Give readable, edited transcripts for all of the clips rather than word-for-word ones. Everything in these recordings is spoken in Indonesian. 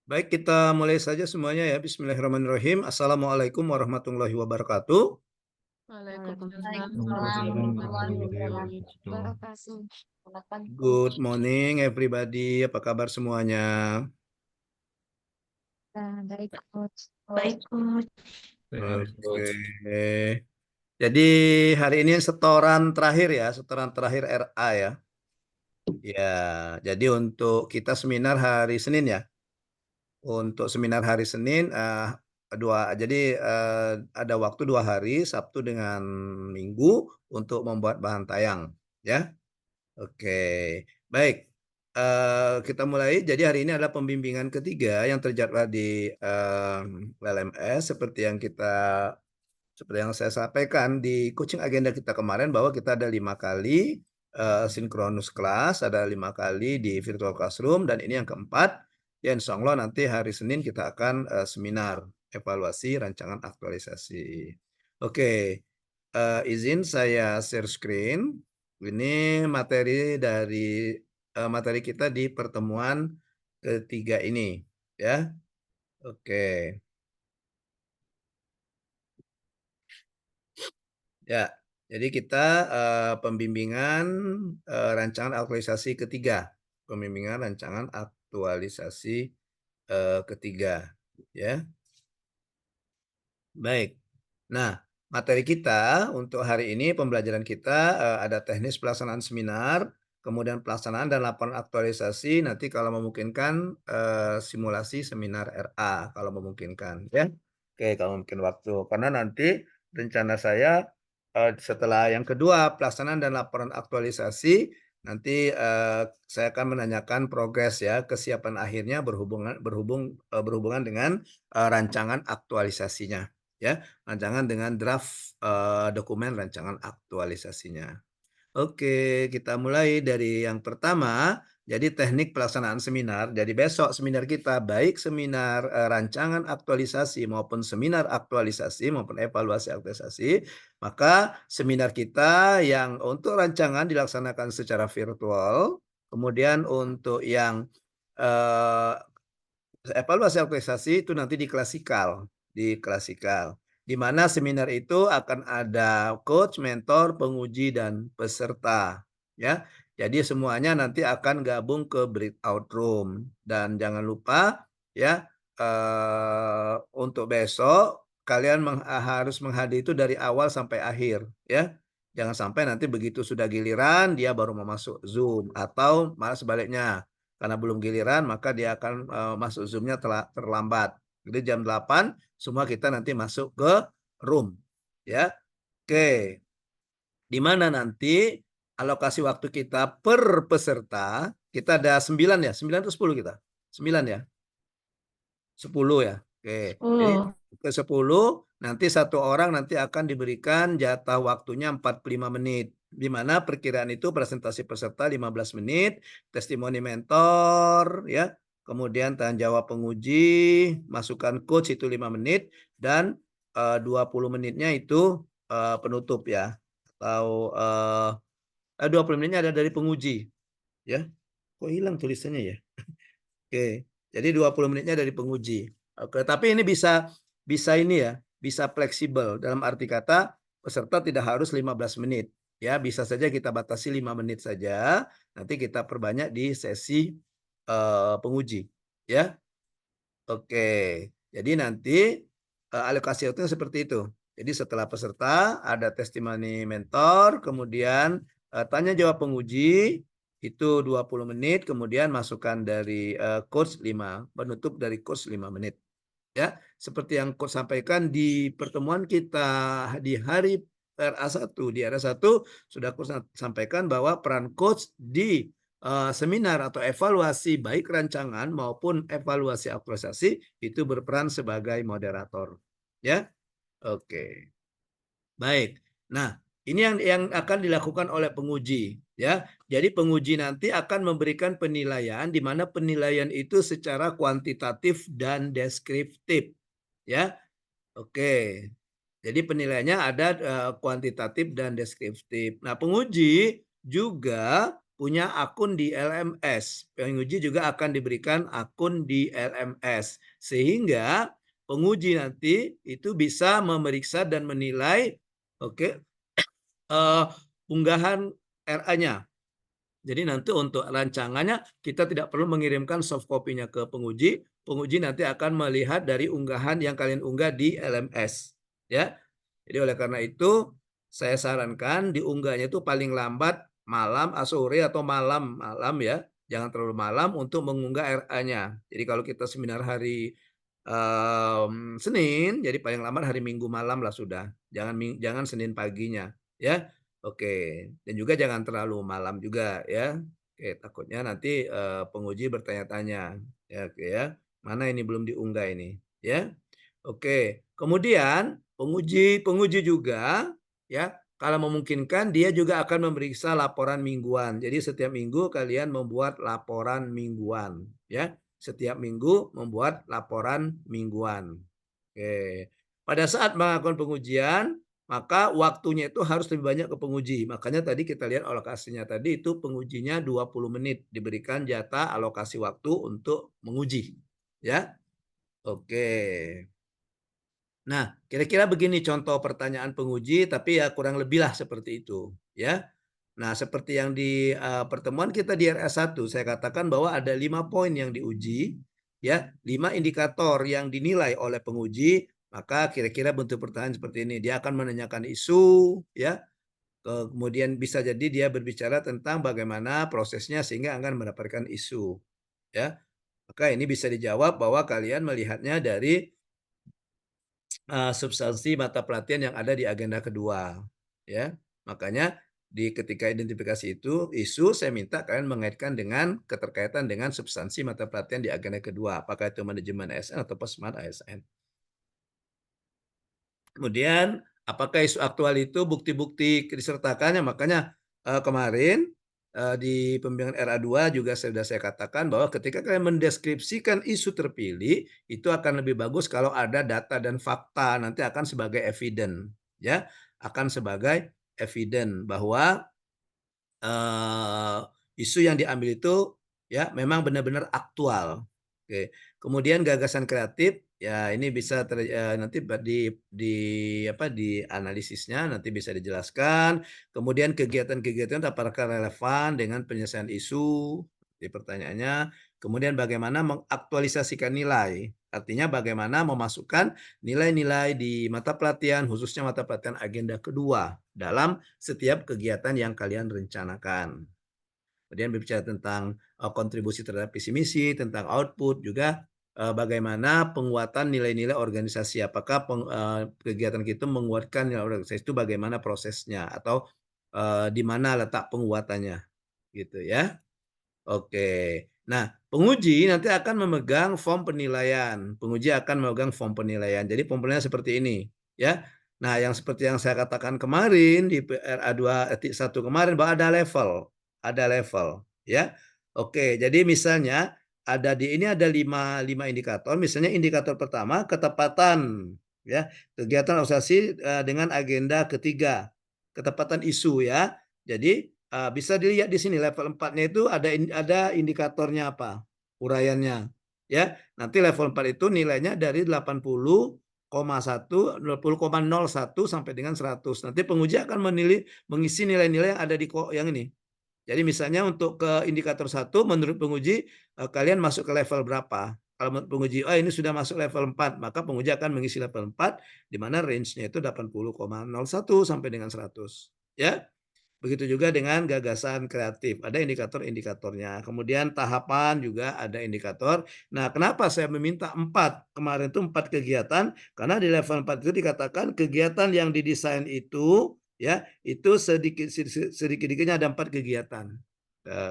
Baik, kita mulai saja semuanya ya. Bismillahirrahmanirrahim. Assalamualaikum warahmatullahi wabarakatuh. Waalaikumsalam Waalaikumsalam warahmatullahi wabarakatuh. Good morning everybody. Apa kabar semuanya? Baik, Coach. Baik, Coach. Oke. Jadi hari ini setoran terakhir ya, setoran terakhir RA ya. Ya, jadi untuk kita seminar hari Senin ya. Untuk seminar hari Senin ada waktu 2 hari, Sabtu dengan Minggu untuk membuat bahan tayang ya. Oke, baik. Kita mulai. Jadi hari ini adalah pembimbingan ketiga yang terjadwal di LMS seperti yang saya sampaikan di coaching agenda kita kemarin bahwa kita ada 5 kali sinkronus kelas, ada 5 kali di virtual classroom, dan ini yang keempat. Ya, insya Allah nanti hari Senin kita akan seminar evaluasi rancangan aktualisasi. Oke, izin saya share screen. Ini materi kita di pertemuan ketiga ini, ya. Oke. Ya, jadi kita pembimbingan rancangan aktualisasi ketiga, pembimbingan rancangan aktualisasi ketiga, ya. Baik. Nah, materi kita untuk hari ini, pembelajaran kita ada teknis pelaksanaan seminar, kemudian pelaksanaan dan laporan aktualisasi, nanti kalau memungkinkan simulasi seminar RA kalau memungkinkan, ya. Oke, kalau mungkin waktu. Karena nanti rencana saya setelah yang kedua pelaksanaan dan laporan aktualisasi, nanti saya akan menanyakan progres ya, kesiapan akhirnya berhubungan dengan rancangan aktualisasinya, ya, rancangan dengan draft dokumen rancangan aktualisasinya. Oke, kita mulai dari yang pertama. Jadi teknik pelaksanaan seminar. Jadi besok seminar kita, baik seminar rancangan aktualisasi maupun seminar aktualisasi maupun evaluasi aktualisasi, maka seminar kita yang untuk rancangan dilaksanakan secara virtual, kemudian untuk yang eh, evaluasi aktualisasi itu nanti di klasikal, di mana seminar itu akan ada coach, mentor, penguji, dan peserta, ya. Jadi semuanya nanti akan gabung ke breakout room, dan jangan lupa ya, untuk besok kalian harus menghadiri itu dari awal sampai akhir, ya. Jangan sampai nanti begitu sudah giliran dia baru mau masuk Zoom, atau malah sebaliknya, karena belum giliran maka dia akan masuk Zoom-nya terlambat. Jadi jam 8 semua kita nanti masuk ke room, ya. Oke. Di mana nanti alokasi waktu kita per peserta, kita ada 9 ya, 9 atau 10 kita? 9 ya? 10 ya. Oke. Jadi 10. ke 10 nanti satu orang nanti akan diberikan jatah waktunya 45 menit. Di mana perkiraan itu presentasi peserta 15 menit, testimoni mentor ya, kemudian tanya jawab penguji, masukan coach itu 5 menit, dan 20 menitnya itu penutup ya. Atau 20 menitnya ada dari penguji ya. Kok hilang tulisannya ya? Oke, jadi 20 menitnya dari penguji. Oke, tapi ini bisa ini ya, bisa fleksibel, dalam arti kata peserta tidak harus 15 menit. Ya, bisa saja kita batasi 5 menit saja, nanti kita perbanyak di sesi penguji, ya. Oke. Jadi nanti alokasi waktunya seperti itu. Jadi setelah peserta ada testimoni mentor, kemudian tanya jawab penguji itu 20 menit, kemudian masukan dari coach 5, penutup dari coach 5 menit. Ya, seperti yang coach sampaikan di pertemuan kita di hari RA1. Di RA1 sudah coach sampaikan bahwa peran coach di seminar atau evaluasi baik rancangan maupun evaluasi aktualisasi itu berperan sebagai moderator. Ya. Oke. Baik. Nah, ini yang akan dilakukan oleh penguji, ya. Jadi penguji nanti akan memberikan penilaian, di mana penilaian itu secara kuantitatif dan deskriptif, ya. Oke. Jadi penilaiannya ada kuantitatif dan deskriptif. Nah, penguji juga punya akun di LMS. Penguji juga akan diberikan akun di LMS. Sehingga penguji nanti itu bisa memeriksa dan menilai, oke, unggahan RA-nya. Jadi nanti untuk rancangannya kita tidak perlu mengirimkan soft copy-nya ke penguji. Penguji nanti akan melihat dari unggahan yang kalian unggah di LMS, ya. Jadi oleh karena itu saya sarankan diunggahnya itu paling lambat malam, sore atau malam ya. Jangan terlalu malam untuk mengunggah RA-nya. Jadi kalau kita seminar hari Senin, jadi paling lambat hari Minggu malam lah sudah. Jangan Senin paginya, ya. Oke, dan juga jangan terlalu malam juga ya. Oke, takutnya nanti penguji bertanya-tanya, ya, oke ya, mana ini belum diunggah ini, ya. Oke, kemudian penguji penguji juga ya, kalau memungkinkan dia juga akan memeriksa laporan mingguan. Jadi setiap minggu kalian membuat laporan mingguan, ya. Setiap minggu membuat laporan mingguan. Oke. Pada saat melakukan pengujian, maka waktunya itu harus lebih banyak ke penguji. Makanya tadi kita lihat alokasinya tadi itu pengujinya 20 menit, diberikan jatah alokasi waktu untuk menguji, ya. Oke. Nah, kira-kira begini contoh pertanyaan penguji, tapi ya kurang lebihlah seperti itu, ya. Nah, seperti yang di pertemuan kita di RS1, saya katakan bahwa ada 5 poin yang diuji, ya, 5 indikator yang dinilai oleh penguji, maka kira-kira bentuk pertanyaan seperti ini. Dia akan menanyakan isu, ya, kemudian bisa jadi dia berbicara tentang bagaimana prosesnya sehingga akan mendapatkan isu, ya. Maka ini bisa dijawab bahwa kalian melihatnya dari substansi mata pelatihan yang ada di agenda kedua, ya. Makanya ketika identifikasi itu isu, saya minta kalian mengaitkan dengan keterkaitan dengan substansi mata pelatihan di agenda kedua, apakah itu manajemen ASN atau smart ASN. Kemudian apakah isu aktual itu bukti-bukti disertakannya, makanya kemarin di pembimbingan RA2 juga sudah saya katakan bahwa ketika kalian mendeskripsikan isu terpilih, itu akan lebih bagus kalau ada data dan fakta, nanti akan sebagai evidence, ya, akan sebagai evidence bahwa isu yang diambil itu ya memang benar-benar aktual. Oke. Kemudian gagasan kreatif ya ini bisa nanti di analisisnya nanti bisa dijelaskan. Kemudian kegiatan-kegiatan apakah relevan dengan penyelesaian isu di pertanyaannya. Kemudian bagaimana mengaktualisasikan nilai. Artinya bagaimana memasukkan nilai-nilai di mata pelatihan khususnya mata pelatihan agenda kedua dalam setiap kegiatan yang kalian rencanakan. Kemudian berbicara tentang kontribusi terhadap visi misi, tentang output juga bagaimana penguatan nilai-nilai organisasi. Apakah kegiatan kita menguatkan nilai organisasi itu bagaimana prosesnya atau di mana letak penguatannya gitu ya. Oke. Nah, penguji nanti akan memegang form penilaian. Penguji akan memegang form penilaian. Jadi form penilaian seperti ini, ya. Nah, yang seperti yang saya katakan kemarin di PRA 2.1 kemarin bahwa ada level, ya. Oke, jadi misalnya ada 5 indikator. Misalnya indikator pertama ketepatan, ya. Kegiatan organisasi dengan agenda ketiga, ketepatan isu ya. Jadi bisa dilihat di sini level 4-nya itu ada indikatornya apa, uraiannya, ya. Nanti level 4 itu nilainya dari 80,1 sampai dengan 100. Nanti penguji akan mengisi nilai-nilai yang ada di yang ini. Jadi misalnya untuk ke indikator 1 menurut penguji kalian masuk ke level berapa. Kalau menurut penguji, oh ini sudah masuk level 4, maka penguji akan mengisi level 4 di mana range-nya itu 80,01 sampai dengan 100, ya. Begitu juga dengan gagasan kreatif, ada indikator-indikatornya. Kemudian tahapan juga ada indikator. Nah, kenapa saya meminta 4? Kemarin itu 4 kegiatan, karena di level 4 itu dikatakan kegiatan yang didesain itu, ya, itu sedikit-sedikitnya ada 4 kegiatan.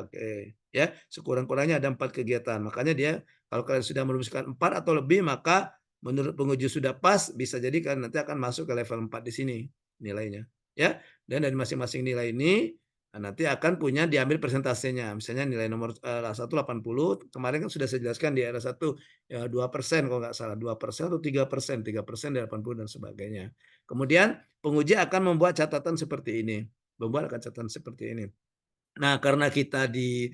Oke, ya, sekurang-kurangnya ada 4 kegiatan. Makanya dia kalau kalian sudah merumuskan 4 atau lebih, maka menurut penguji sudah pas, bisa jadi kan nanti akan masuk ke level 4 di sini nilainya, ya. Dan dari masing-masing nilai ini nanti akan punya diambil persentasenya. Misalnya nilai nomor 1 80, kemarin kan sudah saya jelaskan di RS1 ya 2% kalau nggak salah, 2% atau 3%, 3% dari 80 dan sebagainya. Kemudian penguji akan membuat catatan seperti ini. Membuat catatan seperti ini. Nah, karena kita di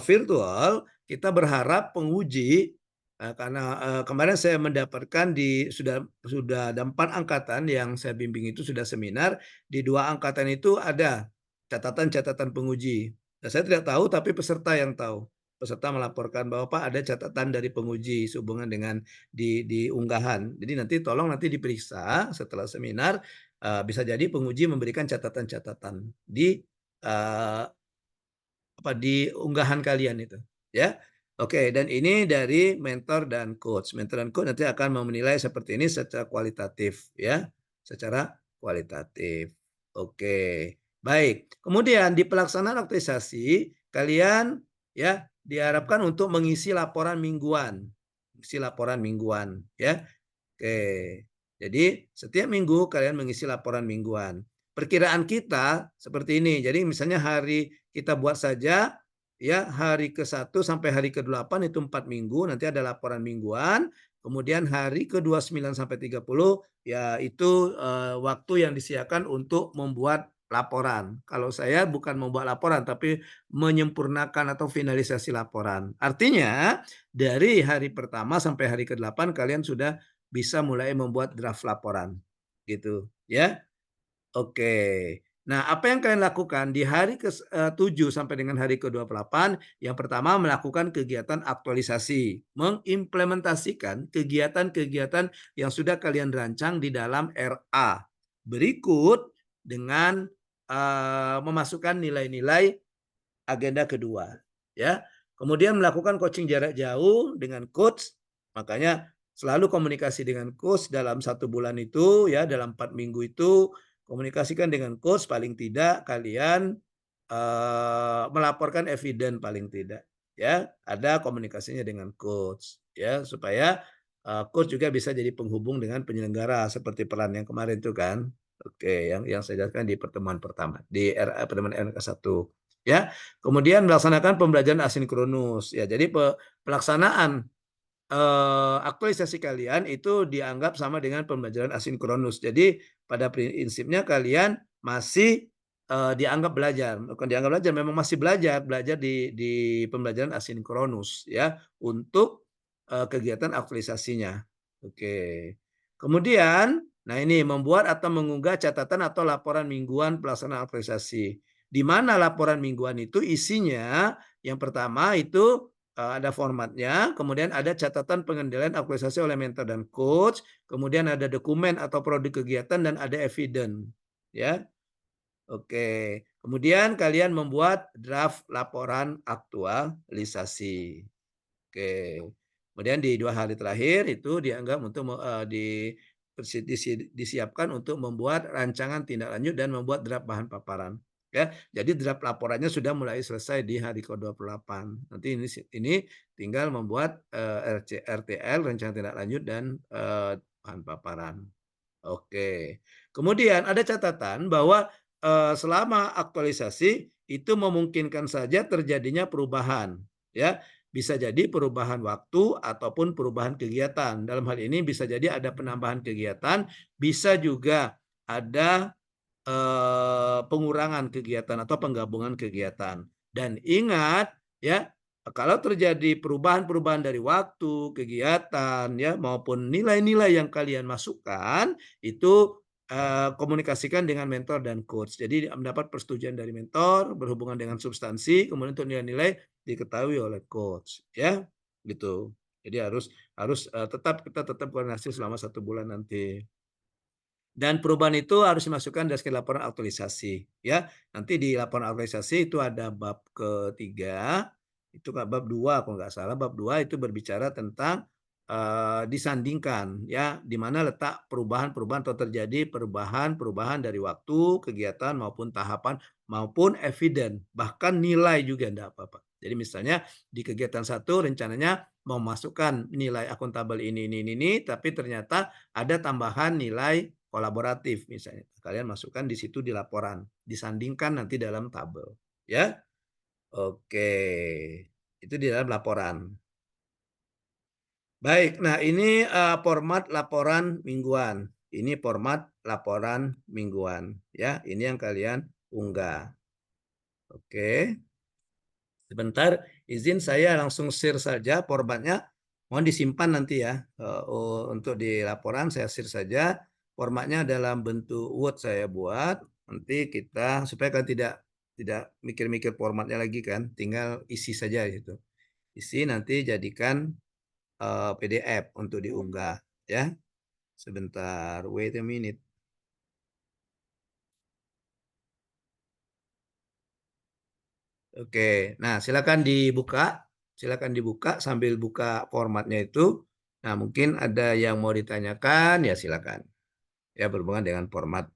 virtual, kita berharap penguji karena kemarin saya mendapatkan sudah ada 4 angkatan yang saya bimbing itu sudah seminar, di 2 angkatan itu ada catatan-catatan penguji. Nah, saya tidak tahu tapi peserta yang tahu. Peserta melaporkan bahwa, "Pak, ada catatan dari penguji sehubungan dengan di unggahan." Jadi nanti diperiksa setelah seminar, bisa jadi penguji memberikan catatan-catatan eee di unggahan kalian itu, ya. Oke, dan ini dari mentor dan coach. Mentor dan coach nanti akan menilai seperti ini secara kualitatif, ya, secara kualitatif. Oke, baik. Kemudian di pelaksanaan aktualisasi, kalian ya diharapkan untuk mengisi laporan mingguan. Isi laporan mingguan, ya. Oke, jadi setiap minggu kalian mengisi laporan mingguan. Perkiraan kita seperti ini. Jadi misalnya hari kita buat saja ya hari ke-1 sampai hari ke-8 itu 4 minggu, nanti ada laporan mingguan. Kemudian hari ke-29 sampai 30 ya itu waktu yang disiapkan untuk membuat laporan. Kalau saya bukan membuat laporan tapi menyempurnakan atau finalisasi laporan. Artinya dari hari pertama sampai hari ke-8 kalian sudah bisa mulai membuat draft laporan, gitu, ya. Oke. Nah, apa yang kalian lakukan di hari ke-7 sampai dengan hari ke-28, yang pertama melakukan kegiatan aktualisasi, mengimplementasikan kegiatan-kegiatan yang sudah kalian rancang di dalam RA. Berikut dengan, memasukkan nilai-nilai agenda kedua, ya. Kemudian melakukan coaching jarak jauh dengan coach, makanya selalu komunikasi dengan coach dalam 1 bulan itu, ya, dalam 4 minggu itu komunikasikan dengan coach paling tidak kalian melaporkan eviden paling tidak, ya, ada komunikasinya dengan coach, ya, supaya coach juga bisa jadi penghubung dengan penyelenggara seperti peran yang kemarin itu kan. Oke, yang saya jelaskan di pertemuan pertama, di RA pertemuan RK1, ya. Kemudian melaksanakan pembelajaran asinkronus. Ya, jadi pelaksanaan aktualisasi kalian itu dianggap sama dengan pembelajaran asinkronus. Jadi pada prinsipnya kalian masih dianggap belajar, bukan dianggap belajar, memang masih belajar, belajar di pembelajaran asinkronus ya untuk kegiatan aktualisasinya. Oke. Kemudian, nah ini membuat atau mengunggah catatan atau laporan mingguan pelaksanaan aktualisasi. Di mana laporan mingguan itu isinya yang pertama itu ada formatnya, kemudian ada catatan pengendalian aktualisasi oleh mentor dan coach, kemudian ada dokumen atau produk kegiatan dan ada eviden, ya. Oke. Kemudian kalian membuat draft laporan aktualisasi. Oke. Kemudian di 2 hari terakhir itu dianggap untuk disiapkan untuk membuat rancangan tindak lanjut dan membuat draft bahan paparan. Ya, jadi draft laporannya sudah mulai selesai di hari ke-28. Nanti ini tinggal membuat RTL, rencana tindak lanjut dan bahan paparan. Oke. Kemudian ada catatan bahwa selama aktualisasi itu memungkinkan saja terjadinya perubahan, ya. Bisa jadi perubahan waktu ataupun perubahan kegiatan. Dalam hal ini bisa jadi ada penambahan kegiatan, bisa juga ada pengurangan kegiatan atau penggabungan kegiatan. Dan ingat ya, kalau terjadi perubahan-perubahan dari waktu, kegiatan ya maupun nilai-nilai yang kalian masukkan itu komunikasikan dengan mentor dan coach. Jadi mendapat persetujuan dari mentor berhubungan dengan substansi, kemudian untuk nilai-nilai diketahui oleh coach ya, gitu. Jadi harus harus kita tetap koordinasi selama 1 bulan nanti. Dan perubahan itu harus dimasukkan dari laporan aktualisasi, ya. Nanti di laporan aktualisasi itu ada bab ketiga, itu bab 2 kalau nggak salah, bab 2 itu berbicara tentang disandingkan, ya, di mana letak perubahan-perubahan atau terjadi perubahan-perubahan dari waktu, kegiatan maupun tahapan maupun eviden, bahkan nilai juga enggak apa-apa. Jadi misalnya di kegiatan 1 rencananya mau masukkan nilai akuntabel ini, tapi ternyata ada tambahan nilai kolaboratif misalnya. Kalian masukkan di situ di laporan, disandingkan nanti dalam tabel, ya. Oke, itu di dalam laporan. Baik, nah ini format laporan mingguan. Ini format laporan mingguan, ya. Ini yang kalian unggah. Oke. Sebentar, izin saya langsung share saja formatnya. Mohon disimpan nanti ya. Untuk di laporan saya share saja. Formatnya dalam bentuk Word saya buat. Nanti kita supaya kan tidak mikir-mikir formatnya lagi kan, tinggal isi saja gitu. Isi nanti jadikan PDF untuk diunggah ya. Sebentar, wait a minute. Oke, nah silakan dibuka sambil buka formatnya itu. Nah, mungkin ada yang mau ditanyakan, ya silakan. Ya, berhubungan dengan format.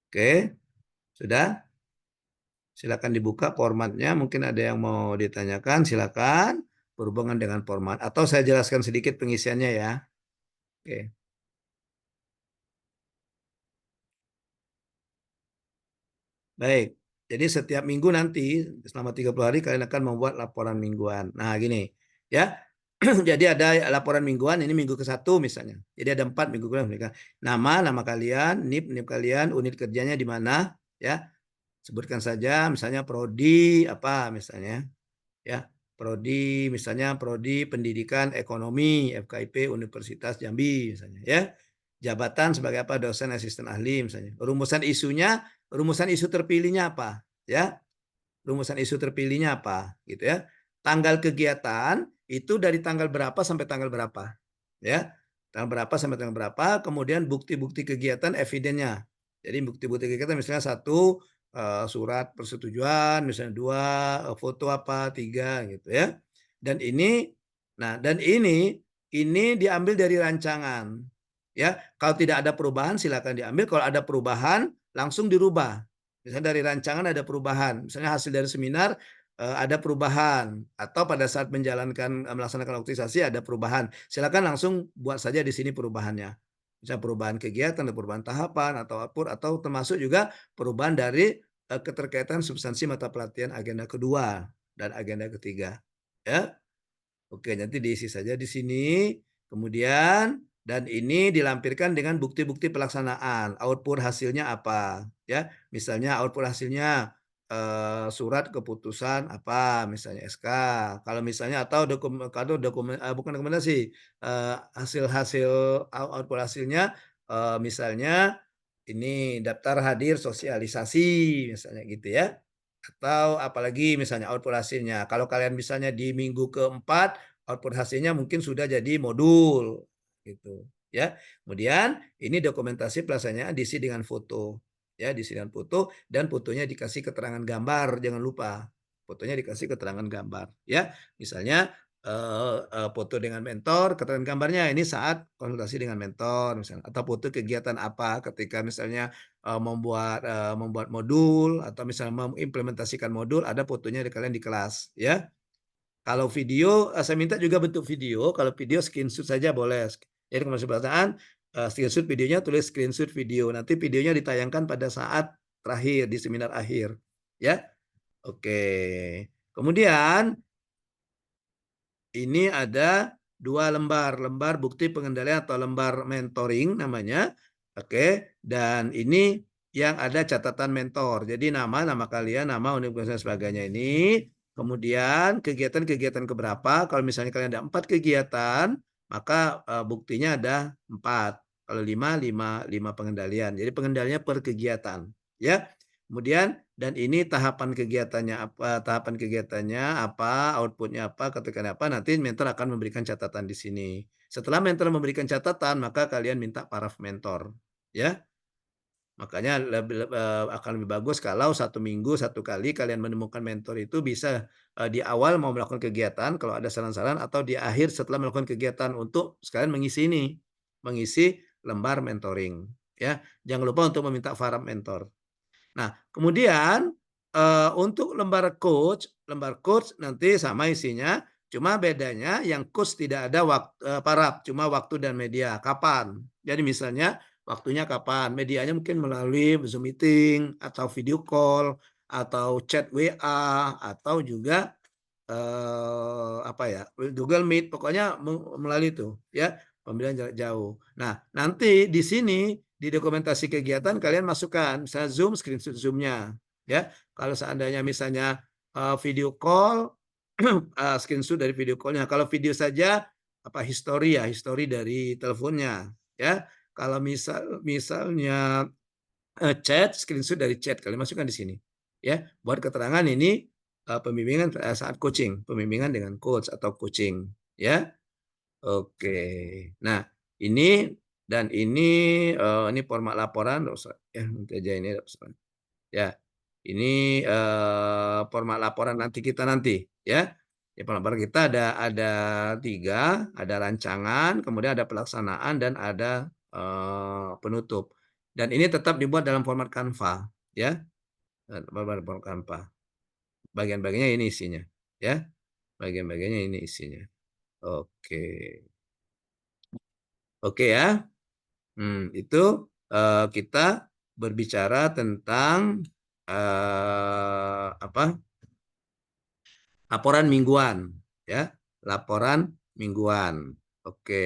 Oke, sudah? Silakan dibuka formatnya. Mungkin ada yang mau ditanyakan, silakan. Berhubungan dengan format. Atau saya jelaskan sedikit pengisiannya ya. Oke. Baik, jadi setiap minggu nanti selama 30 hari kalian akan membuat laporan mingguan. Nah, gini ya. Jadi ada laporan mingguan, ini minggu ke-1 misalnya. Jadi ada 4 minggu ke nama kalian, NIP kalian, unit kerjanya di mana, ya. Sebutkan saja misalnya prodi apa misalnya, ya. Prodi misalnya prodi Pendidikan Ekonomi FKIP Universitas Jambi misalnya, ya. Jabatan sebagai apa? Dosen asisten ahli misalnya. Rumusan isu terpilihnya apa? Ya, rumusan isu terpilihnya apa? Gitu ya. Tanggal kegiatan itu dari tanggal berapa sampai tanggal berapa? Ya, tanggal berapa sampai tanggal berapa? Kemudian bukti-bukti kegiatan, evidennya. Jadi bukti-bukti kegiatan misalnya satu surat persetujuan, misalnya dua foto apa, tiga gitu ya. Dan ini diambil dari rancangan. Ya, kalau tidak ada perubahan silakan diambil. Kalau ada perubahan langsung dirubah. Misalnya dari rancangan ada perubahan, misalnya hasil dari seminar ada perubahan, atau pada saat menjalankan melaksanakan aktualisasi ada perubahan. Silakan langsung buat saja di sini perubahannya. Misalnya perubahan kegiatan, perubahan tahapan atau apapun, atau termasuk juga perubahan dari keterkaitan substansi mata pelatihan agenda kedua dan agenda ketiga. Ya. Oke, nanti diisi saja di sini. Kemudian, dan ini dilampirkan dengan bukti-bukti pelaksanaan. Output hasilnya apa? Ya, misalnya output hasilnya surat keputusan apa, misalnya SK. Kalau misalnya atau dokumen bukan rekomendasi, hasil-hasil output hasilnya misalnya ini daftar hadir sosialisasi misalnya gitu ya. Atau apalagi misalnya output hasilnya. Kalau kalian misalnya di minggu keempat, output hasilnya mungkin sudah jadi modul gitu ya. Kemudian ini dokumentasi pelaksanaan diisi dengan foto ya, diisi dengan foto, dan fotonya dikasih keterangan gambar, jangan lupa. Fotonya dikasih keterangan gambar ya. Misalnya foto dengan mentor, keterangan gambarnya ini saat konsultasi dengan mentor misalnya, atau foto kegiatan apa ketika misalnya membuat modul, atau misalnya mengimplementasikan modul, ada fotonya di kalian di kelas ya. Kalau video saya minta juga bentuk video. Kalau video screenshot saja boleh. Jadi kalau masih pertanyaan screenshot videonya, tulis screenshot video. Nanti videonya ditayangkan pada saat terakhir di seminar akhir ya. Oke. Kemudian ini ada 2 lembar bukti pengendalian atau lembar mentoring namanya. Oke, dan ini yang ada catatan mentor. Jadi nama kalian, nama universitas dan sebagainya ini. Kemudian kegiatan-kegiatan keberapa? Kalau misalnya kalian ada 4 kegiatan, maka buktinya ada 4. Kalau 5 pengendalian. Jadi pengendaliannya per kegiatan. Ya. Kemudian dan ini tahapan kegiatannya apa, outputnya apa, ketikanya apa, nanti mentor akan memberikan catatan di sini. Setelah mentor memberikan catatan, maka kalian minta paraf mentor, ya. Makanya akan lebih bagus kalau 1 minggu 1 kali kalian menemukan mentor itu bisa di awal mau melakukan kegiatan kalau ada saran-saran, atau di akhir setelah melakukan kegiatan untuk sekalian mengisi lembar mentoring, ya. Jangan lupa untuk meminta paraf mentor. Nah, kemudian untuk lembar coach nanti sama isinya, cuma bedanya yang coach tidak ada paraf, cuma waktu dan media. Kapan? Jadi misalnya waktunya kapan? Medianya mungkin melalui Zoom meeting atau video call atau chat WA atau juga apa ya, Google Meet, pokoknya melalui itu ya, pembelajaran jarak jauh. Nah, nanti di sini di dokumentasi kegiatan kalian masukkan misalnya Zoom, screenshot Zoom-nya ya. Kalau seandainya misalnya video call, screenshot dari video call-nya. Kalau video saja histori dari teleponnya ya. Kalau misalnya chat, screenshot dari chat kalian masukkan di sini ya. Buat keterangan ini pembimbingan saat coaching, pembimbingan dengan coach atau coaching ya. Oke. Nah, ini dan ini format laporan ya, nanti aja ini ya. Ini format laporan nanti ya. Ya, format laporan kita ada 3, ada rancangan, kemudian ada pelaksanaan dan ada penutup. Dan ini tetap dibuat dalam format Canva ya. Format Canva. Bagian-bagiannya ini isinya ya. Bagian-bagiannya ini isinya. Oke. Oke ya. Itu kita berbicara tentang apa? Laporan mingguan, ya. Laporan mingguan. Oke.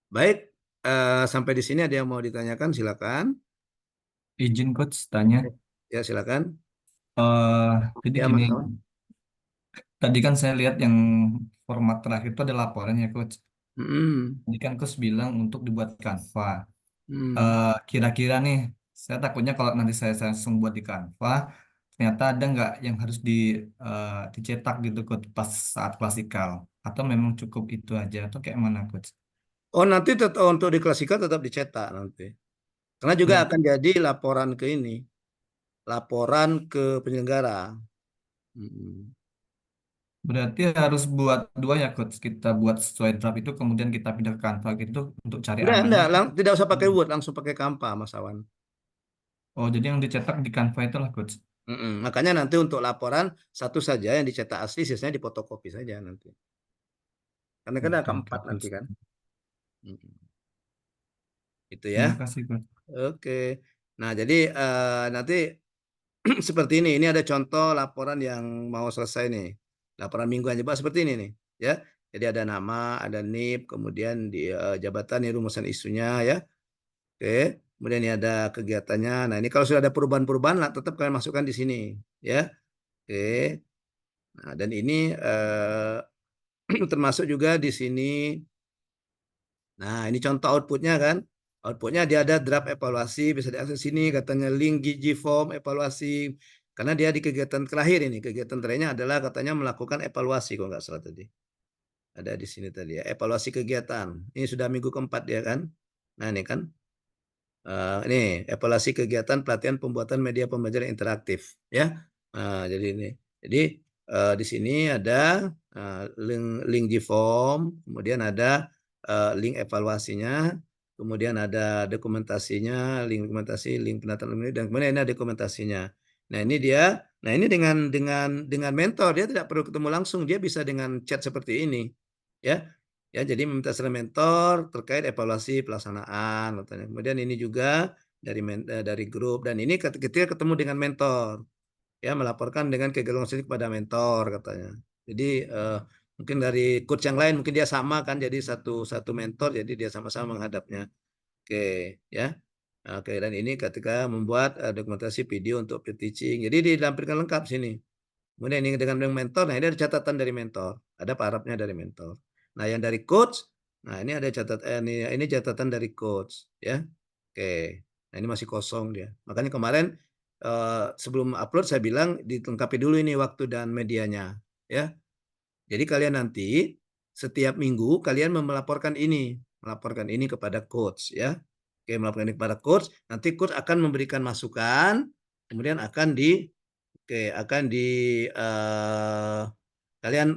Baik, sampai di sini ada yang mau ditanyakan, silakan. Izin coach tanya. Ya, silakan. Jadi Ya, gini, Mas Awan. tadi kan saya lihat yang format terakhir itu ada laporan ya coach. Mm, Tadi kan coach bilang untuk dibuat Canva. mm. Kira-kira nih, saya takutnya kalau nanti saya langsung buat di Canva, ternyata ada nggak yang harus dicetak gitu coach pas saat klasikal? Atau memang cukup itu aja? Atau kayak mana coach? Oh, nanti tetap untuk di klasikal tetap dicetak nanti. Karena juga Berarti akan jadi laporan ke ini, laporan ke penyelenggara. Mm. berarti harus buat dua ya coach. Kita buat sesuai draft itu, kemudian kita pindah ke Canva gitu untuk cari Enggak, amannya. tidak usah pakai Word, langsung pakai Canva, Mas Awan. Oh, jadi yang dicetak di Canva itulah coach. Makanya nanti untuk laporan satu saja yang dicetak asli, sisanya difotokopi saja nanti. Karena kan ada Oke, oke, keempat nanti coach. kan. Mm-mm. Itu ya. Terima kasih coach. Oke. Nah, jadi nanti seperti ini. Ini ada contoh laporan yang mau selesai nih. Laporan mingguan coba seperti ini nih, ya. Jadi ada nama, ada NIP, kemudian di jabatan ini rumusan isunya ya. Oke. Kemudian ini ada kegiatannya. Nah, ini kalau sudah ada perubahan-perubahan lah tetap kalian masukkan di sini, ya. Oke. Nah, dan ini termasuk juga di sini. Nah, ini contoh outputnya kan. Outputnya dia ada draft evaluasi, bisa diakses sini, katanya link Gigi Form evaluasi. Karena dia di kegiatan terakhir ini, kegiatan terakhirnya adalah katanya melakukan evaluasi, kalau nggak salah tadi. Ada di sini tadi ya, evaluasi kegiatan. Ini sudah minggu keempat dia kan. Nah, ini kan. Ini evaluasi kegiatan pelatihan pembuatan media pembelajaran interaktif ya. Jadi ini. Jadi di sini ada link link Gform, kemudian ada link evaluasinya, kemudian ada dokumentasinya, link dokumentasi, link penataan ini dan kemudian ini ada dokumentasinya. Nah, ini dia. Nah, ini dengan mentor dia tidak perlu ketemu langsung, dia bisa dengan chat seperti ini. Ya. Ya, jadi meminta saran mentor terkait evaluasi pelaksanaan katanya. Kemudian ini juga dari grup dan ini ketika ketemu dengan mentor ya melaporkan dengan kegagalan kepada mentor katanya. Jadi mungkin dari coach yang lain mungkin dia sama kan jadi satu satu mentor jadi dia sama-sama menghadapnya. Oke, ya. Oke, dan ini ketika membuat dokumentasi video untuk teaching. Jadi dilampirkan lengkap sini. Kemudian ini dengan mentor, nah ini ada catatan dari mentor, ada paragrafnya dari mentor. Nah yang dari coach, nah ini ada catatan ini catatan dari coach, ya. Oke, nah ini masih kosong dia. Makanya kemarin sebelum upload saya bilang dilengkapi dulu ini waktu dan medianya, ya. Jadi kalian nanti setiap minggu kalian melaporkan ini kepada coach, ya. Oke, melaporkan ini kepada coach, nanti coach akan memberikan masukan, kemudian akan di kalian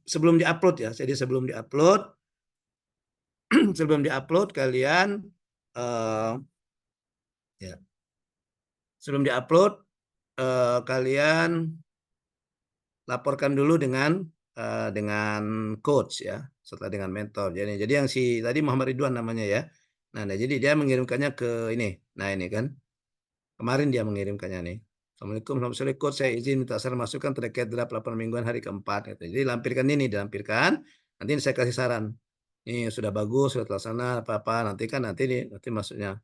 sebelum diupload ya. Jadi sebelum diupload kalian uh, ya kalian laporkan dulu dengan coach ya, setelah dengan mentor. Jadi yang si tadi Muhammad Ridwan namanya ya. Nah, jadi dia mengirimkannya ke ini. Nah, ini kan. Kemarin dia mengirimkannya nih. Assalamualaikum, selamat sore coach. Saya izin minta saran masukan terkait draft laporan mingguan hari keempat. Gitu. Jadi dilampirkan. Nanti saya kasih saran. Ini sudah bagus, sudah terlaksana apa-apa. Nanti masuknya.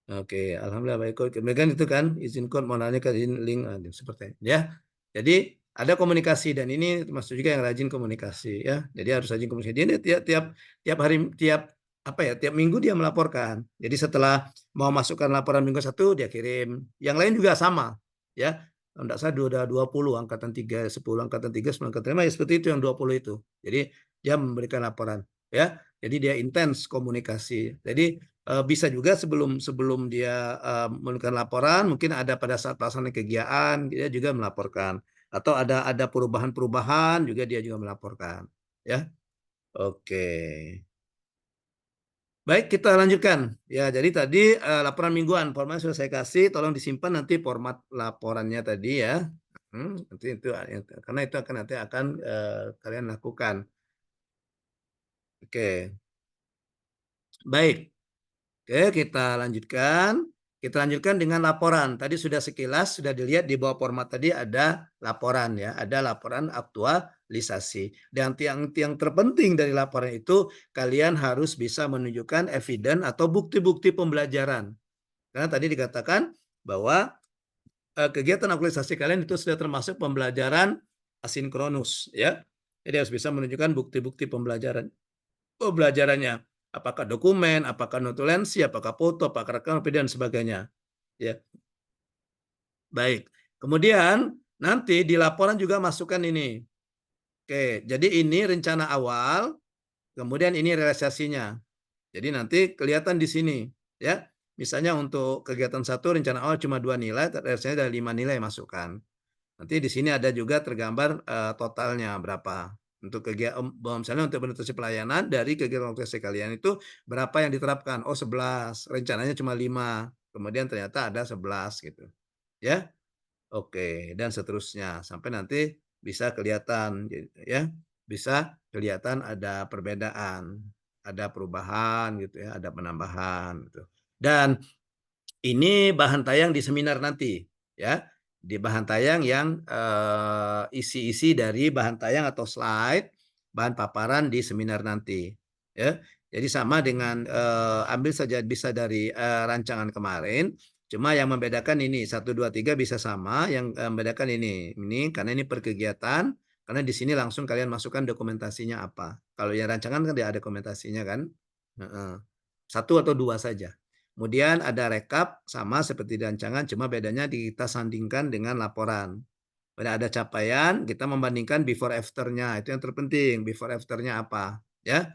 Oke, alhamdulillah baik. Kemudian itu kan izin code modalnya ke izin link seperti itu ya. Jadi ada komunikasi dan ini termasuk juga yang rajin komunikasi ya. Jadi harus rajin komunikasi. Dia tiap hari tiap minggu dia melaporkan. Jadi setelah mau masukkan laporan minggu 1 dia kirim. Yang lain juga sama ya. Kalau enggak saya udah 20 angkatan 3, 10 angkatan 3, 10 angkatan 5 ya seperti itu yang 20 itu. Jadi dia memberikan laporan ya. Jadi dia intens komunikasi. Jadi bisa juga sebelum dia memberikan laporan, mungkin ada pada saat pelaksanaan kegiatan dia juga melaporkan, atau ada perubahan-perubahan juga dia juga melaporkan, ya. Oke. Baik, kita lanjutkan. Ya, jadi tadi laporan mingguan, formatnya sudah saya kasih, tolong disimpan nanti format laporannya tadi ya. Nanti itu karena itu nanti akan kalian lakukan. Oke. Baik. Oke, kita lanjutkan. Kita lanjutkan dengan laporan. Tadi sudah sekilas, sudah dilihat di bawah format tadi ada laporan ya, ada laporan aktualisasi. Dan yang terpenting dari laporan itu, kalian harus bisa menunjukkan evidence atau bukti-bukti pembelajaran. Karena tadi dikatakan bahwa kegiatan aktualisasi kalian itu sudah termasuk pembelajaran asinkronus ya. Jadi harus bisa menunjukkan bukti-bukti pembelajarannya. Apakah dokumen, apakah notulensi, apakah foto, apakah rekaman video dan sebagainya. Ya. Baik. Kemudian nanti di laporan juga masukkan ini. Oke, jadi ini rencana awal, kemudian ini realisasinya. Jadi nanti kelihatan di sini, ya. Misalnya untuk kegiatan 1 rencana awal cuma 2 nilai, realisasinya ada 5 nilai masukkan. Nanti di sini ada juga tergambar totalnya berapa. Untuk kegiatan misalnya untuk penetrasi pelayanan dari kegiatan organisasi kalian itu berapa yang diterapkan? Oh 11, rencananya cuma 5. Kemudian ternyata ada 11 gitu. Ya. Oke, dan seterusnya sampai nanti bisa kelihatan gitu ya. Bisa kelihatan ada perbedaan, ada perubahan gitu ya, ada penambahan gitu. Dan ini bahan tayang di seminar nanti, ya. Di bahan tayang yang isi-isi dari bahan tayang atau slide, bahan paparan di seminar nanti, ya. Jadi sama dengan ambil saja bisa dari rancangan kemarin, cuma yang membedakan ini 1, 2, 3 bisa sama, yang membedakan ini karena ini per kegiatan, karena di sini langsung kalian masukkan dokumentasinya apa. Kalau yang rancangan kan tidak ada dokumentasinya kan. Heeh. 1 atau 2 saja. Kemudian ada rekap sama seperti di rancangan, cuma bedanya kita sandingkan dengan laporan. Pada ada capaian, kita membandingkan before after-nya. Itu yang terpenting, before after-nya apa, ya.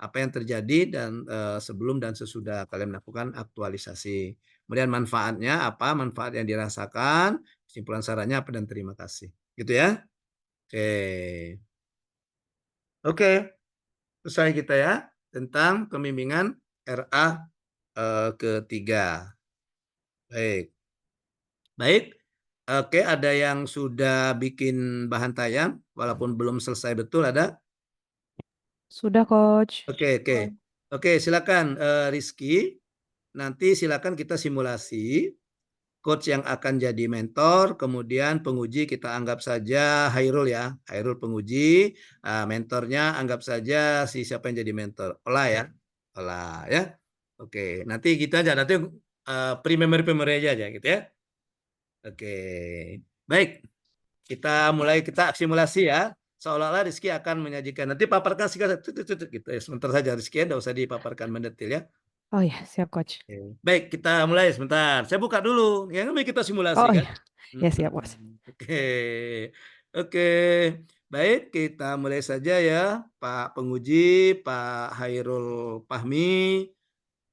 Apa yang terjadi dan sebelum dan sesudah kalian melakukan aktualisasi. Kemudian manfaatnya apa, manfaat yang dirasakan, kesimpulan sarannya apa dan terima kasih. Gitu ya. Oke. Oke, selesai kita ya tentang pembimbingan RA ketiga. Baik. Baik. Oke, ada yang sudah bikin bahan tayang walaupun belum selesai betul ada? Sudah, Coach. Oke. Oke, silakan Rizky. Nanti silakan kita simulasi coach yang akan jadi mentor, kemudian penguji kita anggap saja Hairul ya. Hairul penguji, mentornya anggap saja siapa yang jadi mentor. Olah ya. Olah ya. Oke, nanti kita aja nanti pre-memory aja gitu ya. Oke, baik. Kita simulasi ya. Seolah-olah Rizky akan menyajikan. Nanti paparkan singkat gitu ya. Sebentar saja Rizky, tidak usah dipaparkan mendetil ya. Oh ya, siap, Coach. Oke. Baik, kita mulai sebentar. Saya buka dulu. Yang ini kita simulasi Oh kan. ya, ya siap, Coach. Oke, oke. Baik, kita mulai saja ya, Pak Penguji, Pak Hairul Fahmi.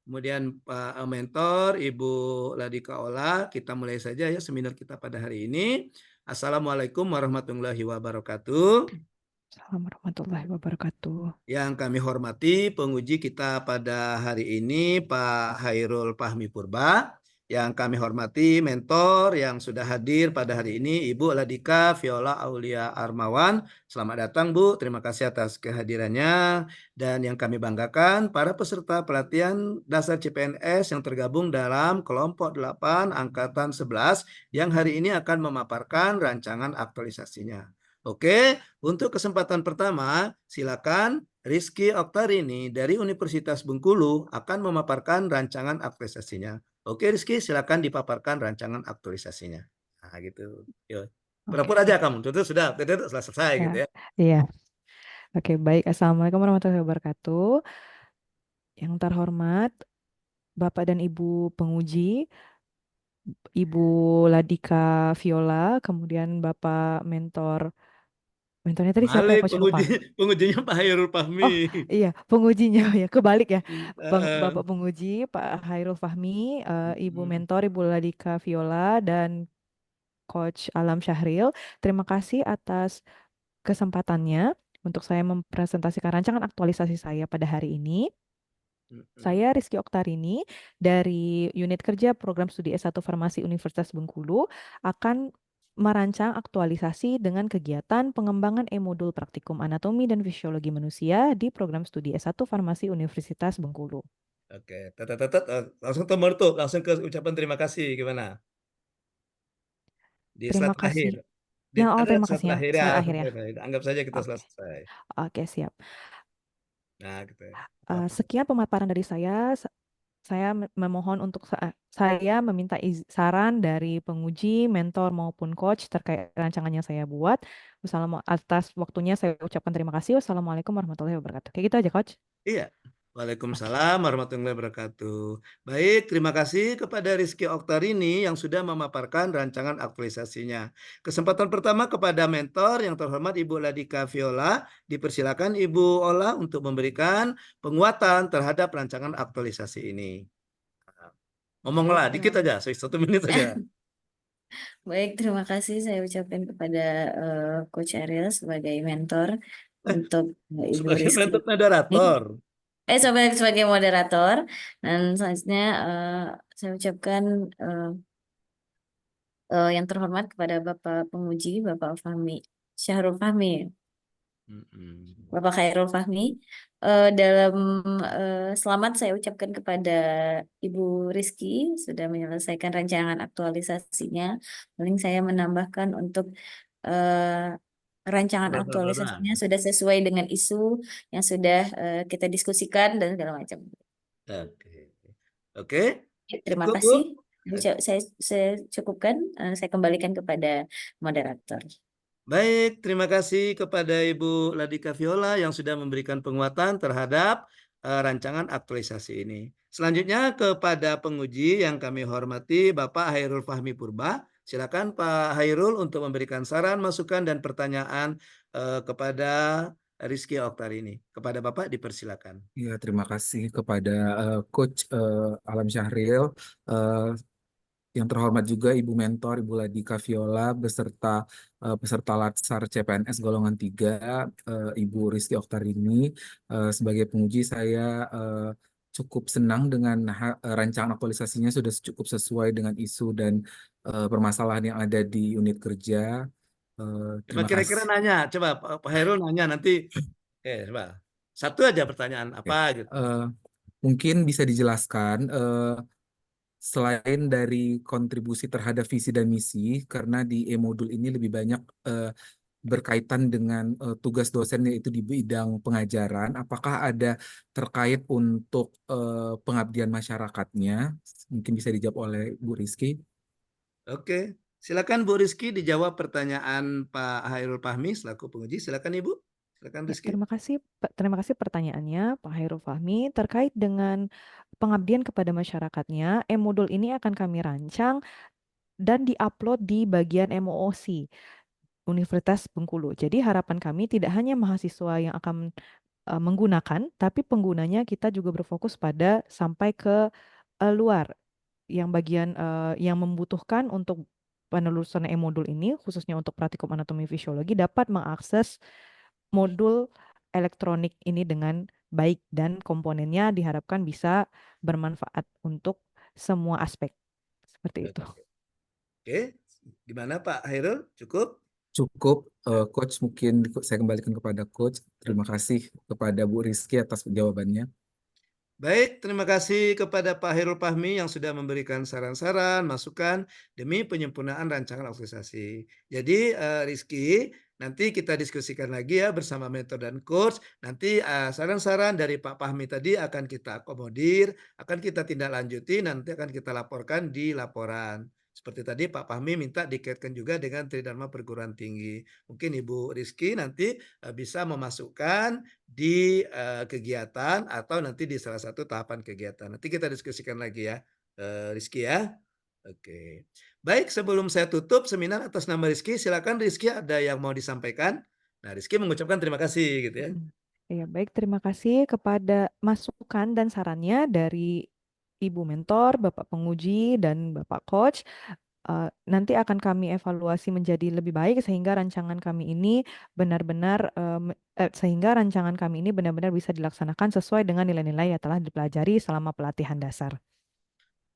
Kemudian Pak Mentor, Ibu Ladika Ola, kita mulai saja ya seminar kita pada hari ini. Assalamualaikum warahmatullahi wabarakatuh. Assalamualaikum warahmatullahi wabarakatuh. Yang kami hormati penguji kita pada hari ini Pak Hairul Fahmi Purba. Yang kami hormati mentor yang sudah hadir pada hari ini Ibu Ladika Viola Aulia Armawan. Selamat datang Bu, terima kasih atas kehadirannya. Dan yang kami banggakan para peserta pelatihan dasar CPNS yang tergabung dalam kelompok 8 angkatan 11 yang hari ini akan memaparkan rancangan aktualisasinya. Oke, untuk kesempatan pertama silakan Rizky Oktarini dari Universitas Bengkulu akan memaparkan rancangan aktualisasinya. Oke Rizky, silakan dipaparkan rancangan aktualisasinya. Nah gitu. Yo. Oke, Pura-pura aja kamu, itu sudah selesai ya, gitu ya. iya. Oke, baik. Assalamualaikum warahmatullahi wabarakatuh. Yang terhormat Bapak dan Ibu penguji, Ibu Ladika Viola, kemudian Bapak mentornya tadi siapa ya, Balik Coach? Lupa. pengujinya Pak Hairul Oh, Fahmi. iya, pengujinya ya, kebalik ya. Heeh. Bapak penguji Pak Hairul Fahmi, Ibu Mm-mm. mentor Ibu Ladika Viola dan Coach Alam Syahril. Terima kasih atas kesempatannya untuk saya mempresentasikan rancangan aktualisasi saya pada hari ini. Mm-mm. Saya Rizky Oktarini dari Unit Kerja Program Studi S1 Farmasi Universitas Bengkulu akan merancang aktualisasi dengan kegiatan pengembangan e-modul praktikum anatomi dan fisiologi manusia di program studi S1 Farmasi Universitas Bengkulu. Oke, langsung nomor tuh, langsung ke ucapan terima kasih gimana? Di Terima slide terakhir. kasih. Ya, oh, Ada terima slide kasih ya. terakhir ya, Slide akhir ya. anggap saja kita Oke, selesai. oke, siap. Nah, gitu ya. Sekian pemaparan dari saya. Saya memohon untuk saya meminta saran dari penguji, mentor maupun coach terkait rancangan yang saya buat. Atas waktunya saya ucapkan terima kasih. Wassalamualaikum warahmatullahi wabarakatuh. Kayak gitu aja, coach. Iya. Oke. Waalaikumsalam warahmatullahi wabarakatuh. Baik, terima kasih kepada Rizky Oktarini yang sudah memaparkan rancangan aktualisasinya. Kesempatan pertama kepada mentor yang terhormat Ibu Ladika Viola. Dipersilakan Ibu Ola untuk memberikan penguatan terhadap rancangan aktualisasi ini. Ngomonglah dikit aja, 1 menit saja. Baik, terima kasih saya ucapkan kepada Coach Ariel sebagai mentor untuk Ibu Sebagai Rizky ini. moderator. Sebagai moderator, dan selanjutnya saya ucapkan yang terhormat kepada Bapak penguji, Bapak Syahrul Fahmi, Mm-mm. Bapak Khairul Fahmi. Dalam selamat saya ucapkan kepada Ibu Rizky sudah menyelesaikan rancangan aktualisasinya. Paling saya menambahkan untuk rancangan Saudara-saudara. aktualisasinya sudah sesuai dengan isu yang sudah kita diskusikan dan segala macam. Oke. Oke, Ya, terima cukup Bu. kasih. Saya cukupkan. Saya kembalikan kepada moderator. Baik, terima kasih kepada Ibu Ladika Viola yang sudah memberikan penguatan terhadap rancangan aktualisasi ini. Selanjutnya kepada penguji yang kami hormati Bapak Hairul Fahmi Purba. Silakan Pak Hairul untuk memberikan saran, masukan, dan pertanyaan kepada Rizky Oktarini. Kepada Bapak dipersilakan. Ya, terima kasih kepada Coach Alam Syahril, eh, yang terhormat juga Ibu Mentor, Ibu Ladika Viola, beserta peserta Latsar CPNS golongan 3, Ibu Rizky Oktarini. Sebagai penguji, saya cukup senang dengan rancangan aktualisasinya sudah cukup sesuai dengan isu dan permasalahan yang ada di unit kerja. Coba Terima kira-kira kasih. nanya, coba Pak Hairul nanya nanti. Coba satu aja pertanyaan Oke. apa gitu. Mungkin bisa dijelaskan, selain dari kontribusi terhadap visi dan misi, karena di e-modul ini lebih banyak berkaitan dengan tugas dosen yaitu di bidang pengajaran, apakah ada terkait untuk pengabdian masyarakatnya? Mungkin bisa dijawab oleh Bu Rizky. Oke, silakan Bu Rizky dijawab pertanyaan Pak Hairul Fahmi selaku penguji. Silakan Ibu. Silakan Ya, Rizky. terima kasih pertanyaannya Pak Hairul Fahmi terkait dengan pengabdian kepada masyarakatnya. E-modul ini akan kami rancang dan diupload di bagian MOOC Universitas Bengkulu. Jadi harapan kami tidak hanya mahasiswa yang akan menggunakan, tapi penggunanya kita juga berfokus pada sampai ke luar yang bagian yang membutuhkan untuk penelusuran e-modul ini, khususnya untuk praktikum anatomi fisiologi, dapat mengakses modul elektronik ini dengan baik dan komponennya diharapkan bisa bermanfaat untuk semua aspek. Seperti itu. Oke, gimana Pak Hairul? Cukup? Cukup, Coach, mungkin saya kembalikan kepada Coach. Terima kasih kepada Bu Rizky atas jawabannya. Baik, terima kasih kepada Pak Hairul Fahmi yang sudah memberikan saran-saran, masukan demi penyempurnaan rancangan aktualisasi. Jadi Rizky, nanti kita diskusikan lagi ya bersama mentor dan coach. Nanti saran-saran dari Pak Fahmi tadi akan kita akomodir, akan kita tindak lanjuti, nanti akan kita laporkan di laporan. Seperti tadi Pak Fahmi minta dikaitkan juga dengan Tridharma Perguruan Tinggi. Mungkin Ibu Rizky nanti bisa memasukkan di kegiatan atau nanti di salah satu tahapan kegiatan. Nanti kita diskusikan lagi ya, Rizky ya. Oke. Baik, sebelum saya tutup seminar atas nama Rizky, silakan Rizky ada yang mau disampaikan. Nah, Rizky mengucapkan terima kasih gitu ya. Ya, baik, terima kasih kepada masukan dan sarannya dari Ibu Mentor, Bapak Penguji, dan Bapak Coach. Nanti akan kami evaluasi menjadi lebih baik sehingga rancangan kami ini benar-benar bisa dilaksanakan sesuai dengan nilai-nilai yang telah dipelajari selama pelatihan dasar.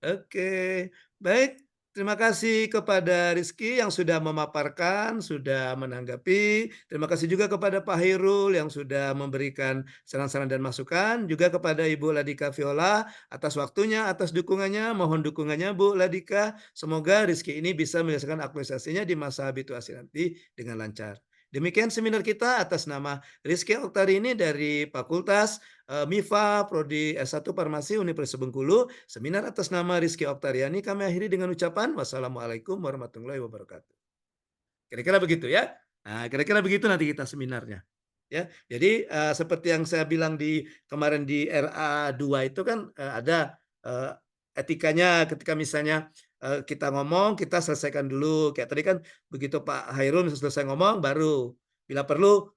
Oke, baik. Terima kasih kepada Rizky yang sudah memaparkan, sudah menanggapi. Terima kasih juga kepada Pak Hairul yang sudah memberikan saran-saran dan masukan. Juga kepada Ibu Ladika Viola atas waktunya, atas dukungannya. Mohon dukungannya Bu Ladika. Semoga Rizky ini bisa menyelesaikan aktualisasinya di masa habituasi nanti dengan lancar. Demikian seminar kita atas nama Rizky Oktarini dari Fakultas MIFA Prodi S1 Farmasi Universitas Bengkulu. Seminar atas nama Rizky Oktariani kami akhiri dengan ucapan wassalamualaikum warahmatullahi wabarakatuh. Kira-kira begitu ya. Nah, kira-kira begitu nanti kita seminarnya. Ya, jadi seperti yang saya bilang kemarin di RA2 itu kan ada etikanya ketika misalnya kita ngomong, kita selesaikan dulu. Kayak tadi kan begitu Pak Hairul selesai ngomong, baru bila perlu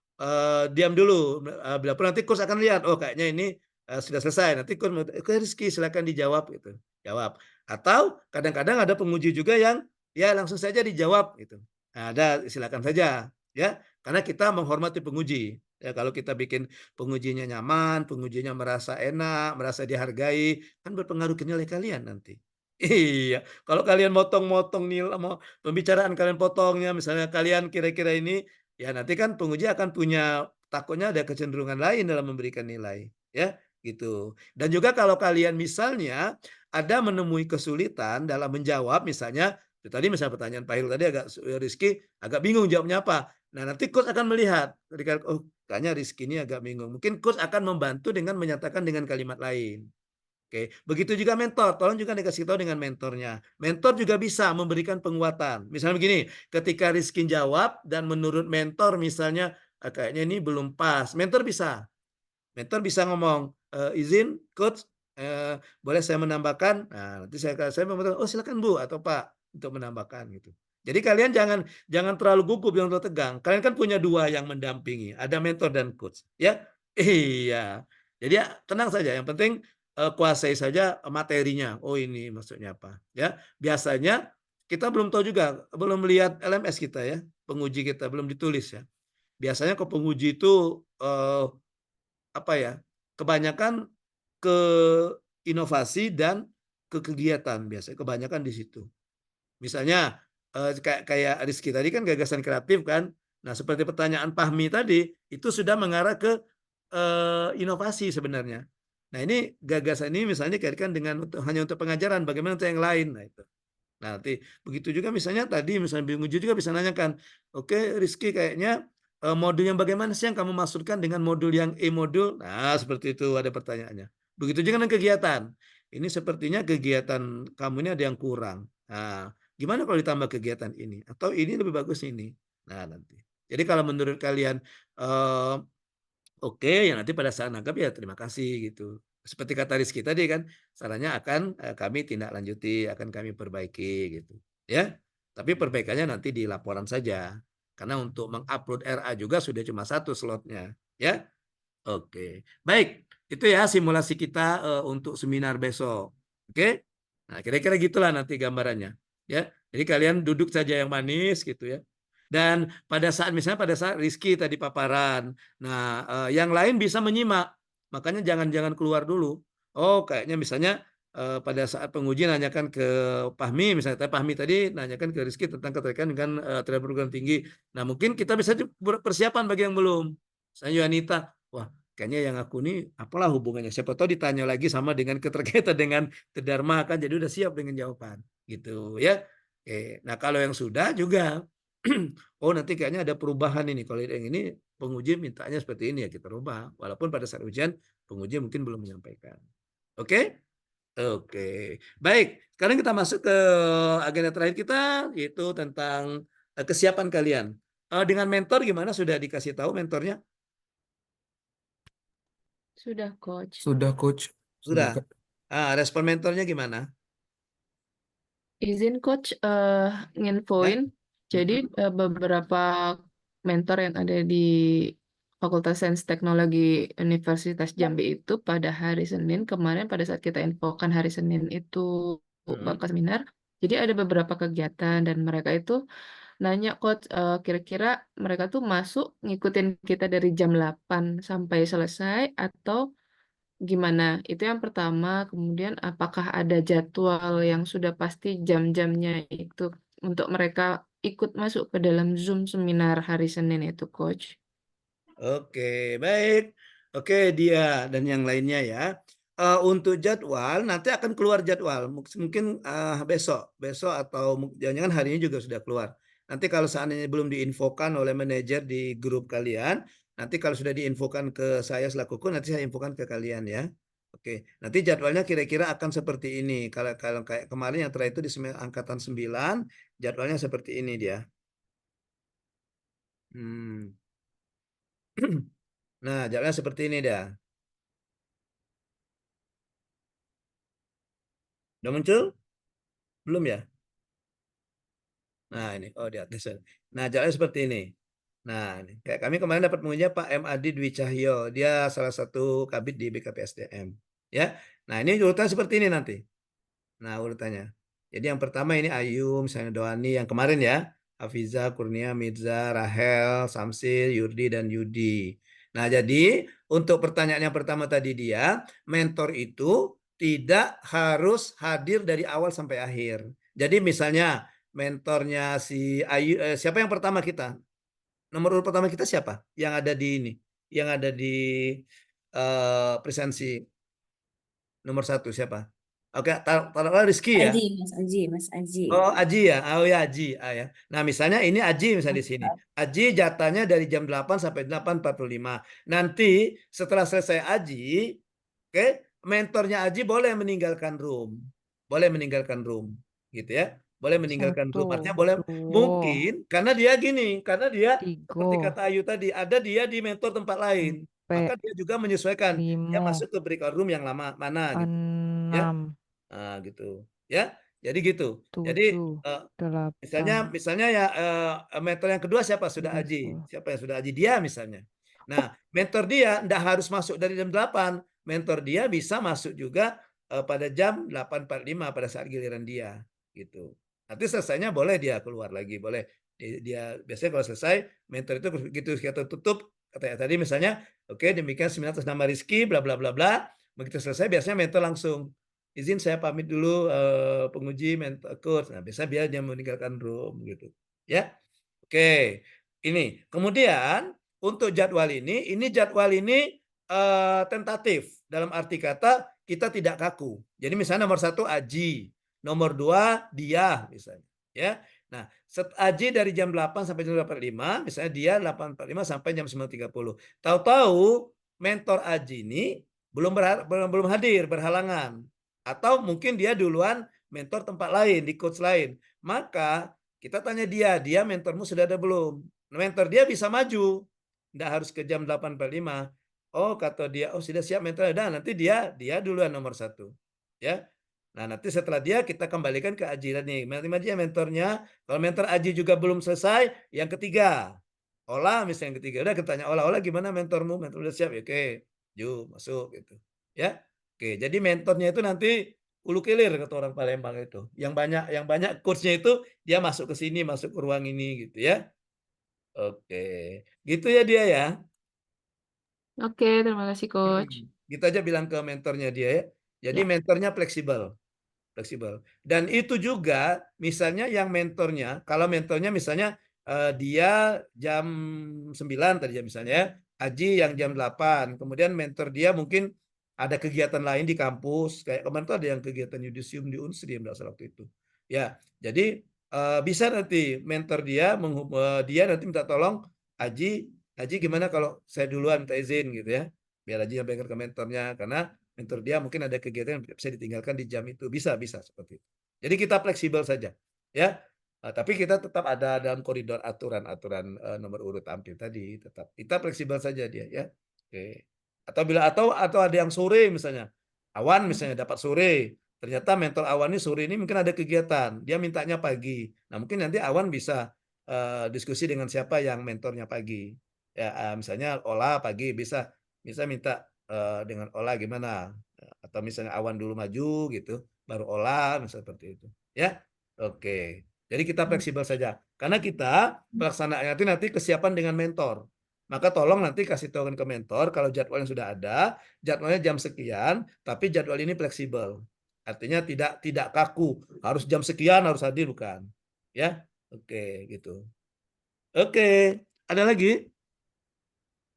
diam dulu. Bila perlu nanti coach akan lihat, oh kayaknya ini sudah selesai. Nanti coach, Rizky silakan dijawab gitu. Jawab. Atau kadang-kadang ada penguji juga yang ya langsung saja dijawab gitu. Nah, ada silakan saja ya, karena kita menghormati penguji. Ya, kalau kita bikin pengujinya nyaman, pengujinya merasa enak, merasa dihargai, kan berpengaruh ke nilai kalian nanti. Iya, kalau kalian motong-motong nilai, mau pembicaraan kalian potongnya, misalnya kalian kira-kira ini, ya nanti kan penguji akan punya takutnya ada kecenderungan lain dalam memberikan nilai, ya gitu. Dan juga kalau kalian misalnya ada menemui kesulitan dalam menjawab, misalnya tadi misalnya pertanyaan Pak Hil tadi agak Rizky agak bingung jawabnya apa. Nah nanti coach akan melihat, ketika oh kayaknya Rizky ini agak bingung. Mungkin coach akan membantu dengan menyatakan dengan kalimat lain. Oke, begitu juga mentor, tolong juga dikasih tahu dengan mentornya. Mentor juga bisa memberikan penguatan. Misalnya begini, ketika Rizky jawab dan menurut mentor misalnya kayaknya ini belum pas, mentor bisa ngomong, izin coach, boleh saya menambahkan? Nah, nanti saya memberitahu, oh silakan Bu atau Pak untuk menambahkan gitu. Jadi kalian jangan terlalu gugup, jangan terlalu tegang. Kalian kan punya dua yang mendampingi, ada mentor dan coach, ya. Iya. Jadi ya, tenang saja. Yang penting kuasai saja materinya. Oh ini maksudnya apa? Ya. Biasanya kita belum tahu juga, belum melihat LMS kita ya, penguji kita belum ditulis ya. Biasanya ke penguji itu apa ya? Kebanyakan ke inovasi dan ke kegiatan biasanya kebanyakan di situ. Misalnya kayak Rizky tadi kan gagasan kreatif kan. Nah, seperti pertanyaan Fahmi tadi itu sudah mengarah ke inovasi sebenarnya. Nah, ini gagasan ini misalnya kaitkan dengan hanya untuk pengajaran, bagaimana untuk yang lain. Nah, itu. Nah, nanti begitu juga misalnya tadi misalnya bingung juga bisa nanyakan, oke Rizky kayaknya modul yang bagaimana sih yang kamu maksudkan dengan modul yang e-modul? Nah, seperti itu ada pertanyaannya. Begitu juga dengan kegiatan. Ini sepertinya kegiatan kamu ini ada yang kurang. Nah, gimana kalau ditambah kegiatan ini? Atau ini lebih bagus ini? Nah, nanti. Jadi kalau menurut kalian oke, ya nanti pada saat nangkap ya terima kasih gitu. Seperti kata Rizky tadi kan, sarannya akan kami tindak lanjuti, akan kami perbaiki gitu. Ya, tapi perbaikannya nanti di laporan saja. Karena untuk mengupload RA juga sudah cuma satu slotnya. Ya, oke. Baik, itu ya simulasi kita untuk seminar besok. Oke, nah kira-kira gitulah nanti gambarannya. Ya, jadi kalian duduk saja yang manis gitu ya. Dan pada saat Rizky tadi paparan, nah yang lain bisa menyimak, makanya jangan keluar dulu. Oh kayaknya misalnya pada saat penguji nanyakan ke Fahmi, misalnya Fahmi tadi nanyakan ke Rizky tentang keterkaitan dengan tenaga perguruan tinggi. Nah mungkin kita bisa persiapan bagi yang belum. Saya Yuanita, wah kayaknya yang aku ini apalah hubungannya. Siapa tahu ditanya lagi sama dengan keterkaitan dengan Tridharma kan, jadi udah siap dengan jawaban gitu ya. Oke. Nah kalau yang sudah juga Oh nanti kayaknya ada perubahan ini. Kalau yang ini penguji mintanya seperti ini ya kita rubah. Walaupun pada saat ujian penguji mungkin belum menyampaikan. Oke? Oke. Baik, sekarang kita masuk ke agenda terakhir kita yaitu tentang kesiapan kalian. Dengan mentor gimana? Sudah dikasih tahu mentornya? Sudah, Coach. Sudah, Coach. Sudah, Sudah. Kak. Respon mentornya gimana? Izin Coach Ya. nginfoin. Jadi beberapa mentor yang ada di Fakultas Sains Teknologi Universitas Jambi itu pada hari Senin kemarin pada saat kita infokan hari Senin itu bakal seminar. Jadi ada beberapa kegiatan dan mereka itu nanya Coach kira-kira mereka tuh masuk ngikutin kita dari jam 8 sampai selesai atau gimana? Itu yang pertama. Kemudian apakah ada jadwal yang sudah pasti jam-jamnya itu untuk mereka ikut masuk ke dalam Zoom seminar hari Senin itu, Coach? Oke, baik. Oke, dia dan yang lainnya ya. Untuk jadwal nanti akan keluar jadwal. Mungkin besok atau jangan-jangan hari ini juga sudah keluar. Nanti kalau seandainya belum diinfokan oleh manajer di grup kalian, nanti kalau sudah diinfokan ke saya selaku kru, nanti saya infokan ke kalian ya. Oke, nanti jadwalnya kira-kira akan seperti ini. Kalau kayak kemarin yang terakhir itu di angkatan 9, jadwalnya seperti ini dia. Hmm. Nah, jadwalnya seperti ini dah. Udah muncul? Belum ya? Nah, ini. Oh, di atas. Nah, jadwalnya seperti ini. Nah, ini. Kayak kami kemarin dapat mengujinya Pak M. Adi Dwi Cahyo. Dia salah satu kabid di BKPSDM. Ya. Nah, ini urutan seperti ini nanti. Nah, urutannya. Jadi yang pertama ini Ayu, misalnya Doani yang kemarin ya. Hafiza, Kurnia, Mirza, Rahel, Samsil, Yurdi, dan Yudi. Nah, jadi untuk pertanyaan yang pertama tadi dia, mentor itu tidak harus hadir dari awal sampai akhir. Jadi misalnya mentornya si Ayu, siapa yang pertama kita? Nomor urut pertama kita siapa? Yang ada di ini, yang ada di presensi nomor 1 siapa? Oke, taruhlah Rizky ya. Aji, Mas Aji, Mas Aji. Oh, Aji ya. Oh ya, Aji. Ya. Nah, misalnya ini Aji misalnya di sini. Aji jatahnya dari jam 8 sampai 8.45. Nanti setelah selesai Aji, oke, mentornya Aji boleh meninggalkan room. Boleh meninggalkan room, gitu ya. Boleh meninggalkan room. Artinya boleh 1, 2, mungkin karena dia gini, karena dia seperti 3, kata Ayu tadi, ada dia di mentor tempat lain. Maka sampai dia juga menyesuaikan. Dia 5, masuk ke breakout room yang lama mana gitu. Ya. 6, Nah, gitu. Ya. Jadi gitu. Jadi 7, misalnya ya mentor yang kedua siapa? Sudah 11, Aji. 12. Siapa yang sudah Aji? Dia misalnya. Nah, mentor dia tidak harus masuk dari jam 8. Mentor dia bisa masuk juga pada jam 8.45 pada saat giliran dia gitu. Nanti selesainya boleh dia keluar lagi, boleh. Dia biasanya kalau selesai mentor itu begitu kita tutup katanya tadi misalnya, oke, demikian seminar atas nama Rizky bla bla bla bla. Begitu selesai biasanya mentor langsung izin saya pamit dulu penguji mentor coach. Nah, biasa biar dia meninggalkan room gitu. Ya. Oke. Ini. Kemudian untuk jadwal ini jadwal ini tentatif. Dalam arti kata kita tidak kaku. Jadi misalnya nomor 1 Aji, nomor 2 dia misalnya. Ya. Nah, Aji dari jam 8 sampai jam 8.45, misalnya dia 8.45 sampai jam 9.30. Tahu-tahu mentor Aji ini belum hadir, berhalangan. Atau mungkin dia duluan mentor tempat lain, di coach lain. Maka kita tanya dia mentormu sudah ada belum? Mentor dia bisa maju. Tidak harus ke jam 8.45. Oh, kata dia, oh sudah siap mentor. Nah, nanti dia duluan nomor 1. Ya. Nah, nanti setelah dia kita kembalikan ke Aji nih. Nanti aja mentornya. Kalau mentor Aji juga belum selesai, yang ketiga. Olah misalnya yang ketiga. Udah kita tanya, Olah gimana mentormu? Mentor udah siap. Ya, oke, yuk masuk gitu. Ya. Oke, jadi mentornya itu nanti ulu kilir kata orang Palembang itu. Yang banyak coachnya itu dia masuk ke sini, masuk ke ruang ini gitu ya. Oke. Gitu ya dia ya. Oke, terima kasih, Coach. Gitu aja bilang ke mentornya dia ya. Jadi Ya. mentornya fleksibel. Dan itu juga misalnya yang mentornya, kalau mentornya misalnya dia jam 9 tadi ya misalnya, Aji yang jam 8. Kemudian mentor dia mungkin ada kegiatan lain di kampus, kayak kemarin tuh ada yang kegiatan yudisium di Unsri yang salah waktu itu. Ya, jadi bisa nanti mentor dia dia nanti minta tolong, Aji gimana kalau saya duluan minta izin gitu ya, biar Aji sampaikan ke mentornya, karena mentor dia mungkin ada kegiatan yang bisa ditinggalkan di jam itu, bisa seperti itu. Jadi kita fleksibel saja, ya. Tapi kita tetap ada dalam koridor aturan nomor urut tampil tadi, tetap kita fleksibel saja dia ya. Oke. Atau ada yang sore misalnya, Awan misalnya dapat sore, ternyata mentor Awan ini sore ini mungkin ada kegiatan, dia mintanya pagi. Nah mungkin nanti Awan bisa diskusi dengan siapa yang mentornya pagi. Ya misalnya Ola pagi bisa minta dengan Ola gimana, atau misalnya Awan dulu maju gitu, baru Ola misalnya seperti itu. Ya, oke. Jadi kita fleksibel saja, karena kita pelaksanaannya itu nanti kesiapan dengan mentor. Maka tolong nanti kasih tahu ke mentor kalau jadwalnya sudah ada, jadwalnya jam sekian, tapi jadwal ini fleksibel. Artinya tidak kaku, harus jam sekian harus hadir, bukan. Ya, oke gitu. Oke, ada lagi?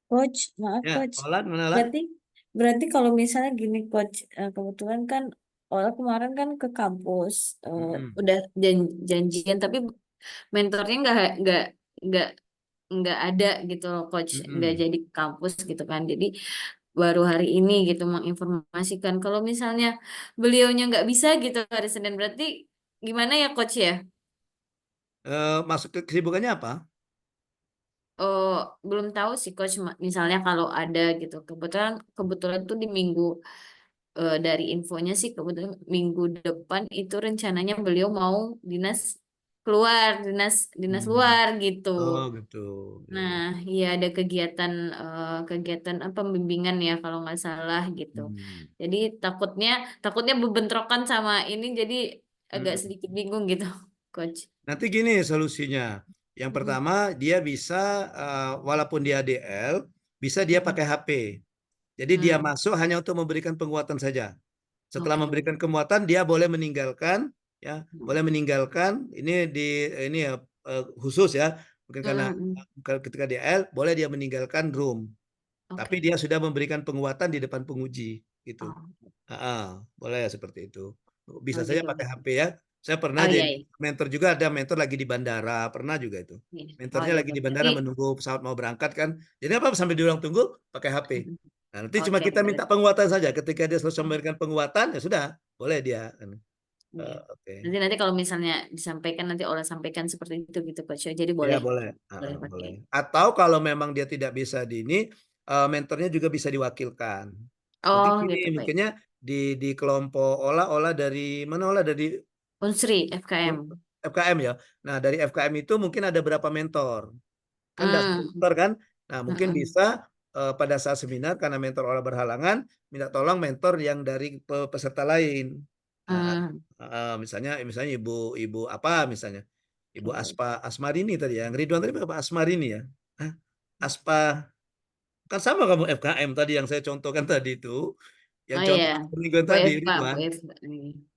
Coach, maaf Ya, Coach. Olan, mana Olan? Berarti kalau misalnya gini Coach, kebetulan kan Ola kemarin kan ke kampus, udah janjian, tapi mentornya nggak nggak ada gitu loh Coach, nggak jadi ke kampus gitu kan. Jadi baru hari ini gitu menginformasikan. Kalau misalnya beliaunya nggak bisa gitu hari Senin, berarti gimana ya Coach ya? Masuk ke kesibukannya apa? Oh, belum tahu sih Coach. Misalnya kalau ada gitu, kebetulan tuh di minggu, dari infonya sih kebetulan minggu depan itu rencananya beliau mau dinas keluar, dinas luar gitu. Oh gitu. Nah, iya ada kegiatan apa pembimbingan ya kalau nggak salah gitu. Jadi takutnya bebentrokan sama ini, jadi agak sedikit bingung gitu, Coach. Nanti gini solusinya. Yang pertama dia bisa walaupun dia DL, bisa dia pakai HP. Jadi dia masuk hanya untuk memberikan penguatan saja. Setelah Oke. memberikan penguatan dia boleh meninggalkan, ya, boleh meninggalkan ini ya, khusus ya. Mungkin karena ketika DL boleh dia meninggalkan room. Tapi Oke. dia sudah memberikan penguatan di depan penguji gitu. Oh, Boleh seperti itu. Bisa oh saja gitu. pakai HP ya. Saya pernah Oh iya, jadi iya. mentor juga, ada mentor lagi di bandara, pernah juga itu. Iya. Oh Mentornya iya, lagi di berarti bandara menunggu pesawat mau berangkat kan. Jadi apa sambil di ruang tunggu pakai HP. Nah, nanti cuma oke, kita minta berarti penguatan saja. Ketika dia selesai memberikan penguatan ya sudah, boleh dia. iya. Oke. Nanti kalau misalnya disampaikan, nanti Olah sampaikan seperti itu gitu Coach. Jadi Ya boleh boleh. pakai. Boleh. Atau kalau memang dia tidak bisa di ini, mentornya juga bisa diwakilkan. Mungkin Oh gini, gitu, baik. mungkinnya di kelompok olah dari mana, olah dari Unsri FKM. FKM ya. Nah dari FKM itu mungkin ada berapa mentor, kan ada Hmm. mentor kan. Nah mungkin Mm-mm. bisa pada saat seminar karena mentor olah berhalangan, minta tolong mentor yang dari peserta lain. Nah, Hmm. misalnya ibu apa misalnya, Ibu Oke. Asmarini tadi ya, yang Ridwan tadi apa Asmarini ya? Hah? Aspa, kan sama kamu FKM tadi yang saya contohkan tadi itu, yang Oh iya, contoh Ridwan Bu tadi Eva, Bu Ridwan. Eva.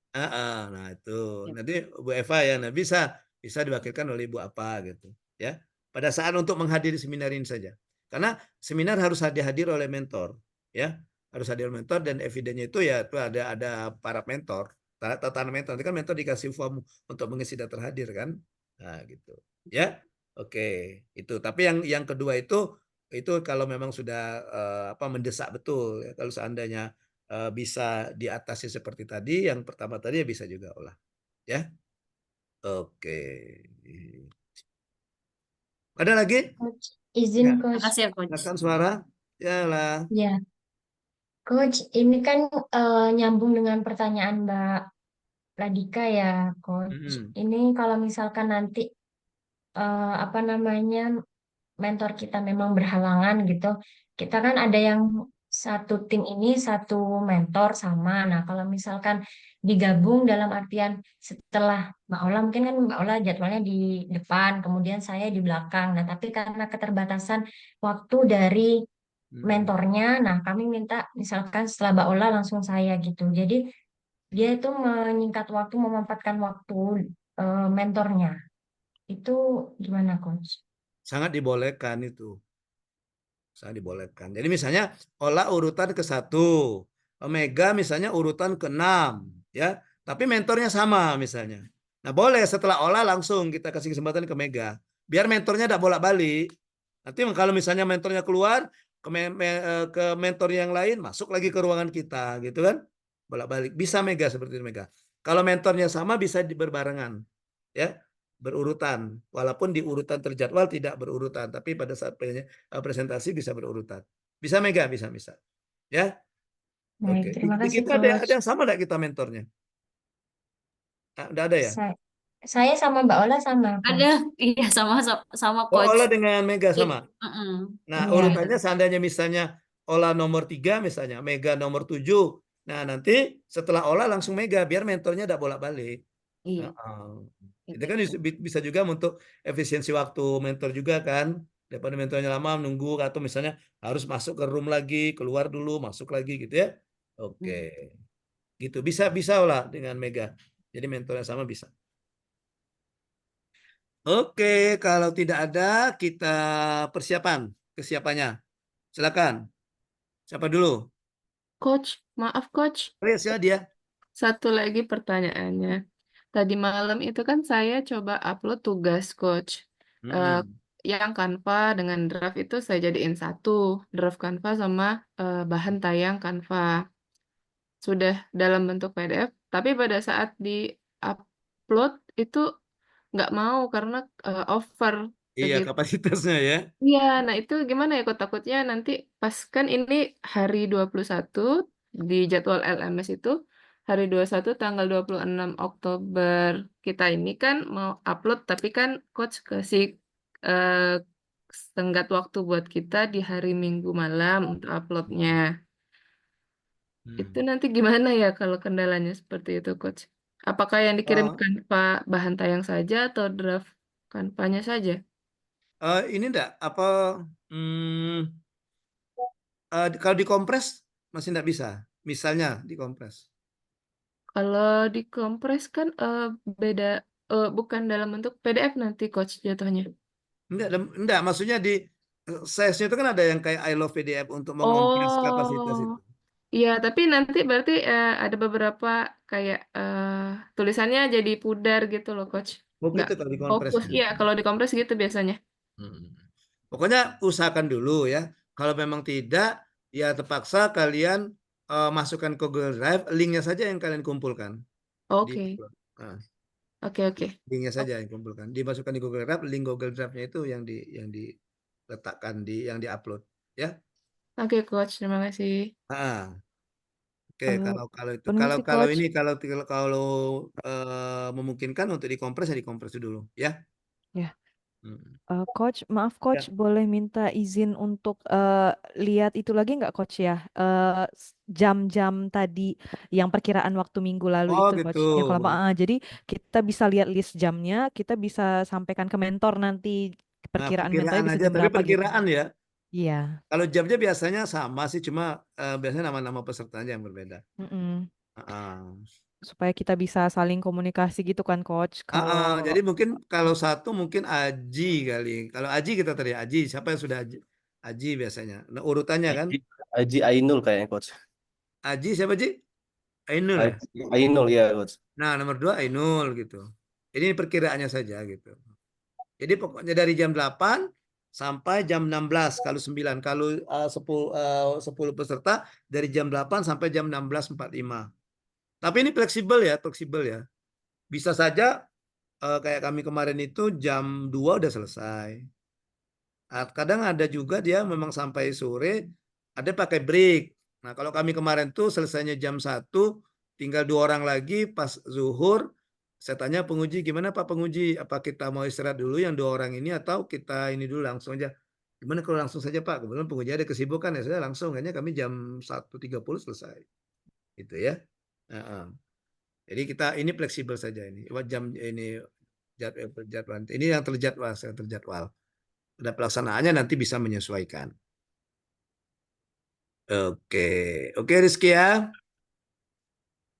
Nah itu Yap. nanti Bu Eva ya, nah bisa diwakilkan oleh Ibu apa gitu ya. Pada saat untuk menghadiri seminar ini saja, karena seminar harus hadir oleh mentor ya, harus hadir mentor dan evidennya itu ya itu ada para mentor, tatanan mentor. Nanti kan mentor dikasih form untuk mengisi daftar hadir kan, nah gitu ya. Oke itu. Tapi yang kedua itu kalau memang sudah apa mendesak betul ya, kalau seandainya bisa diatasi seperti tadi, yang pertama tadi ya bisa juga olah. Ya, oke. Ada lagi? Coach, izin Ya, Coach. Makasih ya Coach. silakan suara. Yalah. Ya, Coach, ini kan nyambung dengan pertanyaan Mbak Radika ya, Coach. Mm-mm. Ini kalau misalkan nanti apa namanya mentor kita memang berhalangan gitu, kita kan ada yang satu tim ini satu mentor sama. Nah, kalau misalkan digabung dalam artian setelah Mbak Ola, mungkin kan Mbak Ola jadwalnya di depan, kemudian saya di belakang. Nah, tapi karena keterbatasan waktu dari Mm-mm. mentornya, nah kami minta misalkan setelah Mbak Ola langsung saya gitu. Jadi dia itu menyingkat waktu, memanfaatkan waktu mentornya. Itu gimana, Coach? Sangat dibolehkan itu. Sangat dibolehkan. Jadi misalnya olah urutan ke-1, Omega misalnya urutan ke-6, ya. Tapi mentornya sama misalnya. Nah, boleh setelah olah langsung kita kasih kesempatan ke Mega. Biar mentornya tidak bolak-balik. Nanti kalau misalnya mentornya keluar ke mentor yang lain, masuk lagi ke ruangan kita, gitu kan? Bolak-balik. Bisa Mega seperti itu Mega. Kalau mentornya sama bisa berbarengan, ya, berurutan. Walaupun di urutan terjadwal tidak berurutan, tapi pada saat presentasi bisa berurutan. Bisa Mega, bisa, bisa. Ya, Baik, oke. terima Di kasih kita Coach. ada yang sama enggak kita mentornya? Enggak ada ya? Saya sama Mbak Ola sama Ada, Coach. iya sama sama Oh, coach. Ola dengan Mega sama. Mm-mm. Nah, Iya. urutannya seandainya misalnya Ola nomor 3 misalnya, Mega nomor 7. Nah, nanti setelah Ola langsung Mega, biar mentornya tidak bolak-balik. Iya, Heeh. Itu kan gitu. bisa juga untuk efisiensi waktu mentor juga kan. Daripada mentornya lama nunggu atau misalnya harus masuk ke room lagi, keluar dulu, masuk lagi gitu ya. Oke. Hmm. Gitu. Bisa Ola dengan Mega. Jadi mentornya sama bisa. Oke, kalau tidak ada kita kesiapannya. Silakan. Siapa dulu? Coach, maaf Coach. Siapa dia? Satu lagi pertanyaannya. Tadi malam itu kan saya coba upload tugas Coach. Eh, Mm-mm. yang Canva dengan draft itu saya jadiin satu. Draft Canva sama bahan tayang Canva. Sudah dalam bentuk PDF, tapi pada saat di upload itu nggak mau karena over Iya, begitu. kapasitasnya ya. Iya, nah itu gimana ya kok takutnya nanti pas kan ini hari 21 di jadwal LMS itu hari 21 tanggal 26 Oktober kita ini kan mau upload tapi kan coach kasih eh, tenggat waktu buat kita di hari Minggu malam untuk uploadnya. Itu Hmm. nanti gimana ya kalau kendalanya seperti itu coach? Apakah yang Oh, dikirimkan Pak bahan tayang saja atau draft kanvanya saja? ini enggak apa hmm, kalau dikompres masih enggak bisa. Misalnya dikompres. Kalau dikompres kan beda, bukan dalam bentuk PDF nanti coach jatuhnya. Enggak, maksudnya di size-nya itu kan ada yang kayak I love PDF untuk mengompres kapasitas Oh, itu. iya tapi nanti berarti ada beberapa kayak tulisannya jadi pudar gitu loh coach. Oh Nggak gitu kalau fokus. dikompresnya. Iya kalau dikompres gitu biasanya. Hmm. Pokoknya usahakan dulu ya. Kalau memang tidak, ya terpaksa kalian masukkan ke Google Drive, linknya saja yang kalian kumpulkan. Di, Oke, nah, oke, oke. linknya saja yang kumpulkan. Dimasukkan di Google Drive, link Google Drive-nya itu yang diletakkan yang diupload. Ya. Oke coach, terima kasih. Ah, oke, Eh, kalau itu, Permisi kalau Coach. ini, kalau memungkinkan untuk dikompres ya dikompres dulu, ya. Ya. Hmm. Coach, maaf Ya. Coach, boleh minta izin untuk lihat itu lagi nggak Coach ya? Jam-jam tadi yang perkiraan waktu minggu lalu Oh itu gitu. Coach. Yang kalau jadi kita bisa lihat list jamnya, kita bisa sampaikan ke mentor nanti Nah, perkiraan mentornya perkiraan bisa aja, jam tapi berapa gitu. perkiraan ya. Iya. Kalau jamnya biasanya sama sih, cuma biasanya nama-nama pesertanya yang berbeda. Mm-mm. Ah, Supaya kita bisa saling komunikasi gitu kan Coach. Kalau jadi mungkin kalau satu mmungkin Aji kali. Kalau Aji kita tadi Aji, siapa yang sudah Aji? Aji biasanya. Nah, urutannya kan. Aji Ainul kayaknya coach. Aji siapa Ji? Ainul ya. Ainul ya coach. Nah, nomor 2 Ainul gitu. Ini perkiraannya saja gitu. Jadi pokoknya dari jam 8 sampai jam 16 kalau 9. Kalau 10 peserta dari jam 8 sampai jam 16.45. Tapi ini fleksibel ya. Bisa saja kayak kami kemarin itu jam 2 udah selesai. Kadang ada juga dia memang sampai sore, ada pakai break. Nah, kalau kami kemarin tuh selesainya jam 1, tinggal 2 orang lagi pas zuhur. Saya tanya penguji, gimana Pak penguji? Apa kita mau istirahat dulu yang 2 orang ini atau kita ini dulu langsung aja? Gimana kalau langsung saja Pak? Kebetulan penguji ada kesibukan ya, saya langsung. Kayaknya kami jam 1.30 selesai. Gitu ya. Heeh. Jadi kita ini fleksibel saja ini. Jam ini jadwal. Ini yang terjadwal. Dan pelaksanaannya nanti bisa menyesuaikan. Oke. Oke Rizky ya.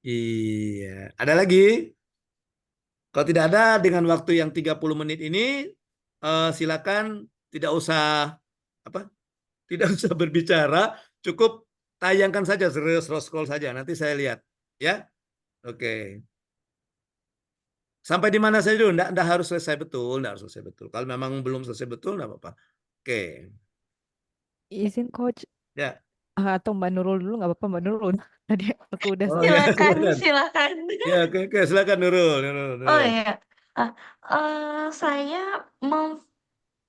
Iya. Ada lagi? Kalau tidak ada dengan waktu yang 30 menit ini silakan tidak usah apa? Tidak usah berbicara, cukup tayangkan saja scroll saja nanti saya lihat ya. Oke. Sampai di mana saja dulu, enggak harus selesai betul, enggak harus selesai betul. Kalau memang belum selesai betul, enggak apa-apa. Oke, Izin coach. ya. Atau Mbak Nurul dulu nggak apa-apa Mbak Nurul. Tadi aku udah Oh ya, selesai. Silakan, silakan. silakan. Ya, oke, silakan Nurul, Oh Nurul. ya, ah, saya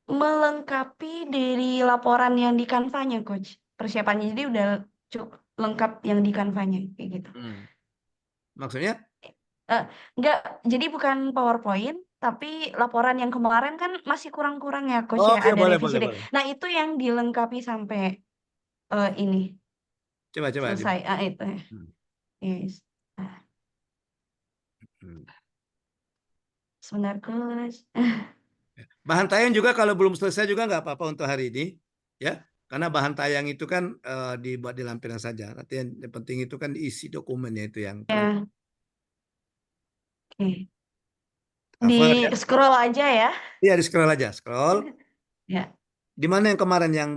melengkapi dari laporan yang di Canva-nya, Coach. Persiapannya jadi udah cukup lengkap yang di Canva-nya kayak gitu. Maksudnya? Enggak, jadi bukan PowerPoint, tapi laporan yang kemarin kan masih kurang-kurang ya, Coach Oh ya, ya, ada boleh, revisi boleh, deh. boleh. Nah, itu yang dilengkapi sampai ini Coba selesai. Itu ya. Hmm. Yes. Sebentar, Coach. Bahan tayang juga kalau belum selesai juga nggak apa-apa untuk hari ini, ya. Karena bahan tayang itu kan dibuat di lampiran saja. Nanti yang penting itu kan isi dokumennya itu yang Ya, oke. Di cover ya. scroll aja ya. Iya, di scroll aja, scroll. Ya. Di mana yang kemarin yang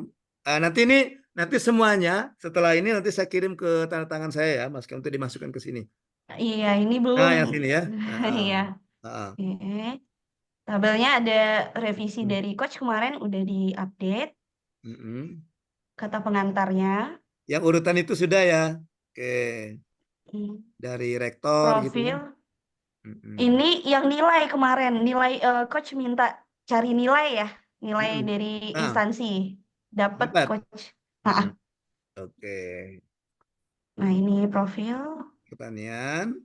nanti semuanya setelah ini nanti saya kirim ke tanda tangan saya ya, Mas, untuk dimasukkan ke sini. Iya, ini Nah, belum. yang sini ya. Iya. Heeh. Oke. Tabelnya ada revisi dari Coach kemarin udah diupdate. Kata pengantarnya. Yang urutan itu sudah ya. Oke. Dari rektor gitu Profil. ya. Ini yang nilai kemarin, nilai Coach minta cari nilai ya, nilai dari instansi. Dapat Coach. Oke. Nah, ini profil. Pertanian.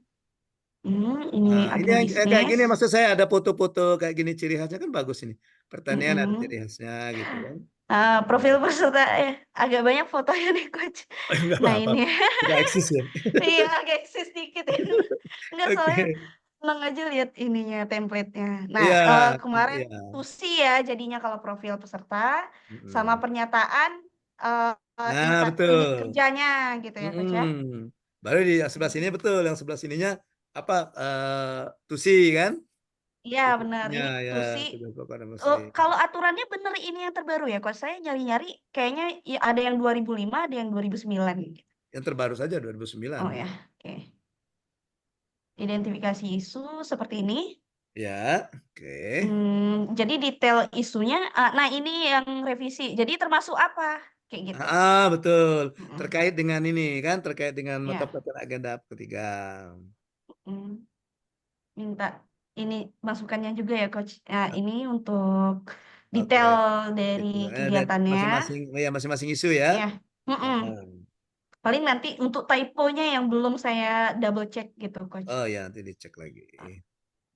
Ini Nah, ini yang kayak agribisnis. gini maksud saya ada foto-foto kayak gini ciri khasnya kan bagus ini. Pertanian ada ciri khasnya gitu kan. Profil peserta ya agak banyak fotonya nih Coach. Enggak Nah apa-apa. ini Enggak eksis ya. iya agak eksis dikit ya. Enggak soalnya Oke. seneng aja lihat ininya template-nya. Nah Iya, kemarin iya. tusi ya jadinya kalau profil peserta sama pernyataan Nah, unit betul. kerjanya gitu ya Coach ya. Baru di sebelah sini betul, yang sebelah sininya apa tusi kan? Iya benar Ya, ini ya, tusi. tugas pokok dan mesin. Kalau aturannya bener ini yang terbaru ya Coach. Saya nyari-nyari kayaknya ya, ada yang 2005, ada yang 2009 gitu. Yang terbaru saja 2009. Oh ya, oke. Identifikasi isu seperti ini. Ya, oke. Jadi detail isunya, nah ini yang revisi. Jadi termasuk apa? Kayak gitu. Betul. Terkait dengan ini kan, terkait dengan mata Ya. pelajaran agenda ketiga. Minta ini masukannya juga ya Coach. Nah, ini untuk detail dari kegiatannya. Masing-masing isu ya. Ya. Paling nanti untuk typo-nya yang belum saya double check gitu Coach. Oh ya, nanti dicek lagi.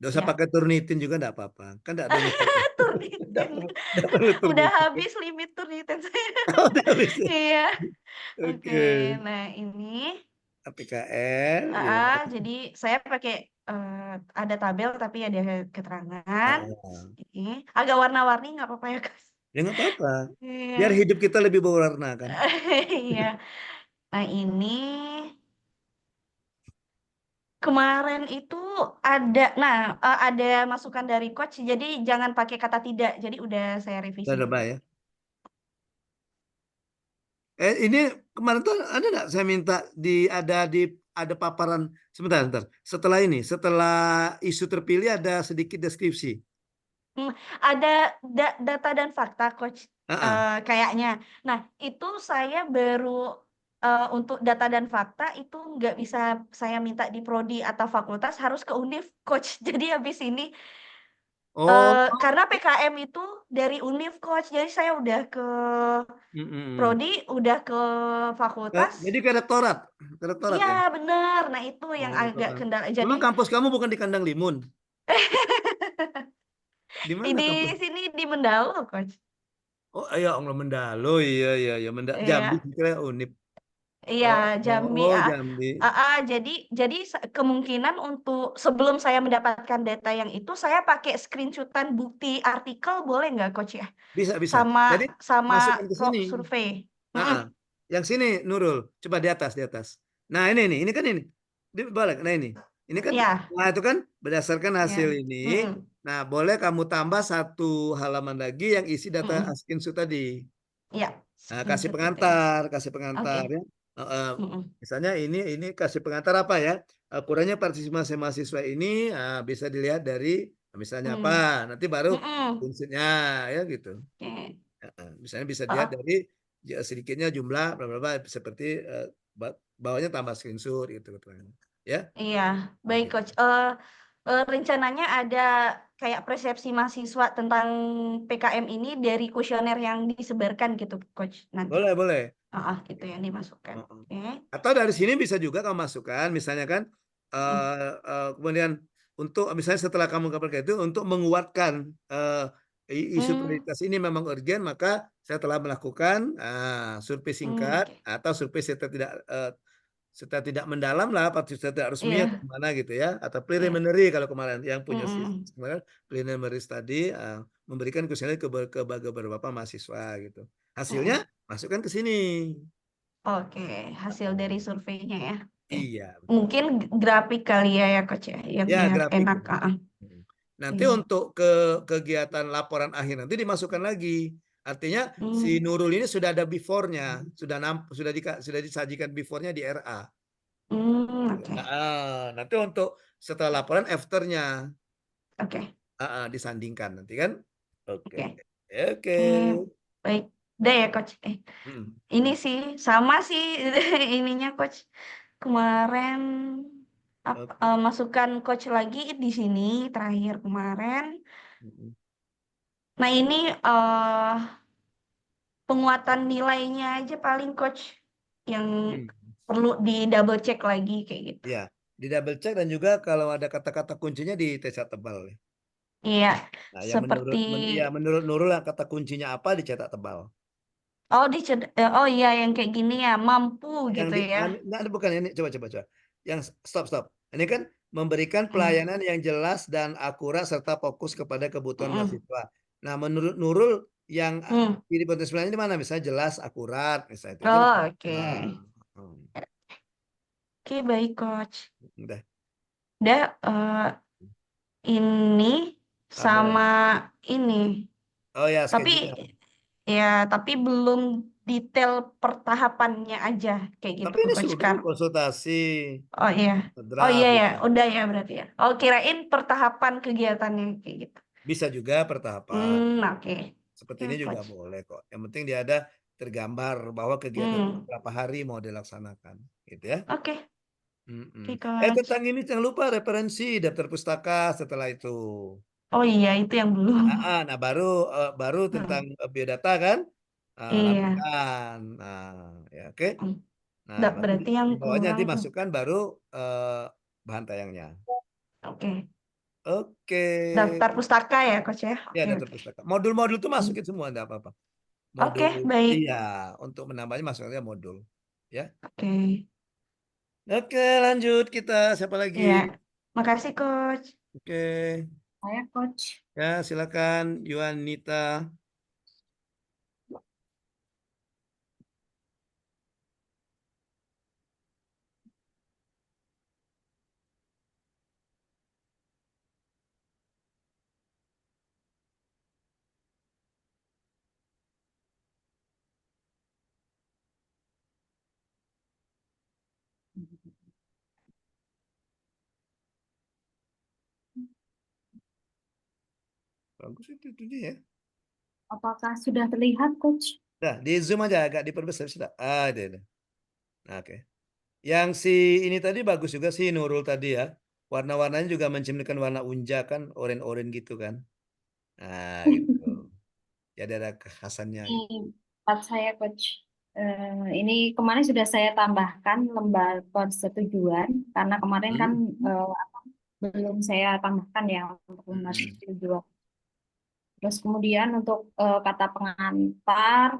Nggak usah pakai Turnitin juga enggak apa-apa. Kan enggak ada yang Turnitin. Enggak perlu Udah Turnitin. habis limit Turnitin saya. Oh, udah habis. Iya. Oke. Nah ini APKN. Ya. jadi saya pakai ada tabel tapi ada keterangan. Ini agak warna-warni nggak apa-apa ya guys? Ya nggak apa-apa. Iya. Biar hidup kita lebih berwarna kan. Iya. Nah ini kemarin itu ada masukan dari Coach. Jadi jangan pakai kata tidak. Jadi udah saya revisi. Udah ya. Ini kemarin tuh ada nggak saya minta ada paparan sebentar. Setelah isu terpilih ada sedikit deskripsi. Ada data dan fakta Coach kayaknya. Nah itu saya baru untuk data dan fakta itu nggak bisa saya minta di prodi atau fakultas, harus ke Univ Coach. Jadi habis ini karena PKM itu dari Univ Coach, jadi saya udah ke prodi, udah ke fakultas. Jadi ke rektorat Iya ya? benar. Nah itu yang agak kendala. Jadi memang kampus kamu bukan di Kandang Limun? Di mana di kampus? sini di Mendalo Coach. Oh iya, Mendalo, iya. Jambi kira Unip. Iya, Jambi. Jambi. Jadi kemungkinan untuk sebelum saya mendapatkan data yang itu, saya pakai screenshotan bukti artikel, boleh nggak Coach ya? Bisa. Jadi Sama masukkan ke sini. survei. Yang sini Nurul, coba di atas. Nah ini kan ini. Dibalik. Nah ini kan. Ya. Nah itu kan berdasarkan hasil ini. Nah boleh kamu tambah satu halaman lagi yang isi data screenshot tadi. Iya. Nah, kasih pengantar Okay. ya. Misalnya ini kasih pengantar apa ya? Kurangnya partisipasi mahasiswa ini bisa dilihat dari misalnya apa? Nanti baru prinsipnya ya gitu. Oke. Misalnya bisa dilihat dari sedikitnya jumlah bla bla bla seperti bawahnya tambah screenshot gitu ya. Iya, Nah, baik gitu. Coach. Rencananya ada kayak persepsi mahasiswa tentang PKM ini dari kuesioner yang disebarkan gitu, Coach, nanti. Boleh. Itu yang dimasukkan. Oke. Atau dari sini bisa juga kamu masukkan, misalnya kan, kemudian untuk misalnya setelah kamu kabarkan itu untuk menguatkan isu prioritas ini memang urgent, maka saya telah melakukan survei singkat Oke. atau survei setelah tidak mendalam lah, setelah tidak resmi atau Iya. gimana gitu ya, atau Iya. preliminary kalau kemarin yang punya kemarin preliminary study memberikan kuesioner ke beberapa mahasiswa gitu. Hasilnya masukkan ke sini. Oke, hasil dari surveinya ya. Iya. Mungkin grafik kali ya Coach ya, yang Ya, biar grafik. enak. Nanti untuk kegiatan laporan akhir nanti dimasukkan lagi. Artinya si Nurul ini sudah ada before-nya, sudah disajikan before-nya di RA. Oke. Nanti untuk setelah laporan after-nya Oke. disandingkan nanti kan. Oke. Baik. Udah ya Coach. Ini sih sama sih ininya Coach. Kemarin masukkan Coach lagi di sini terakhir kemarin. Nah ini penguatan nilainya aja paling Coach yang perlu di double check lagi kayak gitu. Ya, di double check dan juga kalau ada kata-kata kuncinya dicetak tebal. Iya, Nah, seperti menurut Nurul kata kuncinya apa dicetak tebal. oh iya yang kayak gini ya, mampu gitu ya. Nah, bukan ini coba. Yang stop. Ini kan memberikan pelayanan yang jelas dan akurat serta fokus kepada kebutuhan mahasiswa. Nah, menurut Nurul yang di potensi pelayanan di mana? Misalnya jelas, akurat, misalnya itu kan. Oke. Oke, baik Coach. Udah. Ini sama ini. Oh ya, tapi belum detail pertahapannya aja kayak gitu tapi ini Coach sudah konsultasi. Oh iya. Draft, iya ya, gitu. udah ya berarti ya. Oh, kirain pertahapan kegiatannya kayak gitu. Bisa juga pertahapan. Oke. Seperti ini juga boleh kok. Yang penting dia ada tergambar bahwa kegiatan berapa hari mau dilaksanakan, gitu ya. Oke. Tentang ini jangan lupa referensi daftar pustaka setelah itu. Oh iya, itu yang belum. Nah baru tentang biodata kan, lakukan. Ya oke. Nah, berarti yang di bawahnya nanti kurang. masukkan baru bahan tayangnya. Oke. Oke. Daftar pustaka ya, Coach ya. Ya, daftar pustaka. Modul-modul itu masukin semua, enggak apa-apa. Oke, baik. Iya, untuk menambahnya masuknya modul. Ya. Oke. Oke, lanjut kita. Siapa lagi? Ya, makasih Coach. Oke. Saya Coach. Ya, silakan Yuanita. Bagus itu dia ya. Apakah sudah terlihat, Coach? Nah, di zoom aja agak diperbesar sudah. Ada. Nah, oke. Yang si ini tadi bagus juga sih Nurul tadi ya. Warna-warnanya juga mencerminkan warna unja kan, oranye-oranye gitu kan. Nah, gitu. Jadi ada kekhasannya. Ini tempat saya, Coach. Ini kemarin sudah saya tambahkan lembar persetujuan karena kemarin kan belum saya tambahkan ya untuk lembar persetujuan. Terus kemudian untuk kata pengantar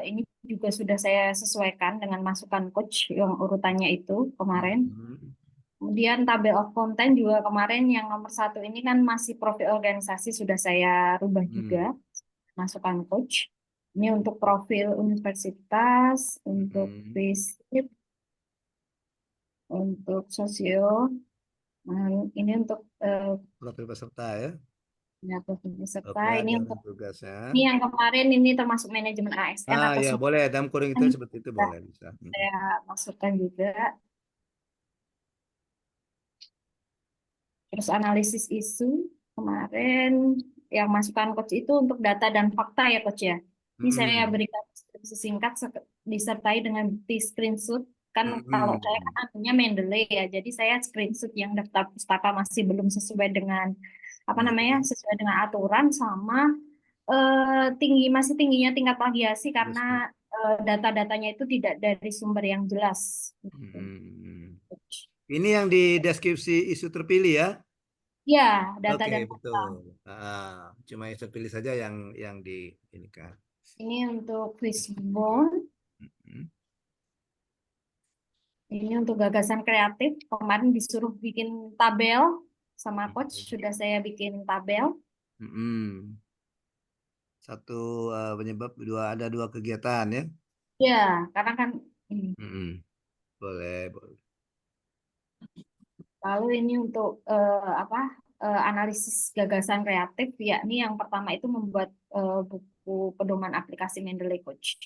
ini juga sudah saya sesuaikan dengan masukan Coach yang urutannya itu kemarin. Kemudian tabel of content juga kemarin yang nomor 1 ini kan masih profil organisasi sudah saya rubah juga masukan Coach. Ini untuk profil universitas, untuk FISIP, untuk sosio, ini untuk profil peserta ya. Ya, peserta Oke, ini ada untuk tugasnya. ini yang kemarin ini termasuk manajemen ASN Ah atau ya, boleh dalam kurung itu semuanya seperti itu sudah boleh bisa. saya masukkan juga. Terus analisis isu kemarin yang masukan coach itu untuk data dan fakta ya coach ya. Ini saya Mm-mm. berikan deskripsi singkat disertai dengan bukti screenshot. Kan kalau saya kan anunya Mendeley ya, jadi saya screenshot yang daftar pustaka masih belum sesuai dengan apa namanya sesuai dengan aturan sama masih tingginya tingkat plagiasi karena data-datanya itu tidak dari sumber yang jelas. Gitu. Ini yang di deskripsi isu terpilih ya? Ya, data Oke, dan fakta. betul. Cuma isu terpilih saja yang di ini kan. Ini untuk Fishbone. Ini untuk gagasan kreatif. Kemarin disuruh bikin tabel sama coach. Sudah saya bikin tabel. Satu penyebab ada dua kegiatan ya? Ya, karena kan ini. Boleh, boleh. Lalu ini untuk analisis gagasan kreatif, yakni yang pertama itu membuat buku pedoman aplikasi Mendeley Coach.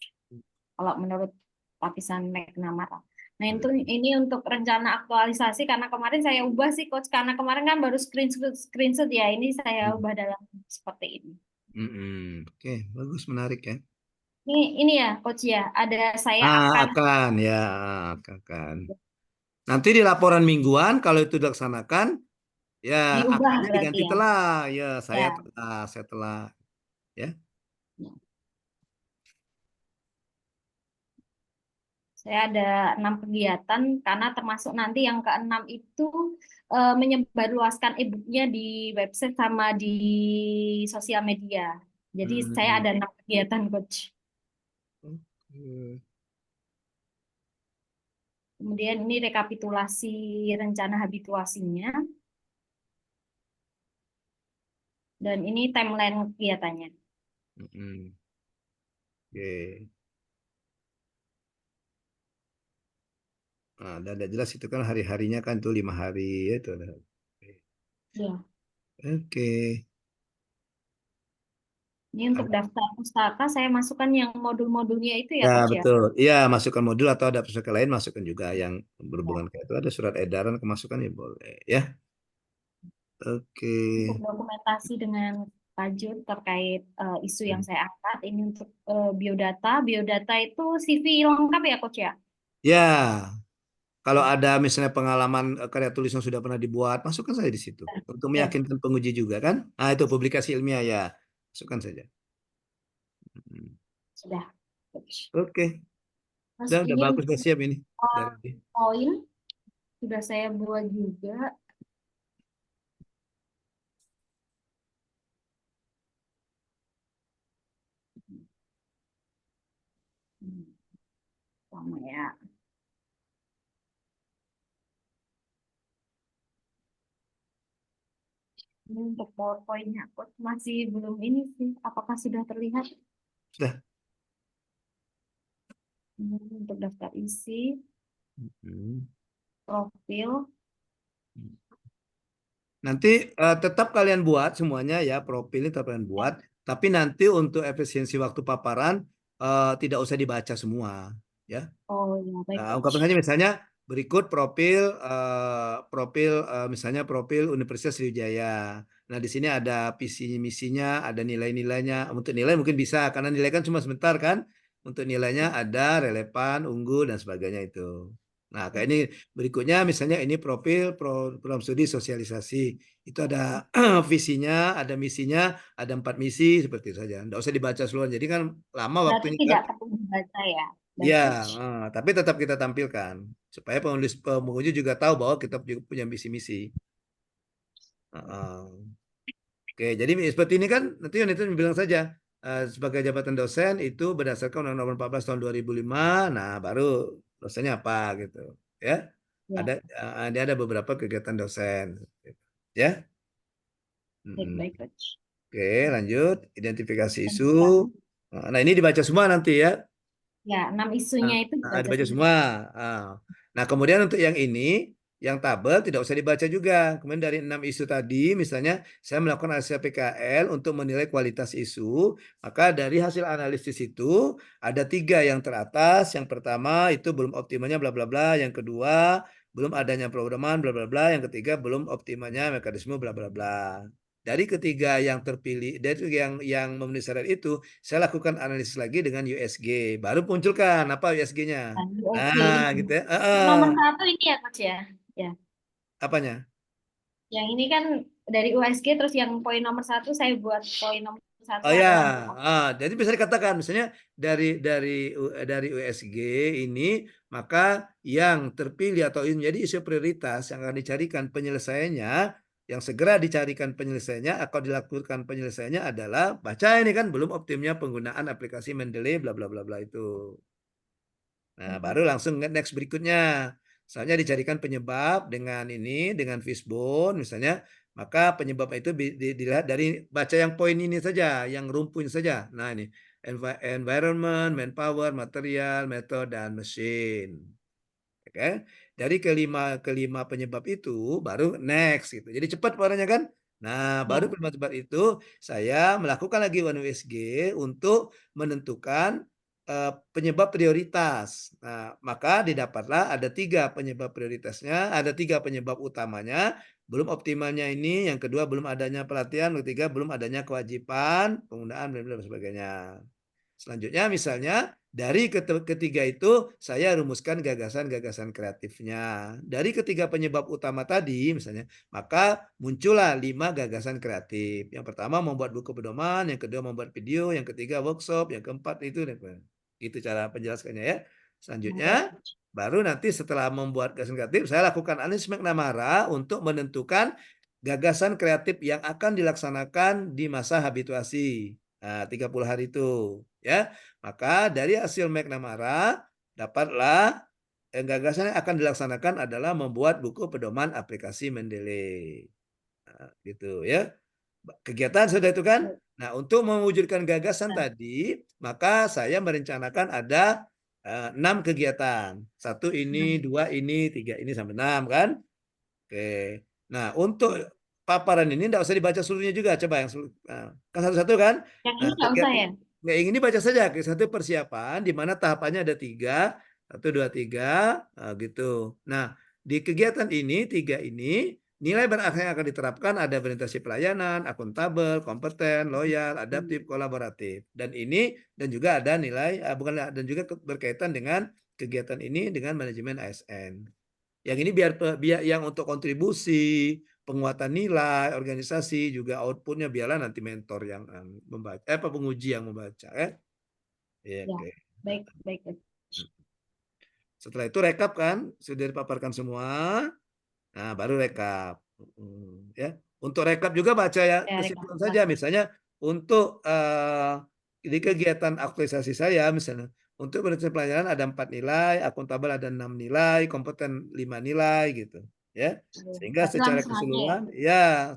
Kalau menurut lapisan McNamara. Nah itu ini untuk rencana aktualisasi karena kemarin saya ubah sih coach karena kemarin kan baru screenshot ya ini saya ubah dalam seperti ini. Oke, bagus menarik ya. Ini ya coach ya ada saya akan ya akan. Nanti di laporan mingguan kalau itu dilaksanakan ya diubah akannya diganti ya. telah ya saya Ya. telah ya. Saya ada 6 kegiatan karena termasuk nanti yang ke-6 itu menyebarluaskan e-booknya di website sama di sosial media. Jadi saya ada 6 kegiatan coach. Kemudian ini rekapitulasi rencana habituasinya. Dan ini timeline kegiatannya. Oke. Nah, dan udah jelas itu kan hari-harinya kan tuh 5 hari ya itu. Ya. Oke. Ini untuk daftar pustaka saya masukkan yang modul-modulnya itu ya, Ya Coach ya. betul. Iya masukkan modul atau ada pustaka lain masukkan juga yang berhubungan kayak itu ada surat edaran kemasukan ya boleh ya. Oke. Untuk dokumentasi dengan lanjut terkait isu yang saya angkat ini untuk biodata. Biodata itu CV lengkap ya, Coach ya? Ya. Kalau ada misalnya pengalaman karya tulis yang sudah pernah dibuat, masukkan saja di situ. Untuk meyakinkan penguji juga kan. Nah itu publikasi ilmiah ya. Masukkan saja. Sudah. Oke. Mas, Udah ini bagus, udah siap ini. poin sudah saya buat juga. Sama ya. Ini untuk PowerPoint-nya Coach masih belum ini sih. Apakah sudah terlihat? Sudah. Ini untuk daftar isi, profil. Nanti tetap kalian buat semuanya ya, profil tetap kalian buat. Tapi nanti untuk efisiensi waktu paparan tidak usah dibaca semua, ya. Oh ya, baik. Nah, ungkapkan saja misalnya berikut profil misalnya profil Universitas Sriwijaya. Nah, di sini ada visi misinya, ada nilai-nilainya. Untuk nilai mungkin bisa karena nilai kan cuma sebentar kan. Untuk nilainya ada relevan, unggul dan sebagainya itu. Nah, kayak ini berikutnya misalnya ini program studi sosialisasi. Itu ada visinya, ada misinya, ada 4 misi seperti itu saja. Tidak usah dibaca seluruh. Jadi kan lama Berarti waktunya tidak kan. perlu dibaca ya. Ya, tapi tetap kita tampilkan supaya penguji juga tahu bahwa kita punya misi-misi. Oke, jadi seperti ini kan nanti itu bilang saja sebagai jabatan dosen itu berdasarkan Undang-Undang Nomor 14 tahun 2005. Nah, baru dosennya apa gitu, ya? Ada beberapa kegiatan dosen, ya. Baik, Coach. Oke, lanjut identifikasi isu. Nah, ini dibaca semua nanti ya. Ya, 6 isunya itu dibaca semua. Nah, kemudian untuk yang ini Yang tabel tidak usah dibaca juga. Kemudian dari 6 isu tadi, misalnya saya melakukan analisis PKL untuk menilai kualitas isu, maka dari hasil analisis itu ada 3 yang teratas. Yang pertama itu belum optimalnya bla bla bla. Yang kedua belum adanya programan bla bla bla. Yang ketiga belum optimalnya mekanisme bla bla bla. Dari ketiga yang terpilih, dari yang memenuhi syarat itu, saya lakukan analisis lagi dengan USG. Baru munculkan apa USG-nya. USG Nah, ini. gitu ya. Nomor 1 ini ya Coach ya. Ya. Apanya? Yang ini kan dari USG, terus yang poin nomor 1 saya buat poin nomor 1 Oh ya, adalah jadi bisa dikatakan misalnya dari USG ini, maka yang terpilih atau menjadi isu prioritas yang akan dicarikan penyelesaiannya, yang segera dicarikan penyelesaiannya atau dilakukan penyelesaiannya adalah baca ini kan belum optimnya penggunaan aplikasi Mendeley bla bla bla bla itu. Nah, baru langsung next berikutnya. Misalnya dicarikan penyebab dengan ini, dengan fishbone misalnya, maka penyebab itu dilihat dari baca yang poin ini saja, yang rumpun saja. Nah, ini environment, manpower, material, method, dan mesin. Oke. Dari kelima penyebab itu baru next gitu. Jadi cepat warnanya kan? Nah, baru kelima penyebab itu saya melakukan lagi one USG untuk menentukan penyebab prioritas. Nah, maka didapatlah ada 3 penyebab prioritasnya, ada 3 penyebab utamanya. Belum optimalnya ini, yang kedua belum adanya pelatihan, yang ketiga belum adanya kewajiban penggunaan dan sebagainya. Selanjutnya misalnya dari ketiga itu saya rumuskan gagasan-gagasan kreatifnya. Dari ketiga penyebab utama tadi misalnya, maka muncullah 5 gagasan kreatif. Yang pertama membuat buku pedoman, yang kedua membuat video, yang ketiga workshop, yang keempat itu. Itu cara penjelasannya ya. Selanjutnya baru nanti setelah membuat gagasan kreatif, saya lakukan analisis McNamara untuk menentukan gagasan kreatif yang akan dilaksanakan di masa habituasi. Nah, 30 hari itu. Ya, maka dari hasil McNamara dapatlah gagasan yang akan dilaksanakan adalah membuat buku pedoman aplikasi Mendeley. Nah, gitu ya. Kegiatan sudah itu kan? Nah, untuk mewujudkan gagasan tadi, maka saya merencanakan ada 6 kegiatan. 1 ini, 2 ini, 3 ini sampai 6 kan? Oke. Nah, untuk paparan ini tidak usah dibaca seluruhnya juga. Coba yang kan satu-satu kan? yang Nah, ini nggak usah ya. yang ini baca saja. Satu persiapan, di mana tahapannya ada 3. 1, 2, 3. Gitu. Nah, di kegiatan ini, 3 ini, nilai berakhir yang akan diterapkan ada orientasi pelayanan, akuntabel, kompeten, loyal, adaptif, kolaboratif. Dan ini, dan juga ada nilai, dan juga berkaitan dengan kegiatan ini dengan manajemen ASN. Yang ini biar yang untuk kontribusi, penguatan nilai, organisasi, juga outputnya biarlah nanti mentor yang membaca, penguji yang membaca ya. Ya, Ya, oke. baik, baik. Setelah itu rekap kan, sudah dipaparkan semua. Nah, baru rekap. Ya. Untuk rekap juga baca ya kesimpulan saja. Misalnya untuk di kegiatan aktualisasi saya misalnya untuk berdasarkan pelajaran ada 4 nilai, akuntabel ada 6 nilai, kompeten 5 nilai gitu. Ya. Sehingga secara keseluruhan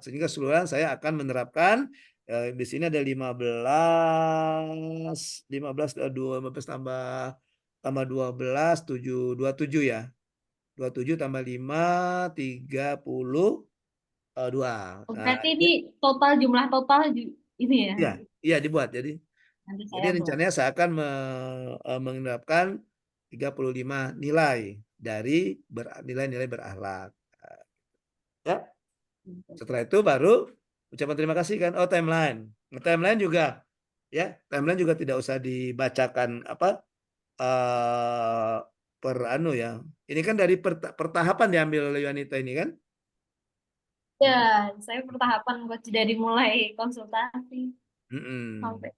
sehingga keseluruhan saya akan menerapkan di sini ada 15 tambah 12 27 ya. 27 tambah 5 32. Berarti ini jumlah total ini ya. Iya, iya dibuat. Jadi Nanti saya buat. rencananya saya akan menerapkan 35 nilai dari nilai-nilai berakhlak. Ya. Setelah itu baru ucapan terima kasih kan. Oh, timeline. Timeline juga ya, timeline juga tidak usah dibacakan apa per ya. Ini kan dari pertahapan diambil oleh wanita ini kan. Ya, saya pertahapan dari mulai konsultasi sampai.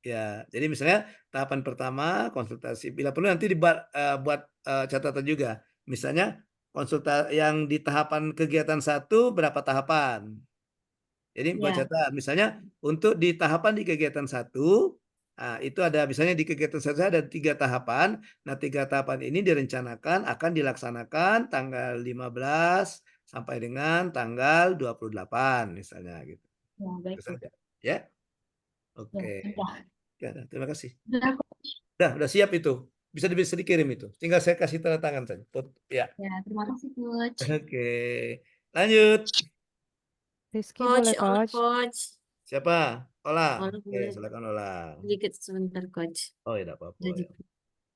Ya, jadi misalnya tahapan pertama konsultasi. Bila perlu nanti dibuat buat catatan juga. Misalnya konsultasi yang di tahapan kegiatan 1 berapa tahapan. Jadi buat catatan. Misalnya untuk di tahapan di kegiatan 1, itu ada misalnya di kegiatan 1 ada 3 tahapan. Nah, 3 tahapan ini direncanakan akan dilaksanakan tanggal 15 sampai dengan tanggal 28 misalnya gitu. Ya, baik. Ya. Oke. Ya, Ya, terima kasih. udah. Udah siap itu. bisa dikirim itu. Tinggal saya kasih tanda tangan saja. Ya. Ya, terima kasih Coach. Oke. Lanjut. Rizky Coach, boleh Olah coach. Coach. Siapa? Ola. Olah Oke, boleh silakan Ola. sedikit sebentar Coach. Oh, ya, tidak apa-apa Jadi, ya.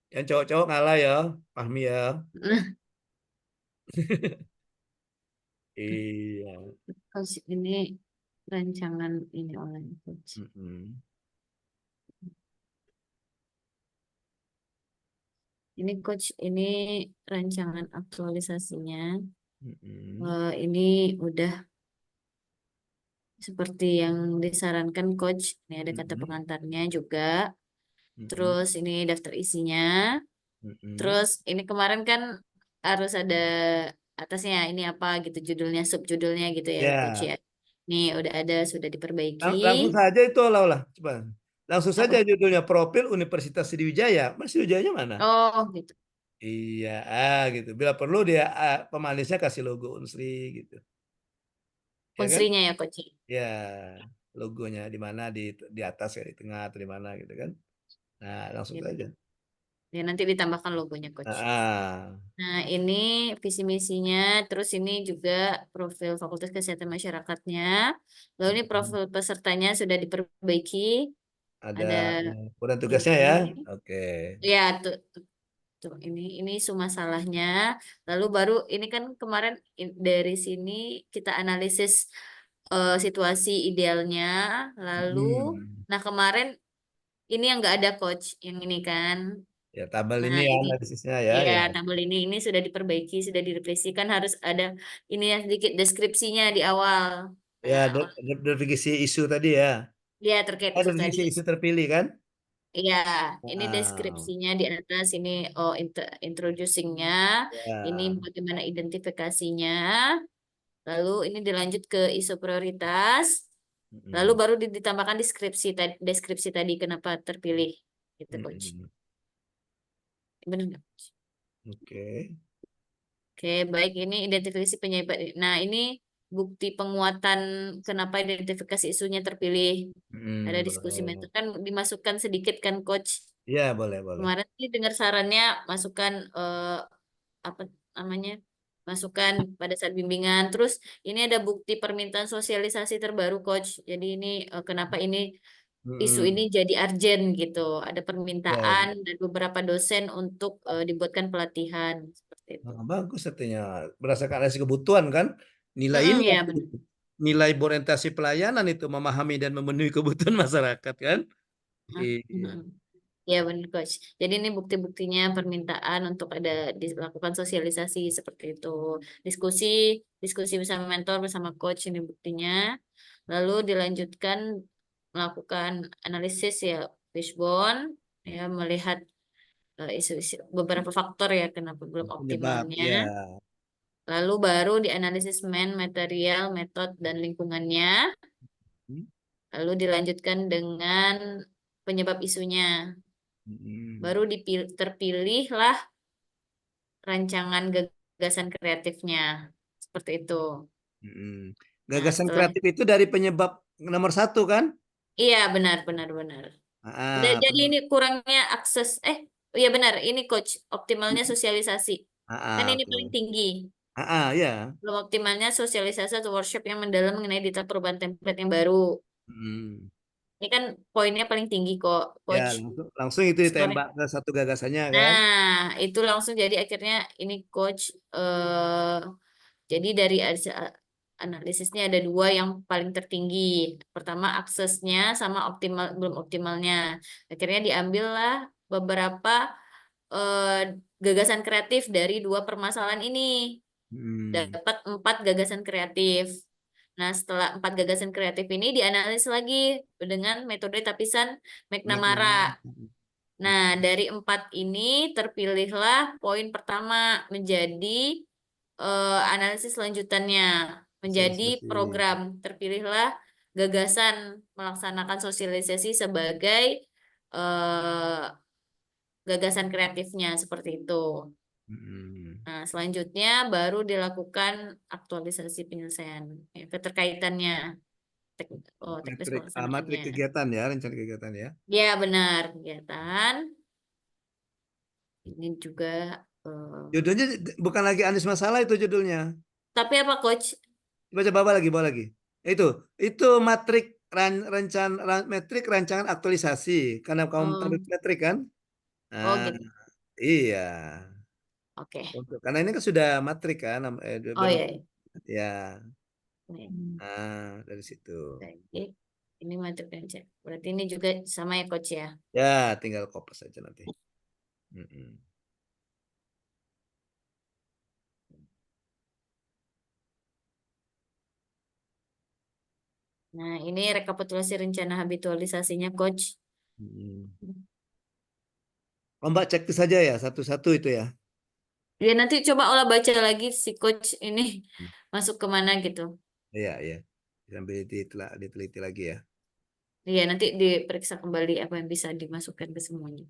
Yang cowok-cowok ngalah ya, Fahmi ya. Iya. Coach ini rancangan ini oleh Coach. Mm-mm. Ini Coach, ini rancangan aktualisasinya. Mm-mm. Ini udah seperti yang disarankan Coach. Ini ada kata Mm-mm. pengantarnya juga. Mm-mm. Terus ini daftar isinya. Mm-mm. Terus ini kemarin kan harus ada atasnya ini apa gitu judulnya, subjudulnya gitu ya Coach Ya, ya. Ini udah ada, sudah diperbaiki. langsung saja itu Ola. Coba. Langsung saja Apa? judulnya Profil Universitas Sriwijaya. Mas Sriwijaya mana? Oh gitu. Iya, gitu. Bila perlu dia pemanisnya kasih logo Unsri gitu. Ya kan? Unsrinya ya Coach. Ya, logonya di mana di atas ya, di tengah atau di mana gitu kan. Nah, langsung Gitu. saja. Ya nanti ditambahkan logonya Coach. Ah, Nah, ini visi misinya, terus ini juga profil Fakultas Kesehatan Masyarakatnya. Lalu ini profil pesertanya sudah diperbaiki. ada Ada ukuran tugasnya ini. ya. Oke. Ya, tuh ini masalahnya. Lalu baru ini kan kemarin dari sini kita analisis situasi idealnya. Lalu, Hmm. nah kemarin ini yang nggak ada Coach, yang ini kan. Ya, tabel Nah, ini ya ini analisisnya ya. ya Ya, tabel ini sudah diperbaiki, sudah direvisi kan harus ada ini ya sedikit deskripsinya di awal. ya Nah, definisi isu tadi ya. dia terkait isu tadi. Definisi isu terpilih kan? Iya, ini Ah, deskripsinya di atas ini introducingnya, ini ya. bagaimana identifikasinya, lalu ini dilanjut ke isu prioritas, lalu Mm-mm. baru ditambahkan deskripsi tadi kenapa terpilih, gitu Coach. Mm-mm. Benar nggak? Oke. Oke, baik ini identifikasi penyebab. Nah, ini bukti penguatan kenapa identifikasi isunya terpilih. Ada diskusi Boleh. metode kan dimasukkan sedikit kan Coach. Ya, boleh, boleh. Kemarin sih dengar sarannya masukkan apa namanya? Masukan pada saat bimbingan. Terus ini ada bukti permintaan sosialisasi terbaru Coach. Jadi ini kenapa ini isu ini Mm-mm. jadi urgent gitu. Ada Ya, permintaan dan beberapa dosen untuk dibuatkan pelatihan seperti itu. bagus artinya berdasarkan analisis kebutuhan kan. Nilai ini Ya benar. nilai berorientasi pelayanan itu memahami dan memenuhi kebutuhan masyarakat kan. Iya. Ya benar Coach. Jadi ini bukti-buktinya permintaan untuk ada dilakukan sosialisasi seperti itu. Diskusi, diskusi bersama mentor bersama coach ini buktinya. Lalu dilanjutkan melakukan analisis ya fishbone ya melihat isu-isu beberapa faktor ya kenapa belum Penyebab optimalnya. ya. Lalu baru dianalisis material, metode dan lingkungannya. Lalu dilanjutkan dengan penyebab isunya. Mm-mm. Baru terpilihlah rancangan gagasan kreatifnya. Seperti itu. Mm-mm. Nah, Gagasan setelah kreatif itu dari penyebab nomor satu kan? iya benar benar benar. Ah, Jadi ini kurangnya akses iya benar, ini coach optimalnya sosialisasi. Kan ini paling oke. tinggi. Ya. Belum optimalnya sosialisasi atau workshop yang mendalam mengenai detail perubahan template yang baru. Mm. Ini kan poinnya paling tinggi kok, Ya, coach. langsung itu Skornya. ditembak ke satu gagasannya kan? Nah, itu langsung jadi akhirnya ini coach jadi dari analisisnya ada dua yang paling tertinggi. Pertama aksesnya sama optimal belum optimalnya. Akhirnya diambillah beberapa gagasan kreatif dari dua permasalahan ini. Hmm. Dapat 4 gagasan kreatif. Nah, setelah 4 gagasan kreatif ini dianalisis lagi dengan metode tapisan McNamara. Nah, dari 4 ini terpilihlah poin pertama menjadi analisis lanjutannya menjadi Sosialisasi. program. Terpilihlah gagasan melaksanakan sosialisasi sebagai eh, gagasan kreatifnya seperti itu. Hmm. Nah, selanjutnya baru dilakukan aktualisasi penyelesaian ya, keterkaitannya teknis Matrik pelaksanaannya. kegiatan ya, rencana kegiatan ya. Ya, benar kegiatan. Ini juga Judulnya bukan lagi Anies Masalah itu judulnya. tapi apa coach? Bawa lagi. Itu metrik rancangan aktualisasi. Karena kamu Oh, metrik kan? oh Nah, gitu. iya. Oke. Karena ini kan sudah matrik kan, Oh iya, iya. ya. Baik. Nah, dari situ. Baik. Ini matrik rancang. Berarti ini juga sama ya coach ya? Ya, tinggal kopas saja nanti. Nah, ini rekapitulasi rencana habitualisasinya coach. Oh, Mbak cek saja ya, satu-satu itu ya. Ya nanti coba olah baca lagi si coach ini masuk kemana gitu. Iya. Sambil diteliti lagi ya. Iya, nanti diperiksa kembali apa yang bisa dimasukkan ke semuanya.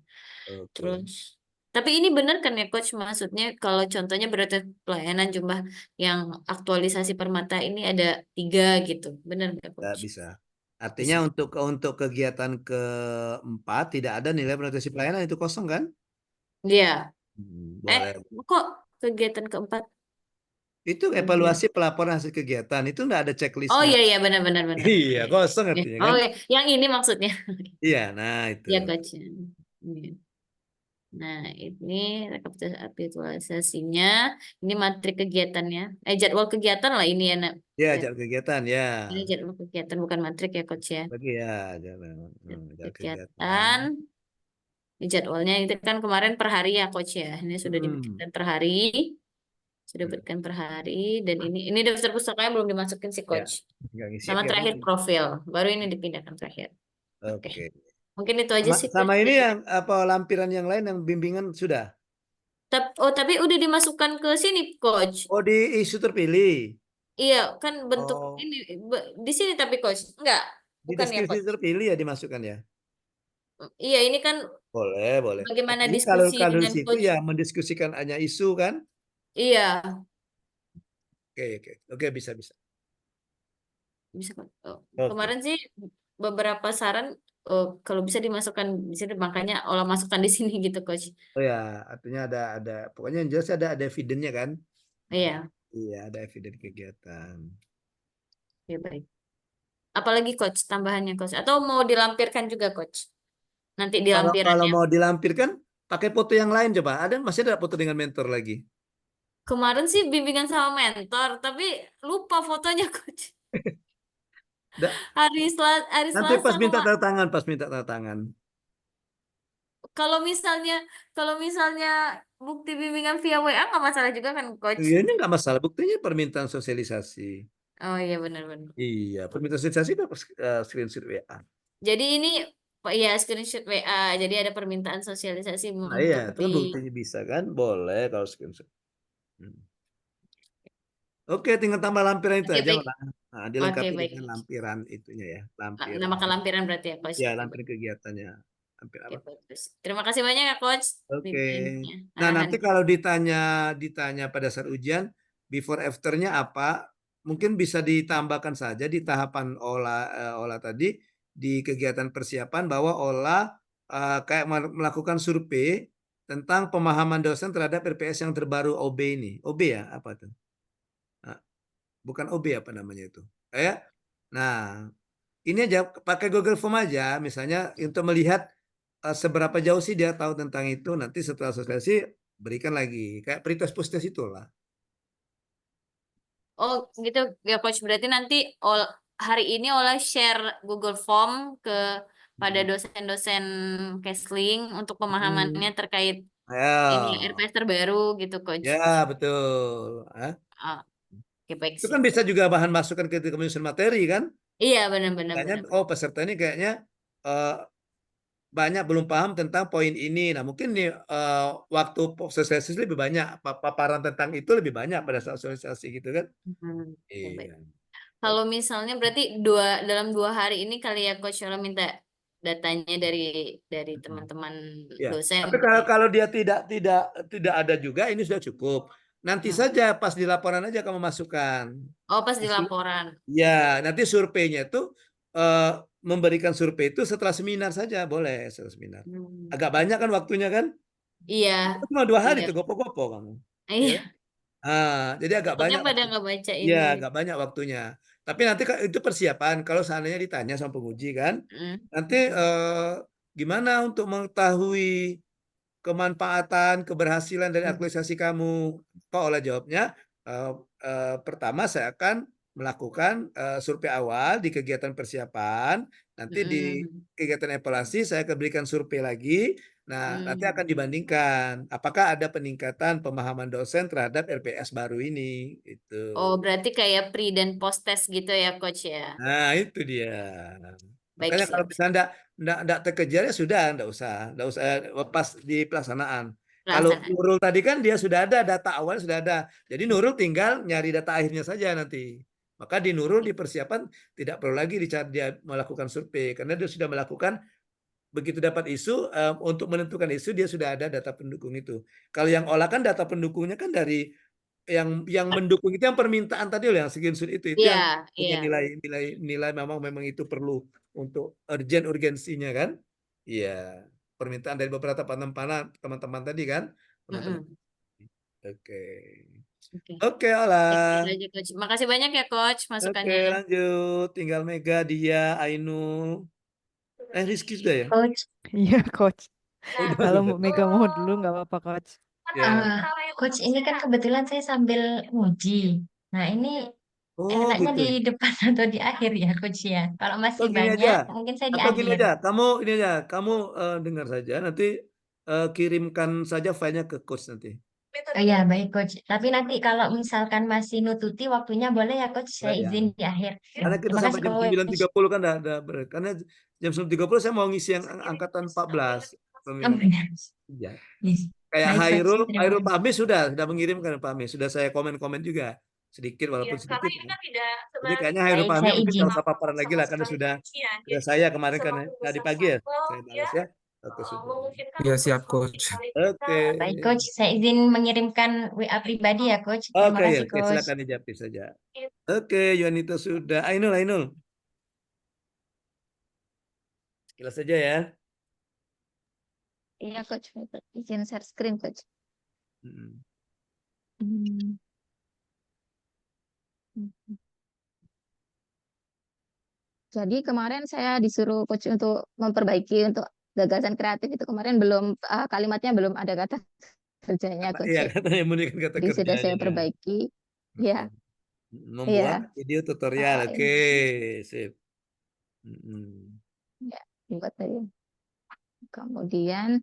Oke. Terus, tapi ini benar kan ya coach? Maksudnya kalau contohnya berarti pelayanan jumlah yang aktualisasi per mata ini ada 3 gitu. Benar nggak Nggak coach? bisa. Artinya Bisa. untuk kegiatan keempat tidak ada nilai penetrasi pelayanan, itu kosong kan? Iya. Boleh. Kok kegiatan keempat? Itu evaluasi pelaporan hasil kegiatan. Itu nggak ada Oh checklistnya. iya benar. Iya, kosong artinya Oh kan? iya, yang ini maksudnya. Iya, nah itu. Iya coach. Iya. Nah, ini rekapitulasinya. Ini materi kegiatannya. Jadwal kegiatan lah ini ya, Nak. Ya, Ya. jadwal kegiatan ya. Ini jadwal kegiatan bukan matrik ya, coach ya. Lagi ya, jadwal kegiatan. Kegiatan. Ini jadwalnya itu kan kemarin per hari ya, coach ya. Ini sudah diberikan per hari. Sudah diberikan per hari. Dan ini daftar pusakanya belum dimasukin si coach. Sama terakhir profil. Baru ini dipindahkan terakhir. Oke. Mungkin itu aja sih. Sama ini yang apa lampiran yang lain yang bimbingan sudah? Tapi udah dimasukkan ke sini, coach. Oh, di isu terpilih. Iya, kan bentuk ini di sini tapi coach. Enggak, Di bukan ya deskripsi coach. terpilih ya dimasukkan ya. Iya, ini kan Boleh. bagaimana Artinya diskusi kalau di dengan situ coach. ya mendiskusikan hanya isu kan? Iya, Oke, bisa. bisa Kak. Kemarin sih beberapa saran kalau bisa dimasukkan di sini, makanya olah masukkan di sini gitu coach. Oh ya, artinya ada pokoknya yang jelas ada evidennya kan? Iya. Iya, ada eviden kegiatan. Ya baik. Apalagi coach tambahannya coach atau mau dilampirkan juga coach? Nanti dilampiran Kalau ya. mau dilampirkan pakai foto yang lain coba. Masih ada foto dengan mentor lagi? Kemarin sih bimbingan sama mentor, tapi lupa fotonya coach. Hari Nanti Selasa pas minta tanda tangan. Kalau misalnya bukti bimbingan via WA nggak masalah juga kan coach? Iya, ini nggak masalah. Buktinya permintaan sosialisasi. Oh iya benar. Iya, permintaan sosialisasi itu screenshot WA. Jadi ini ya screenshot WA. Jadi ada permintaan sosialisasi Nah iya, untuk itu kan buktinya bisa kan? Boleh kalau screenshot. Oke, tinggal tambah lampiran itu aja. Nah, dilengkapi dengan lampiran itunya ya. Namakan lampiran berarti ya coach? Ya, lampiran kegiatannya. Lampir apa? Terima kasih banyak ya coach. Oke. Nah, nanti kalau ditanya pada saat ujian, before after-nya apa? Mungkin bisa ditambahkan saja di tahapan olah tadi di kegiatan persiapan bahwa olah kayak melakukan survei tentang pemahaman dosen terhadap RPS yang terbaru OB ini. OB ya, apa tuh? Nah, bukan OB apa namanya itu? Nah, ini aja pakai Google Form aja misalnya untuk melihat seberapa jauh sih dia tahu tentang itu. Nanti setelah sosialisasi berikan lagi kayak pretest pustes itulah. Oh gitu ya coach, berarti nanti hari ini olah share Google Form pada dosen-dosen Kesling untuk pemahamannya terkait ini RPS terbaru gitu coach. Ya betul. Oke, baik itu kan bisa juga bahan masukan ketika menyusun materi kan? Iya benar. Oh peserta ini kayaknya banyak belum paham tentang poin ini. Nah mungkin nih waktu sosialisasi lebih banyak paparan tentang itu lebih banyak pada saat sosialisasi gitu kan? Iya. Kalau misalnya berarti dalam 2 hari ini kali ya coach Yola minta datanya dari teman-teman dosen. Tapi kalau dia tidak ada juga ini sudah cukup. Nanti saja pas di laporan aja kamu masukkan. Oh pas di laporan. Ya nanti surveinya itu memberikan survei itu setelah seminar saja boleh setelah seminar. Agak banyak kan waktunya kan? Iya, Itu cuma 2 hari iya, tuh gopo-gopo kamu. iya. Ya. Jadi agak Takutnya banyak pada waktu. nggak baca Iya, ini. agak banyak waktunya. Tapi nanti itu persiapan. Kalau seandainya ditanya sama penguji kan, Mm. nanti gimana untuk mengetahui kemanfaatan, keberhasilan dari aktualisasi kamu? Kok olah jawabnya, eh, pertama saya akan melakukan survei awal di kegiatan persiapan, nanti di Mm-mm. kegiatan evaluasi saya akan berikan survei lagi. Nah, nanti akan Mm. dibandingkan apakah ada peningkatan pemahaman dosen terhadap LPS baru ini. Itu. Oh, berarti kayak pre dan post test gitu ya, Coach ya? Nah, itu dia. Baik, Makanya kalau siap. misalnya enggak terkejar ya sudah, enggak usah pas di pelaksanaan. Kalau Pelaksanaan. Nurul tadi kan dia sudah ada data awal sudah ada. Jadi Nurul tinggal nyari data akhirnya saja nanti. Maka di Nurul di persiapan tidak perlu lagi dicari dia melakukan survei karena dia sudah melakukan begitu dapat isu untuk menentukan isu dia sudah ada data pendukung itu. Kalau yang olah kan data pendukungnya kan dari yang mendukung itu yang permintaan tadi loh yang screenshot itu Iya, yang punya iya. nilai memang itu perlu untuk urgensinya kan. Iya, permintaan dari beberapa teman-teman tadi kan, teman-teman. Mm-mm. Oke. Oke. Oke, Baik, itu olah. aja, Coach. Makasih banyak ya, Coach, Oke, masukannya. lanjut. Tinggal Mega, Dia, Ainul. Rizky sudah ya? Coach, Iya, Coach. Oh, udah Kalau sudah. Mbak Mega mau dulu nggak apa-apa, Coach. Ya. Coach ini kan kebetulan saya sambil uji. Nah, ini Oh, enaknya gitu. di depan atau di akhir ya, Coach ya? Kalau masih Atau gini aja. banyak, mungkin saya di Atau gini akhir. aja. Ini aja. Kamu dengar saja. Nanti kirimkan saja filenya ke coach nanti. Oh iya, baik, Coach. Tapi nanti kalau misalkan masih nututi waktunya, boleh ya, Coach? Saya Boleh ya. izin di akhir. Ya, Karena kita terima sampai kasih, jam Coach. 9.30 kan karena jam 9.30 saya mau ngisi yang angkatan 14 Oh, pemilihan. benar. Iya. Yes. Kayak Baik, Coach. Terima Hairul kasih. Fahmi sudah mengirimkan Pak Fahmi. Sudah saya komen-komen juga. Sedikit walaupun sedikit. Ya. Jadi kayaknya Hairul Baik, Fahmi saya mungkin izin. nggak usah paparan lagi lah karena sudah saya kemarin kan tadi pagi ya saya balas ya. Oke sudah. Ya, siap, Coach. Oke. Baik, Coach. Saya izin mengirimkan WA pribadi ya, Coach. Terima Oke ya, kasih, oke, Coach. silakan dijawab saja. Oke, Yunita sudah. Ainul. Jelas saja ya. Iya, Coach. Izin share screen, Coach. Mm. Hmm. Jadi kemarin saya disuruh Coach untuk memperbaiki untuk gagasan kreatif itu kemarin belum kalimatnya belum ada kata kerjanya, Coach. Iya, katanya memberikan kata Jadi sudah saya kerjanya. perbaiki. Ya, Membuat iya. video tutorial. Oke, Ini. sip. Mm. Ya, buat tadi. Kemudian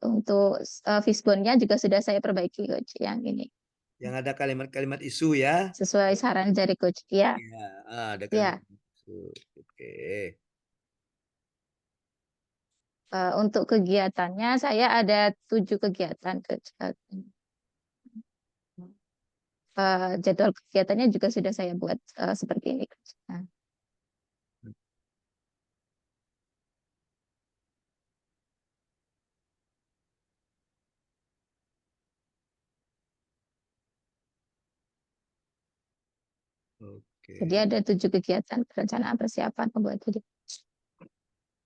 untuk fishbone-nya juga sudah saya perbaiki, Coach. Yang ini Yang ada kalimat-kalimat isu ya. sesuai saran dari Coach. Ya, Iya, ada ya. kalimat isu. Oke. Untuk kegiatannya saya ada 7 kegiatan, Coach. Jadwal kegiatannya juga sudah saya buat seperti ini, Coach. Nah, Oke. jadi ada 7 kegiatan perencanaan persiapan pembuat video.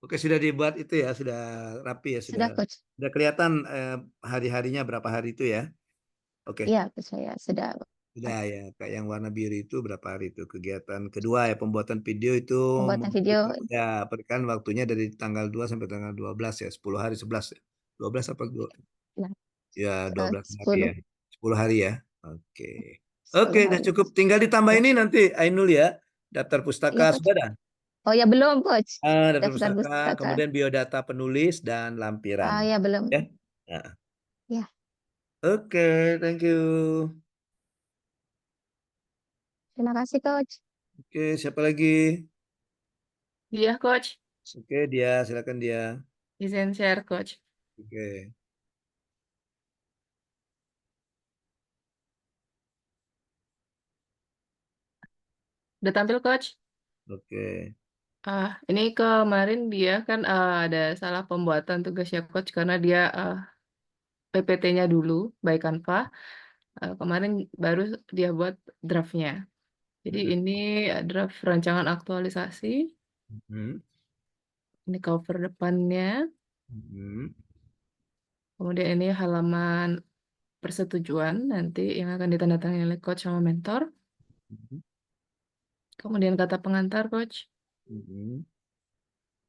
Oke, sudah dibuat itu ya, sudah rapi ya, Sudah, Coach. sudah kelihatan hari-harinya berapa hari itu ya. Oke. Iya, Coach, saya sudah. Sudah ya, kayak yang warna biru itu berapa hari itu kegiatan kedua ya pembuatan video itu Pembuatan video. ya berikan waktunya dari tanggal 2 sampai tanggal 12 ya, 10 hari 11 ya. 12 apa 2? Nah, Ya 12 hari 10, ya. 10 hari ya. Oke. 10 Oke, udah hari. cukup. Tinggal ditambah Ya. ini nanti Ainul ya. Daftar pustaka Iya, Coach. sudah ada? Oh ya, belum, Coach. Daftar Daftar pustaka, pustaka. kemudian biodata penulis dan lampiran. Oh ya, belum. Ya. Nah. Ya. Oke, thank you. Terima kasih, Coach. Oke, siapa lagi? Iya, Coach. Oke, dia, silakan dia. Izin share, Coach. Oke. Udah tampil, Coach? Oke. Ini kemarin dia kan ada salah pembuatan tugasnya Coach karena dia PPT-nya dulu by Canva. Kemarin baru dia buat draftnya. Jadi ini draft rancangan aktualisasi. Hmm. Ini cover depannya. Hmm. Kemudian ini halaman persetujuan nanti yang akan ditandatangani oleh coach sama mentor. Mhm. Kemudian kata pengantar coach. Mhm.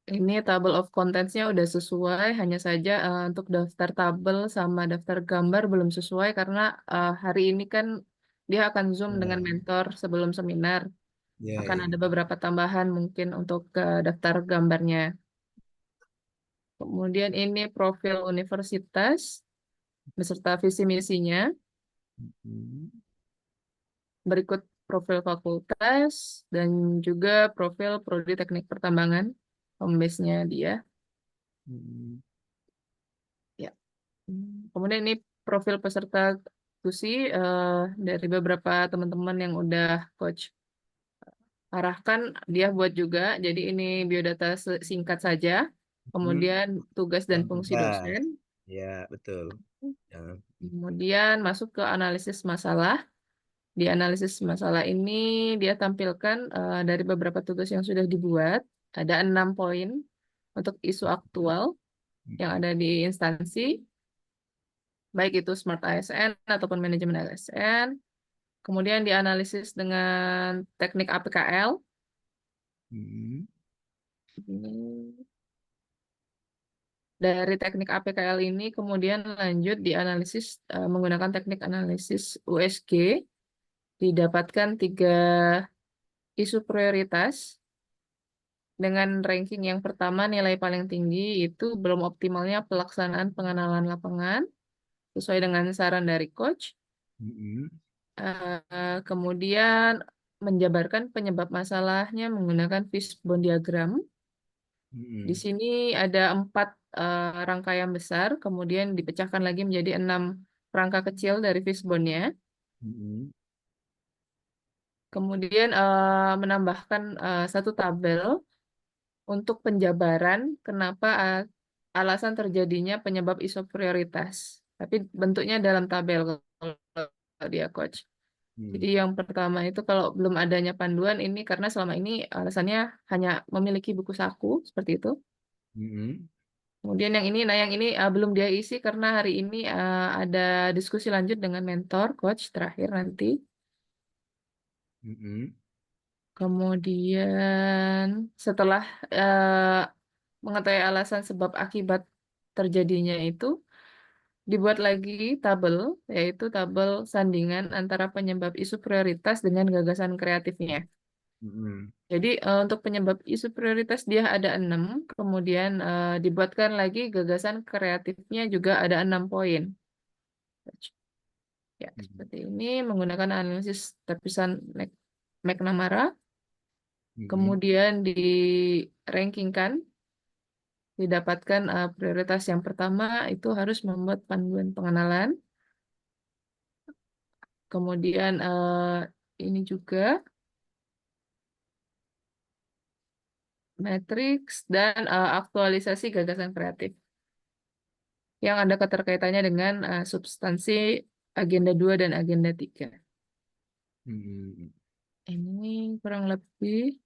Ini table of contents-nya udah sesuai, hanya saja untuk daftar tabel sama daftar gambar belum sesuai karena hari ini kan dia akan Zoom dengan Ya, mentor sebelum seminar. ya, Akan ya. ada beberapa tambahan mungkin untuk daftar gambarnya. Kemudian ini profil universitas beserta visi misinya. Mhm. Berikut profil fakultas dan juga profil prodi teknik pertambangan. Home base-nya dia. Mhm. Ya. Kemudian ini profil peserta diskusi dari beberapa teman-teman yang udah coach arahkan dia buat juga. Jadi ini biodata singkat saja. Mhm. Kemudian tugas dan Dan fungsi tugas. dosen. Ya, betul. Ya. Kemudian masuk ke analisis masalah. Di analisis masalah ini dia tampilkan dari beberapa tugas yang sudah dibuat. Ada 6 poin untuk isu aktual yang ada di instansi. Baik itu Smart ASN ataupun manajemen ASN. Kemudian dianalisis dengan teknik APKL. Mhm. Ini. Dari teknik APKL ini kemudian lanjut dianalisis menggunakan teknik analisis USG. Didapatkan 3 isu prioritas. Dengan ranking yang pertama nilai paling tinggi itu belum optimalnya pelaksanaan pengenalan lapangan sesuai dengan saran dari coach. Mhm. Kemudian menjabarkan penyebab masalahnya menggunakan fishbone diagram. Di Mhm. sini ada 4 rangkaian besar, kemudian dipecahkan lagi menjadi 6 rangka kecil dari fishbone-nya. Mhm. Kemudian menambahkan 1 tabel untuk penjabaran kenapa alasan terjadinya penyebab isu prioritas. Tapi bentuknya dalam tabel kalau dia coach. Jadi Mhm. yang pertama itu kalau belum adanya panduan ini karena selama ini alasannya hanya memiliki buku saku seperti itu. Mhm. Kemudian yang ini belum dia isi karena hari ini ada diskusi lanjut dengan mentor, coach terakhir nanti. Mhm. Kemudian setelah eh, mengetahui alasan sebab akibat terjadinya itu, dibuat lagi tabel, yaitu tabel sandingan antara penyebab isu prioritas dengan gagasan kreatifnya. Mhm. Jadi untuk penyebab isu prioritas dia ada 6, kemudian dibuatkan lagi gagasan kreatifnya juga ada 6 poin. Ya, Mhm. seperti ini menggunakan analisis terpisan McNamara, Mhm. kemudian di-rankingkan, didapatkan prioritas yang pertama itu harus membuat panduan pengenalan, kemudian ini juga matriks dan aktualisasi gagasan kreatif yang ada keterkaitannya dengan substansi agenda 2 dan agenda 3. Mhm. Ini kurang lebih.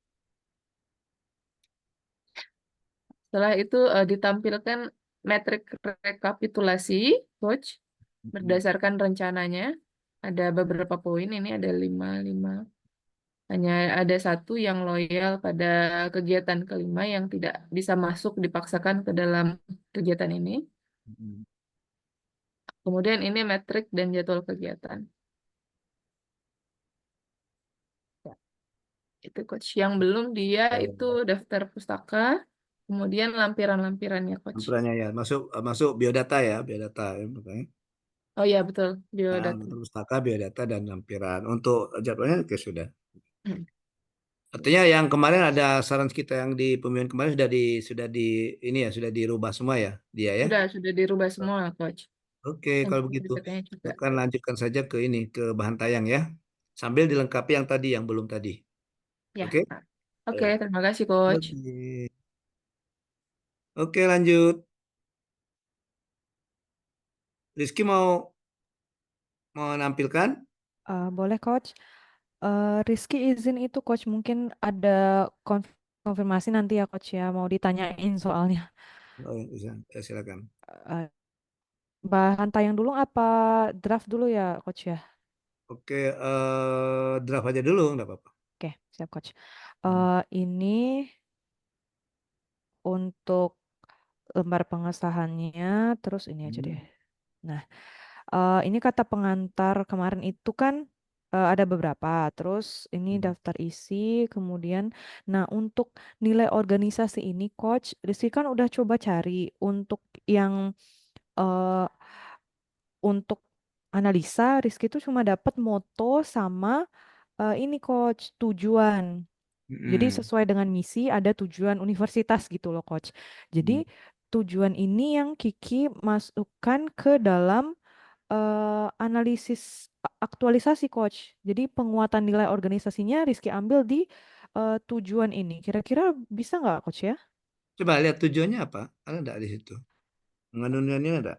Setelah itu ditampilkan metrik rekapitulasi, coach, Mhm. berdasarkan rencananya. Ada beberapa poin, ini ada 5. Hanya ada 1 yang loyal pada kegiatan kelima yang tidak bisa masuk dipaksakan ke dalam kegiatan ini. Mhm. Kemudian ini metrik dan jadwal kegiatan. Ya, itu coach. Yang belum dia itu Ya. daftar pustaka, kemudian lampiran-lampirannya coach. Lampirannya ya, masuk masuk biodata ya, biodata ya, makanya. Oh ya betul, Nah, biodata. untuk pustaka, biodata dan lampiran. Untuk jadwalnya oke sudah. Hmm. Artinya yang kemarin ada saran kita yang di pemilihan kemarin sudah di ini ya, sudah dirubah semua ya, dia ya. Sudah dirubah semua coach. Oke, Dan kalau juga begitu BPT-nya kita juga. akan lanjutkan saja ke ini ke bahan tayang ya. Sambil dilengkapi yang tadi yang belum tadi. Ya. Oke? Oke, Ya. terima kasih coach. Oke. Oke, lanjut. Rizky mau mau nampilkan? Boleh coach. Rizky izin itu coach, mungkin ada konfirmasi nanti ya coach ya, mau ditanyain soalnya. Oh, ya, bisa. Ya, silakan. Eh, bahan tayang dulu apa draft dulu ya, Coach ya? Oke, draft aja dulu, nggak apa-apa. Oke, siap, Coach. Hmm. Ini untuk lembar pengesahannya, terus ini aja deh. Nah, ini kata pengantar kemarin itu kan ada beberapa. Terus ini daftar isi, kemudian, nah untuk nilai organisasi ini, Coach, Rizky kan udah coba cari untuk yang eh, untuk analisa, Rizky itu cuma dapat moto sama ini, Coach, tujuan. Jadi Mm-mm. sesuai dengan misi ada tujuan universitas gitu loh, Coach. Jadi Hmm. tujuan ini yang Kiki masukkan ke dalam analisis aktualisasi, Coach. Jadi penguatan nilai organisasinya Rizky ambil di tujuan ini. Kira-kira bisa nggak, Coach ya? Coba lihat tujuannya apa? Ada nggak di situ? Mengandungnya ada.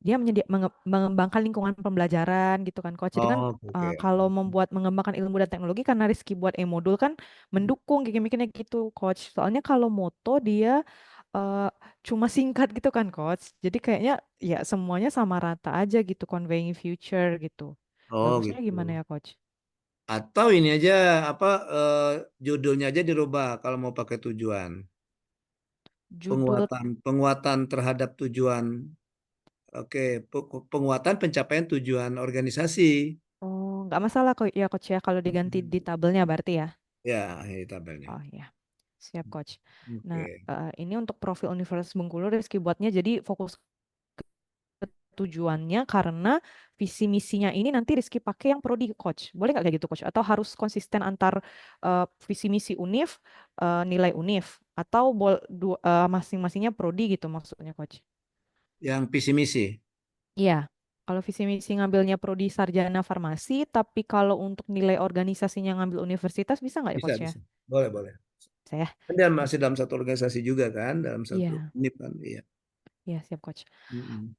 Dia mengembangkan lingkungan pembelajaran gitu kan, Coach. Jadi kan Oh, oke. kalau mengembangkan ilmu dan teknologi karena Rizky buat e-modul kan mendukung kayak mikirnya gitu, Coach. Soalnya kalau moto dia eh, cuma singkat gitu kan, Coach. Jadi kayaknya ya semuanya sama rata aja gitu, conveying future gitu. Oh, Bagusnya gitu. gimana ya, Coach? Atau ini aja apa judulnya aja dirubah kalau mau pakai tujuan. Judul Penguatan terhadap tujuan. Oke, penguatan pencapaian tujuan organisasi. oh nggak masalah kok ya, Coach ya, kalau diganti di Mm-mm. tabelnya berarti ya. Ya, ini tabelnya. Oh ya, siap, Coach. Nah, Oke. ini untuk profil Universitas Bengkulu Rizky buatnya jadi fokus ke tujuannya karena visi misinya ini nanti Rizky pakai yang prodi, Coach. Boleh nggak kayak gitu, Coach? Atau harus konsisten antar visi misi univ, nilai univ, atau masing-masingnya prodi gitu maksudnya, Coach? Yang visi misi. Iya. Kalau visi misi ngambilnya prodi sarjana farmasi, tapi kalau untuk nilai organisasinya ngambil universitas bisa nggak ya, Bisa, Coach ya? bisa. Boleh, boleh. Bisa ya? Kan dia Oke. masih dalam satu organisasi juga kan, dalam satu Iya, unit kan, iya. iya siap, Coach. Mm-mm.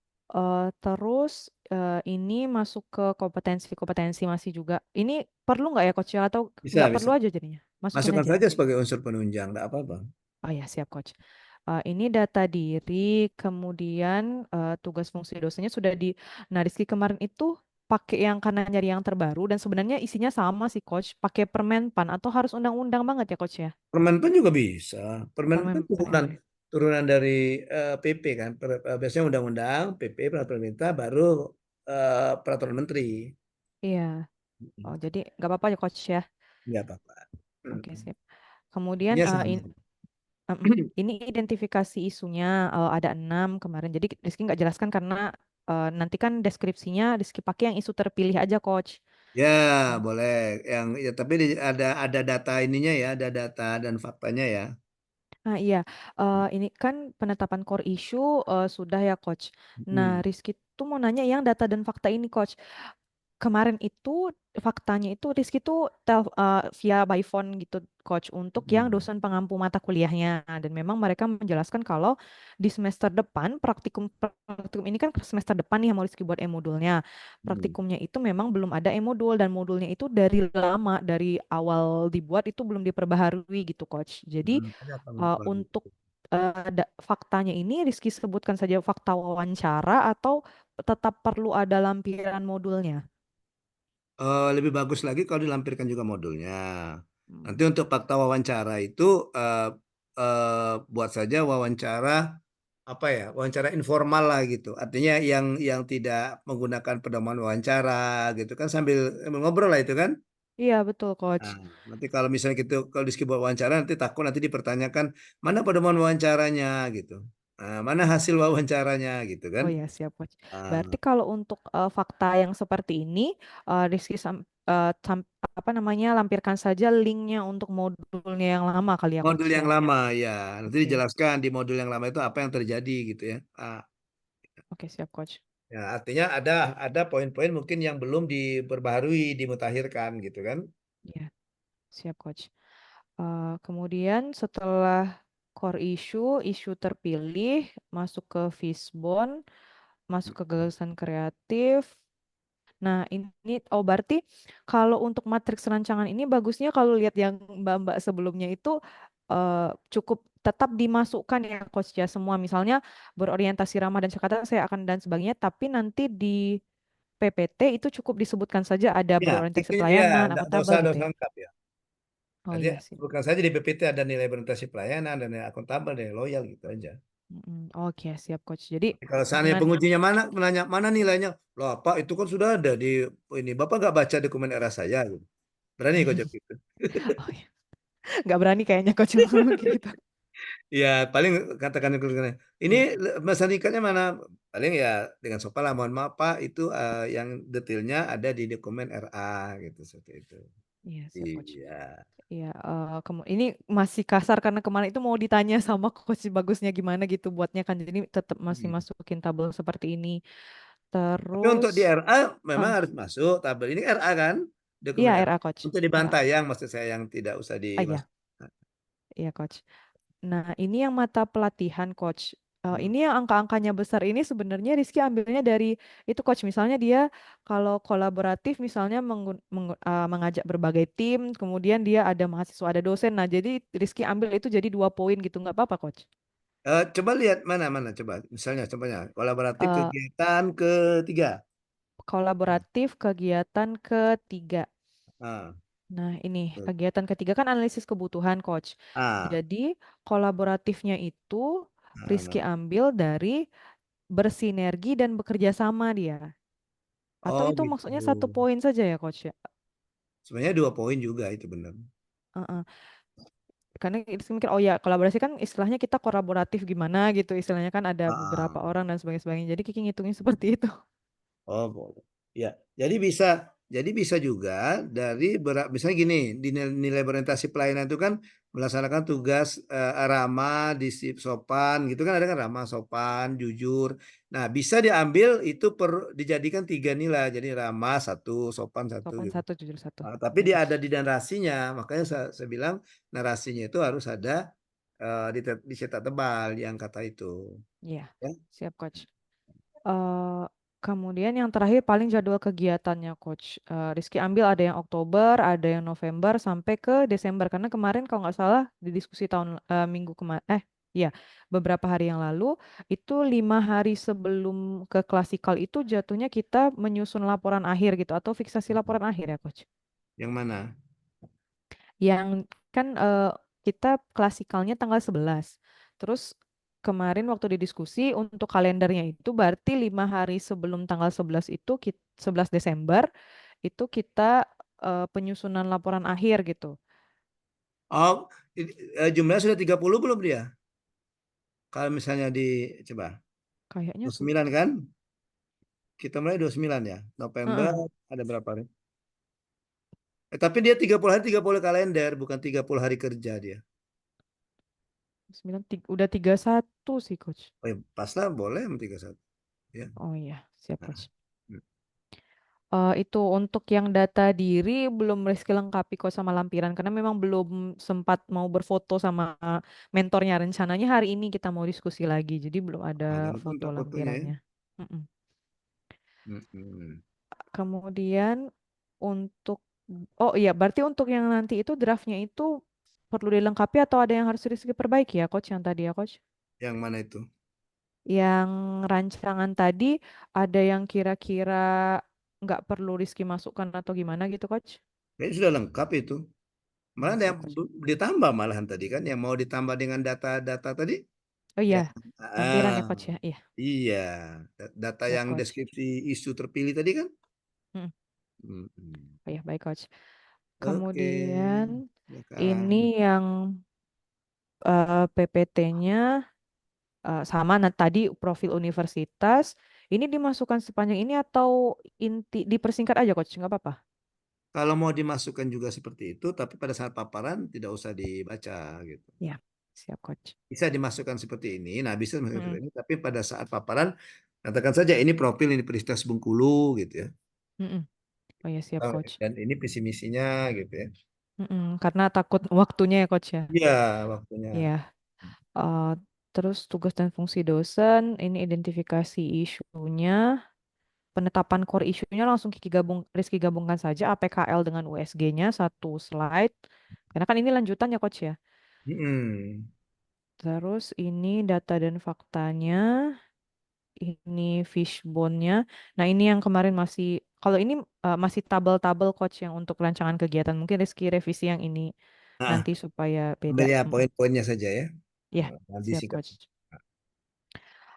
Terus ini masuk ke kompetensi-kompetensi masih juga. Ini perlu nggak ya, Coach ya? Atau Bisa, nggak bisa. perlu aja jadinya? Masukin Masukkan aja. saja sebagai unsur penunjang, enggak apa-apa. Oh ya, siap, Coach. Ini data diri, kemudian tugas fungsi dosennya sudah di. Nah, Rizky kemarin itu pakai yang karena nyari yang terbaru dan sebenarnya isinya sama sih, Coach. Pakai Permenpan atau harus undang-undang banget ya, Coach ya? Permenpan juga bisa. Permenpan Permenpan ya. turunan turunan dari PP kan. Biasanya undang-undang, PP, peraturan pemerintah, baru peraturan menteri. Iya. Mm-mm. Oh, jadi nggak apa-apa ya, Coach ya. Nggak apa-apa. Oke, Mm-mm. sip. Kemudian Intinya sama. ini identifikasi isunya ada 6 kemarin. Jadi Rizky nggak jelaskan karena nanti kan deskripsinya Rizky pakai yang isu terpilih aja, Coach. Ya, boleh. Yang ya tapi ada data ininya ya, ada data dan faktanya ya. Nah iya, ini kan penetapan core issue sudah ya, Coach. Nah, Hmm. Rizky tuh mau nanya yang data dan fakta ini, Coach. Kemarin itu faktanya itu Rizky tuh via by phone gitu, Coach, untuk yang Hmm. dosen pengampu mata kuliahnya, dan memang mereka menjelaskan kalau di semester depan praktikum ini kan semester depan nih yang mau Rizky buat e-modulnya, Hmm. praktikumnya itu memang belum ada e-modul dan modulnya itu dari lama, dari awal dibuat itu belum diperbaharui gitu, Coach. Jadi Makanya akan untuk faktanya ini Rizky sebutkan saja fakta wawancara atau tetap perlu ada lampiran modulnya. lebih bagus lagi kalau dilampirkan juga modulnya. Hmm. Nanti untuk fakta wawancara itu buat saja wawancara apa ya, wawancara informal lah gitu. Artinya yang tidak menggunakan pedoman wawancara gitu kan, sambil ngobrol lah itu kan. Iya, betul, Coach. Nah, nanti kalau misalnya gitu, kalau di buat wawancara nanti takut nanti dipertanyakan mana pedoman wawancaranya gitu. Nah, mana hasil wawancaranya gitu kan. Oh ya, siap, Coach. Nah, Berarti kalau untuk fakta yang seperti ini, Rizky apa namanya, lampirkan saja linknya untuk modulnya yang lama kali ya, Coach modul ya. yang lama ya, nanti Oke, dijelaskan di modul yang lama itu apa yang terjadi gitu ya. oke, siap, Coach. Ya, artinya ada poin-poin mungkin yang belum diperbaharui, dimutakhirkan gitu kan. Ya, siap, Coach. Kemudian setelah core issue, isu terpilih, masuk ke Fishbone, masuk ke gagasan kreatif. Nah, ini oh berarti kalau untuk matriks rancangan ini bagusnya kalau lihat yang Mbak-mbak sebelumnya itu cukup tetap dimasukkan ya coach ya semua, misalnya berorientasi ramah dan cekatan saya akan dan sebagainya, tapi nanti di PPT itu cukup disebutkan saja ada Ya, berorientasi ya, pelayanan, nggak usah, akuntabel gitu ya. lengkap ya. Oh Jadi iya sih. bukan saja di PPT ada nilai berorientasi pelayanan dan nilai akuntabel, nilai loyal gitu aja. Oke, siap coach. Jadi Kalau seandainya dengan pengujinya menanya mana nilainya, loh Pak itu kan sudah ada di ini, Bapak nggak baca dokumen era saya, gitu. Berani kok jawab gitu. oh iya, nggak berani kayaknya coach ngomong gitu. Ya paling katakan ini masa nikahnya mana, paling ya dengan sopan lah, mohon maaf Pak itu yang detailnya ada di dokumen RA gitu, seperti itu. Iya, siap coach. Iya. Iya, ini masih kasar karena kemarin itu mau ditanya sama coach bagusnya gimana gitu buatnya kan, jadi tetap masih masukin tabel seperti ini. Tapi untuk Terus di RA memang harus masuk tabel ini RA kan, iya dokumen RA. RA coach. Untuk di Bantayang maksud saya yang tidak usah Iya, dimasukkan. iya coach. Nah, ini yang mata pelatihan coach. Ini yang angka-angkanya besar ini sebenarnya Rizky ambilnya dari itu coach. Misalnya dia kalau kolaboratif misalnya mengajak berbagai tim, kemudian dia ada mahasiswa, ada dosen. Nah, jadi Rizky ambil itu jadi 2 poin gitu, nggak apa-apa coach. Coba lihat mana coba misalnya contohnya kolaboratif Eh, kegiatan ketiga. Kolaboratif kegiatan ketiga. Ah, Nah, ini tuh. kegiatan ketiga kan analisis kebutuhan coach. Ah, Jadi kolaboratifnya itu Rizky ambil dari bersinergi dan bekerja sama dia. Atau oh itu gitu. maksudnya 1 poin saja ya coach ya? Sebenarnya 2 poin juga itu benar. Heeh. Karena itu mikir oh ya kolaborasi kan istilahnya kita kolaboratif gimana gitu, istilahnya kan ada beberapa Ah. orang dan sebagainya. Jadi Kiki ngitungnya seperti itu. Oh, boleh. Ya, jadi bisa juga dari misalnya gini, di nilai berorientasi pelayanan itu kan melaksanakan tugas ramah, sopan, gitu kan ada kan ramah, sopan, jujur. Nah, bisa diambil itu dijadikan 3 nilai, jadi ramah 1, sopan 1 Sopan gitu. 1, jujur 1. Tapi Ya dia coach. ada di narasinya, makanya saya bilang narasinya itu harus ada dicetak tebal yang kata itu. Iya, Ya. siap coach. eh Kemudian yang terakhir paling jadwal kegiatannya coach. Rizky ambil ada yang Oktober, ada yang November sampai ke Desember. Karena kemarin kalau nggak salah di diskusi minggu kemarin, ya beberapa hari yang lalu itu 5 hari sebelum ke klasikal itu jatuhnya kita menyusun laporan akhir gitu atau fiksasi laporan akhir ya coach. Yang mana? Yang kan kita klasikalnya tanggal 11. Terus kemarin waktu didiskusi untuk kalendernya itu berarti 5 hari sebelum tanggal 11 itu 11 Desember itu kita penyusunan laporan akhir gitu. Oh, jumlahnya sudah 30 belum dia? Kalau misalnya coba Kayaknya 29 kan? Kita mulai 29 ya. November Heeh. ada berapa hari? Tapi dia 30 hari 30 kalender, bukan 30 hari kerja dia. 9, udah 31 sih coach. Oh ya, pas lah boleh 31. Ya. Oh iya, siap Nah. coach. Itu untuk yang data diri belum Rizky lengkapi kok sama lampiran karena memang belum sempat mau berfoto sama mentornya. Rencananya hari ini kita mau diskusi lagi, jadi belum ada Jangan lupa foto minta fotonya ya. lampirannya. Mm-mm. Mm-mm. Kemudian untuk oh iya berarti untuk yang nanti itu draftnya itu perlu dilengkapi atau ada yang harus Rizky perbaiki ya coach yang tadi ya coach? Yang mana itu? Yang rancangan tadi ada yang kira-kira nggak perlu Rizky masukkan atau gimana gitu coach? Kayaknya sudah lengkap itu. Malah ada Siap yang coach. ditambah malahan tadi kan, yang mau ditambah dengan data-data tadi. Oh iya, Ya. lampiran Ah, ya coach ya. Iya, iya, data siap yang coach. deskripsi isu terpilih tadi kan. Mm. Mm-mm. Oh ya, baik coach. Oke, Kemudian silakan. ini yang PPT-nya sama tadi profil universitas. Ini dimasukkan sepanjang ini atau inti dipersingkat aja coach, nggak apa-apa? Kalau mau dimasukkan juga seperti itu, tapi pada saat paparan tidak usah dibaca gitu. Ya, siap coach. Bisa dimasukkan seperti ini, nah bisa dimasukkan Mm-mm. seperti ini, tapi pada saat paparan katakan saja ini profil Universitas Bengkulu gitu ya. Mm-mm. Oh ya, siap coach. Dan ini visi misinya gitu ya. Mm-mm. Karena takut waktunya ya coach ya. Iya, waktunya. Ya. eh, Terus tugas dan fungsi dosen, ini identifikasi isunya, penetapan core isunya langsung Rizky gabungkan saja APKL dengan USG-nya 1 slide. Karena kan ini lanjutan ya coach ya. Mm-mm. Terus ini data dan faktanya, ini fishbone-nya. Nah, ini yang kemarin kalau ini masih tabel-tabel coach yang untuk rancangan kegiatan. Mungkin Rizky revisi yang ini Nah, nanti supaya ambil beda. ya poin-poinnya saja ya. Ya, Nanti siap sikat. coach.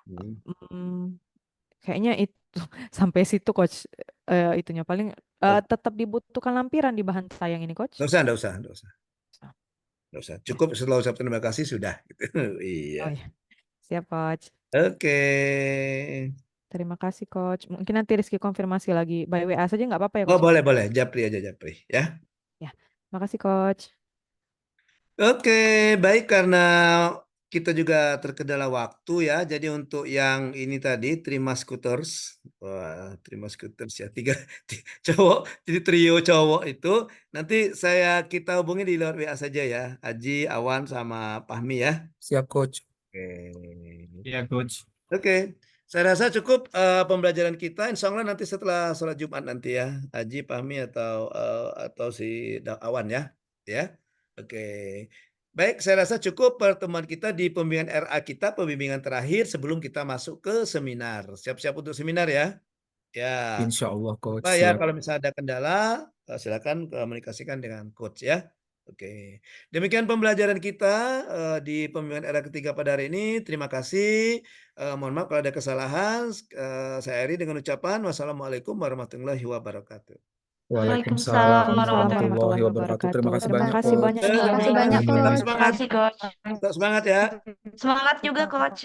Hmm. Kayaknya itu sampai situ coach, itunya paling tetap dibutuhkan lampiran di bahan sayang ini coach. Nggak usah. Nggak usah. Cukup setelah ucap terima kasih sudah. Gitu. Oh Iya. ya, siap coach. Oke. Terima kasih coach. Mungkin nanti Rizky konfirmasi lagi by WA saja nggak apa-apa ya Oh coach? boleh. Japri aja Japri ya. Ya, makasih coach. Oke, baik karena kita juga terkendala waktu ya. Jadi untuk yang ini tadi Trima Scooters, wah Trima Scooters ya cowok, jadi trio cowok itu nanti kita hubungi di luar WA saja ya, Aji, Awan sama Fahmi ya. Siap, Coach. Oke. Iya, Coach. Oke, saya rasa cukup pembelajaran kita. Insya Allah nanti setelah sholat Jumat nanti ya, Aji, Fahmi atau si Awan ya, Oke, baik. Saya rasa cukup pertemuan kita di pembimbingan RA kita, pembimbingan terakhir sebelum kita masuk ke seminar. Siap-siap untuk seminar ya. Ya, Insya Allah, Coach. lupa ya Siap. kalau misalnya ada kendala, silakan komunikasikan dengan coach ya. Oke, demikian pembelajaran kita di pembimbingan era ketiga pada hari ini. Terima kasih. Mohon maaf kalau ada kesalahan. Saya akhiri dengan ucapan wassalamualaikum warahmatullahi wabarakatuh. Waalaikumsalam warahmatullahi wabarakatuh. Terima kasih Terima banyak, kasih Coach. banyak Terima kasih banyak, coach. Tetap Coach. semangat. Terima kasih, Coach. Tetap semangat ya. Semangat juga, Coach.